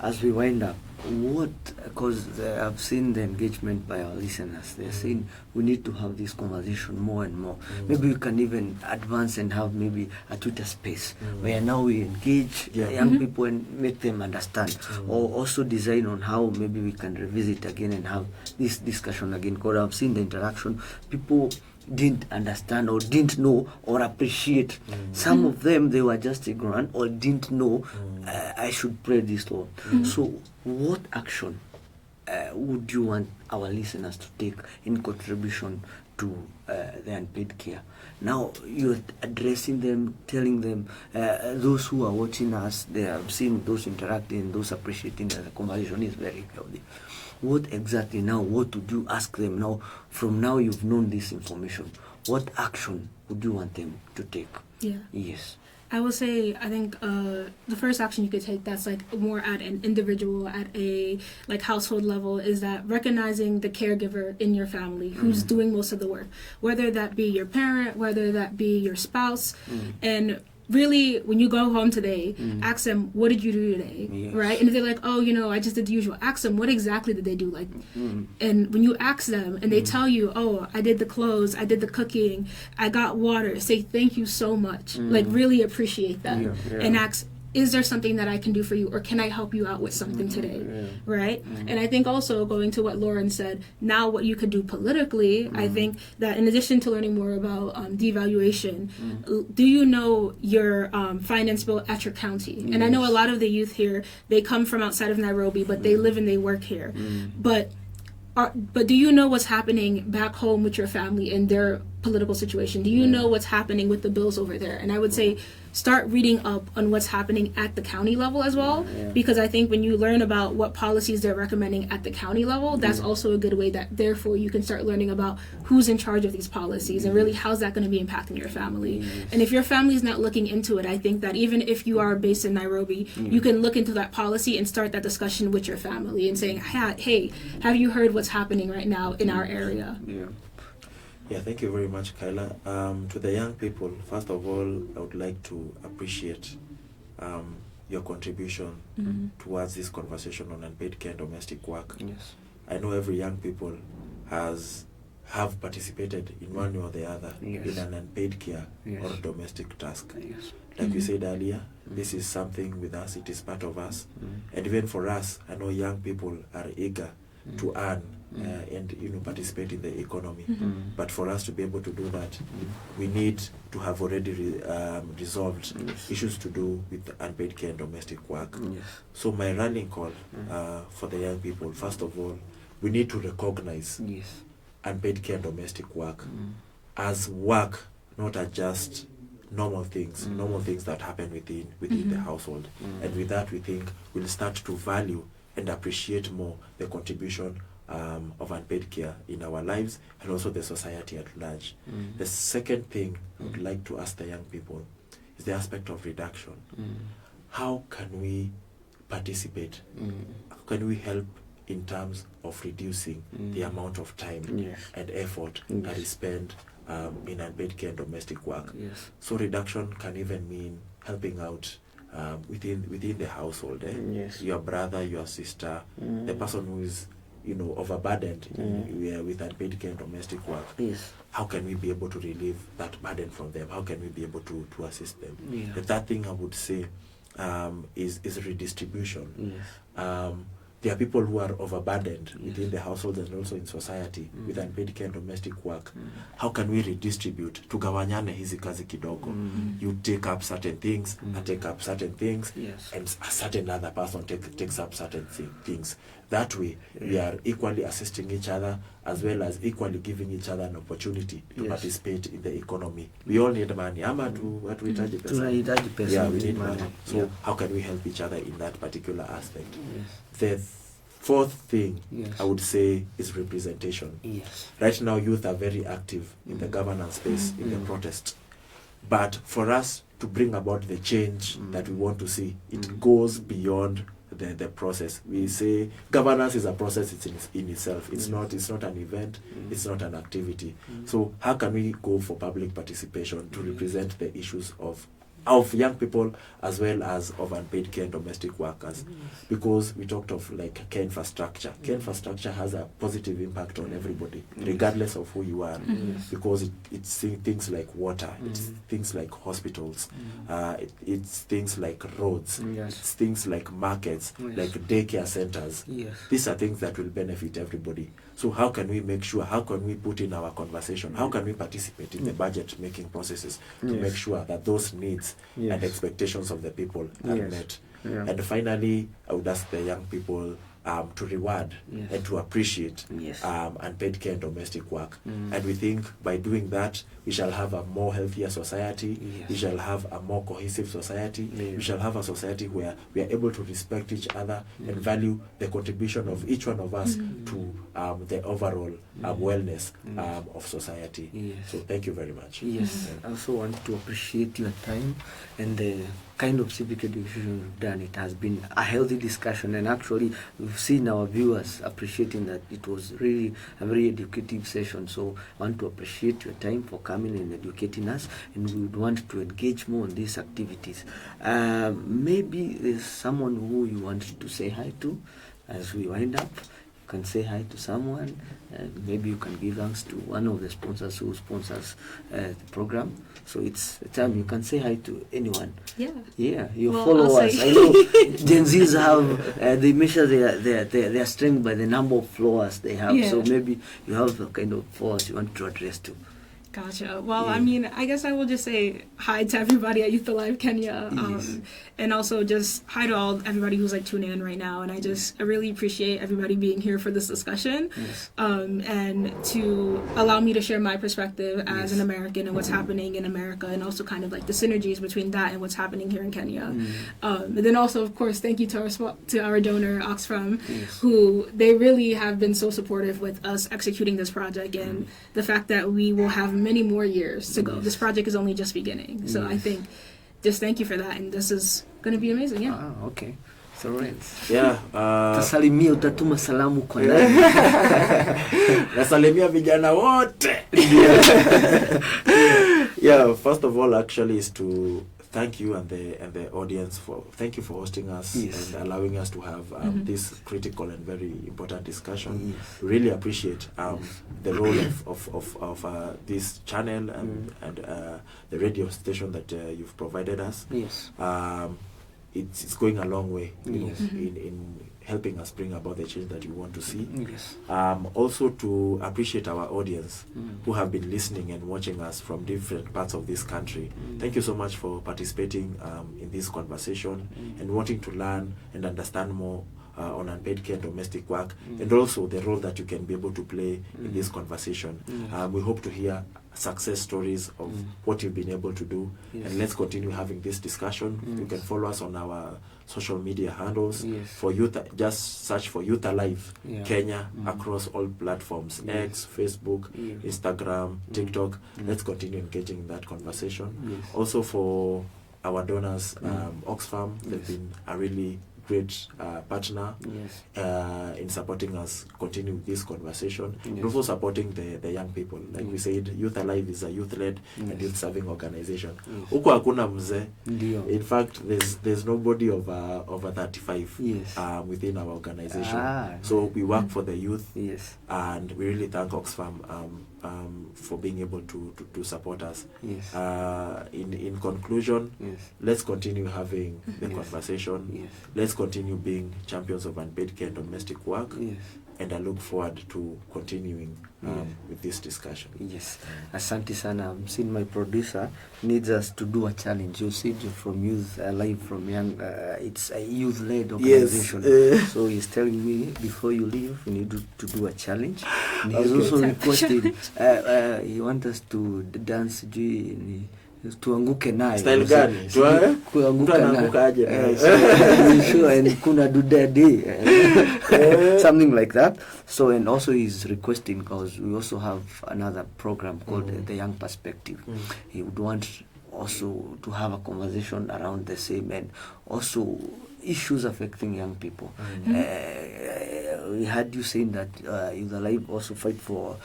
As we wind up, what, because I've seen the engagement by our listeners, they're saying we need to have this conversation more and more. Maybe we can even advance and have maybe a Twitter space where now we engage young people and make them understand, or also design on how maybe we can revisit again and have this discussion again, because I've seen the interaction. People didn't understand or didn't know or appreciate. Some of them, they were just ignorant or didn't know I should pray this Lord. So what action would you want our listeners to take in contribution to the unpaid care? Now you're addressing them, telling them, those who are watching us, they have seen those interacting, those appreciating that the conversation is very healthy. What exactly now, what would you ask them now? From now you've known this information, what action would you want them to take? Yes. I would say, I think the first action you could take that's like more at an individual, at a like household level, is that recognizing the caregiver in your family who's doing most of the work, whether that be your parent, whether that be your spouse, and really, when you go home today, ask them, what did you do today, right? And if they're like, oh, you know, I just did the usual, ask them, what exactly did they do? Like, and when you ask them and they tell you, oh, I did the clothes, I did the cooking, I got water, say thank you so much. Like, really appreciate that. And ask, is there something that I can do for you, or can I help you out with something today, right? And I think also, going to what Lauren said, now what you could do politically, I think that in addition to learning more about devaluation, do you know your finance bill at your county? And I know a lot of the youth here, they come from outside of Nairobi, but they live and they work here. But do you know what's happening back home with your family and their political situation? Do you know what's happening with the bills over there? And I would say start reading up on what's happening at the county level as well, because I think when you learn about what policies they're recommending at the county level, that's also a good way that therefore you can start learning about who's in charge of these policies and really how's that going to be impacting your family. And if your family is not looking into it, I think that even if you are based in Nairobi, you can look into that policy and start that discussion with your family and saying, hey, have you heard what's happening right now in our area? Yeah, thank you very much, Kyla. To the young people, first of all, I would like to appreciate your contribution towards this conversation on unpaid care and domestic work. I know every young people have participated in one way or the other in an unpaid care or domestic task. Like we said earlier, this is something with us, it is part of us. And even for us, I know young people are eager to earn and participate in the economy. But for us to be able to do that, we need to have already resolved issues to do with unpaid care and domestic work. So my rallying call for the young people, first of all, we need to recognize unpaid care and domestic work as work, not as just normal things that happen within the household. And with that, we think we'll start to value and appreciate more the contribution of unpaid care in our lives and also the society at large. The second thing I would like to ask the young people is the aspect of reduction. How can we participate? How can we help in terms of reducing the amount of time and effort that is spent in unpaid care and domestic work? So reduction can even mean helping out within the household. Your brother, your sister, the person who is overburdened with unpaid care and domestic work. How can we be able to relieve that burden from them? How can we be able to assist them? The third thing I would say is redistribution. There are people who are overburdened within the household and also in society with unpaid care and domestic work. How can we redistribute? Tugawanyane hizi kazi kidogo. You take up certain things, I take up certain things, and a certain other person takes up certain things. that way we are equally assisting each other, as well as equally giving each other an opportunity to participate in the economy. We all need money. Ama hatuhitaji pesa. Tunahitaji pesa. Yeah, we need money. money. So how can we help each other in that particular aspect? The fourth thing I would say is representation. Right now, youth are very active in the governance space, in the protest. But for us to bring about the change that we want to see, it goes beyond the process. We say governance is a process in itself. It's not an event, it's not an activity. So how can we go for public participation to represent the issues of young people as well as of unpaid care and domestic workers? Because we talked of like care infrastructure. Care infrastructure has a positive impact on everybody, regardless of who you are, because it's things like water, it's things like hospitals, it's things like roads, it's things like markets, like daycare centers. These are things that will benefit everybody. So how can we make sure, how can we put in our conversation, how can we participate in the budget making processes to make sure that those needs and expectations of the people are met? And finally, I would ask the young people to reward and to appreciate unpaid care and domestic work. And we think by doing that, we shall have a more healthier society, we shall have a more cohesive society, we shall have a society where we are able to respect each other and value the contribution of each one of us to the overall wellness of society. So thank you very much. I also want to appreciate your time and the kind of civic education you've done. It has been a healthy discussion, and actually we've seen our viewers appreciating that it was really a very educative session. So I want to appreciate your time for coming and educating us, and we would want to engage more on these activities. Maybe there's someone who you want to say hi to as we wind up. You can say hi to someone, and maybe you can give thanks to one of the sponsors who sponsors the program. So it's a time you can say hi to anyone. Your followers. I know Gen Zs have they measure their strength by the number of followers they have. So maybe you have the kind of followers you want to address to. Gotcha. Well, I mean, I guess I will just say hi to everybody at Youth Alive Kenya, and also just hi to everybody who's like tuning in right now. And I really appreciate everybody being here for this discussion, and to allow me to share my perspective as an American and what's happening in America, and also kind of like the synergies between that and what's happening here in Kenya. And then also, of course, thank you to our donor Oxfam, who they really have been so supportive with us executing this project, and the fact that we will have many more years to go. This project is only just beginning. So I think just thank you for that, and this is going to be amazing. Okay. So right. Tasalimia, utatuma salamu kwa nani? Nasalimia vijana wote. First of all, actually, is to thank you and the audience thank you for hosting us and allowing us to have this critical and very important discussion. Really appreciate the role of this channel and the radio station that you've provided us. It's going a long way, in helping us bring about the change that we want to see. Also to appreciate our audience who have been listening and watching us from different parts of this country. Thank you so much for participating in this conversation and wanting to learn and understand more on unpaid care and domestic work, and also the role that you can be able to play in this conversation. We hope to hear success stories of what you've been able to do, and let's continue having this discussion. You can follow us on our social media handles. For youth, just search for Youth Alive Kenya across all platforms, X, Facebook, Instagram, TikTok. Let's continue engaging in that conversation. Also for our donors, Oxfam, they've been a really great partner in supporting us continue this conversation, and also supporting the young people. Like we said, Youth Alive is a youth-led and youth-serving organization. Huko hakuna mzee. In fact, there's nobody over 35 within our organization. So we work for the youth, and we really thank Oxfam for being able to support us. In conclusion, let's continue having the conversation. Let's continue being champions of unpaid care and domestic work. and I look forward to continuing with this discussion. Yes, asante sana. I'm seeing my producer needs us to do a challenge. You see, from youth, live from young. It's a youth-led organization. Yes. So he's telling me before you leave, you need to do a challenge. And he's also requested. He wants us to dance. Tuanguke nayo. Style gani? Kuanguka nayo. Sure, and kuna dudadi. Something like that. So, and also he's requesting, because we also have another program called The Young Perspective. He would want also to have a conversation around the same, and also issues affecting young people. We had you saying that Youth Alive also fight for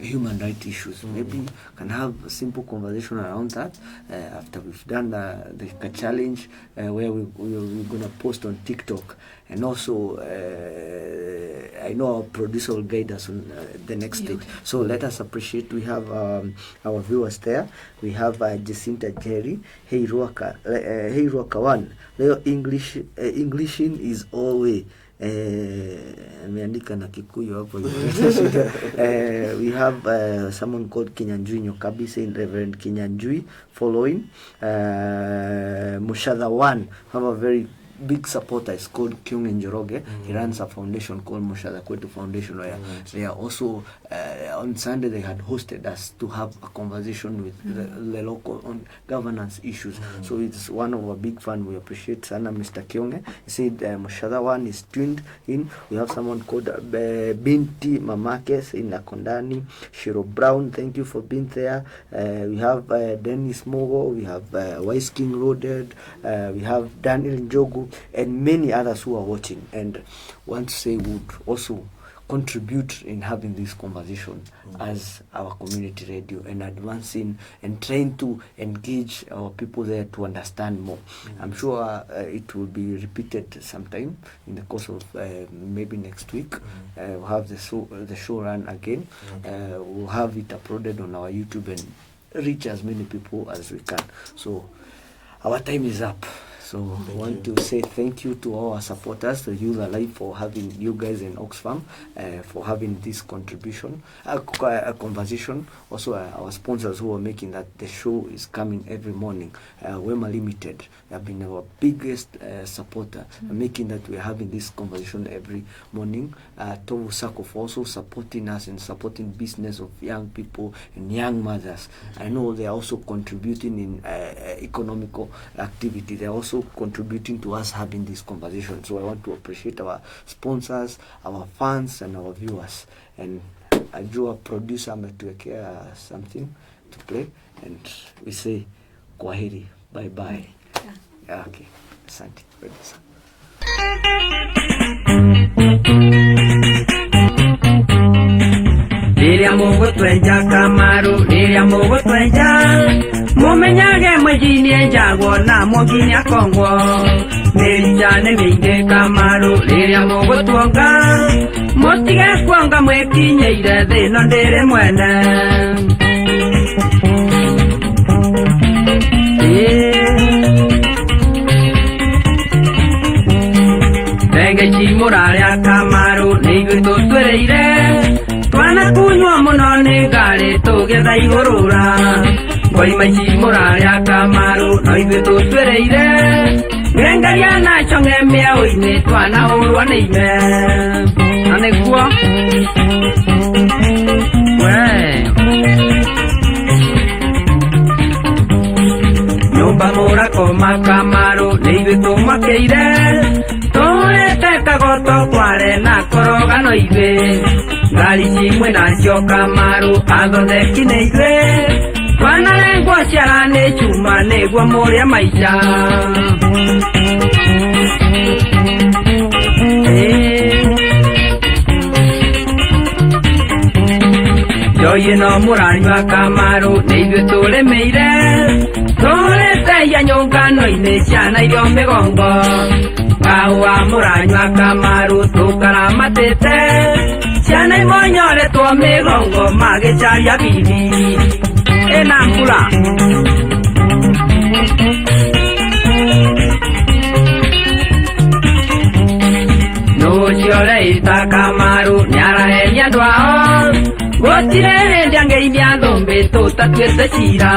human rights issues. Maybe you can have a simple conversation around that after we've done the challenge where we're going to post on TikTok. And also, I know our producer will guide us on the next stage. So let us appreciate. We have our viewers there. We have Jacinta Jerry. Hey Ruaka one. Englishin is always. Ameandika na Kikuyu hapo. We have someone called Kinyanjui Nyokabi saying Reverend Kinyanjui following. Mushadha one have a very big supporter. Is called Kyung Njoroge. He runs a foundation called Mushadha Kwetu Foundation, where they are also on Sunday they had hosted us to have a conversation with the local on governance issues. So it's one of our big fun. We appreciate Sana Mr. Kyonge. He said Mushadha one is tuned in. We have someone called Binti Mamakes in Nakondani. Shiro Brown, thank you for being there. We have Dennis Mogo. We have Wise King Loaded. We have Daniel Njogu, and many others who are watching and want to say would also contribute in having this conversation as our community radio and advancing and trying to engage our people there to understand more. I'm sure it will be repeated sometime in the course of maybe next week. We'll have the show run again. We'll have it uploaded on our YouTube and reach as many people as we can. So our time is up. So I want to say thank you to all our supporters, to Youth Alive, for having you guys in Oxfam, for having this contribution, a conversation. Also our sponsors who are making that the show is coming every morning. Wema Limited have been our biggest supporter, making that we're having this conversation every morning. Tovu Sako for also supporting us and supporting business of young people and young mothers. I know they are also contributing in economical activity. They are also contributing to us having this conversation. So I want to appreciate our sponsors, our fans, and our viewers. And Ajua producer ametuwekea something to play, and we say kwaheri, bye bye. Yeah, okay. Asante producer. Liria mugo twenja Kamaru, liria mugo twenja mumenyage mwejini enjago na mwoginya Kongo. Nirichane minge Kamaru, liria mugo tuonga motige kwanga mwekinye ire thino ndiri mwene. Renge chimuraria Kamaru, nigwe tutwereire twana kunywa muno ni ngari tugetha igurura. Ngoi maici muraria Kamaru, no ithuĩ tutwereire ngengaria na chonge mĩao-inĩ twanahũrwo nĩ ime. Na nĩguo nyũmba mũrakoma Kamaru, nĩ ithuĩ tũmakĩire tũhũrĩte kagoto kware na korogano ithuĩ. Ngari cimwe nacio Kamaru athondeki nĩ ithuĩ twanarengwo ciara nĩ chuma nĩguo mũrĩa maica. Njohi ĩno mũranyua Kamaru, nĩ ithuĩ tũrĩmĩire tũhũrĩte iya nyũngano-inĩ ciana irio mĩgongo. Kahũa mũranyua Kamaru, tũkaramatĩte ciana imonyoretwo mĩgongo magĩcaria bibi ĩna mbura. Nũcio reita Kamaru gotire ndiangeinia thombe tutatuete cira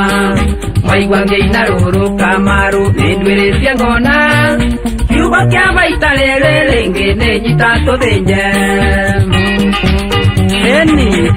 mwaigua ngeina ruru Kamaru nindwiritie ngona kiugo kia baita riri ringi ninyita tuthinje eni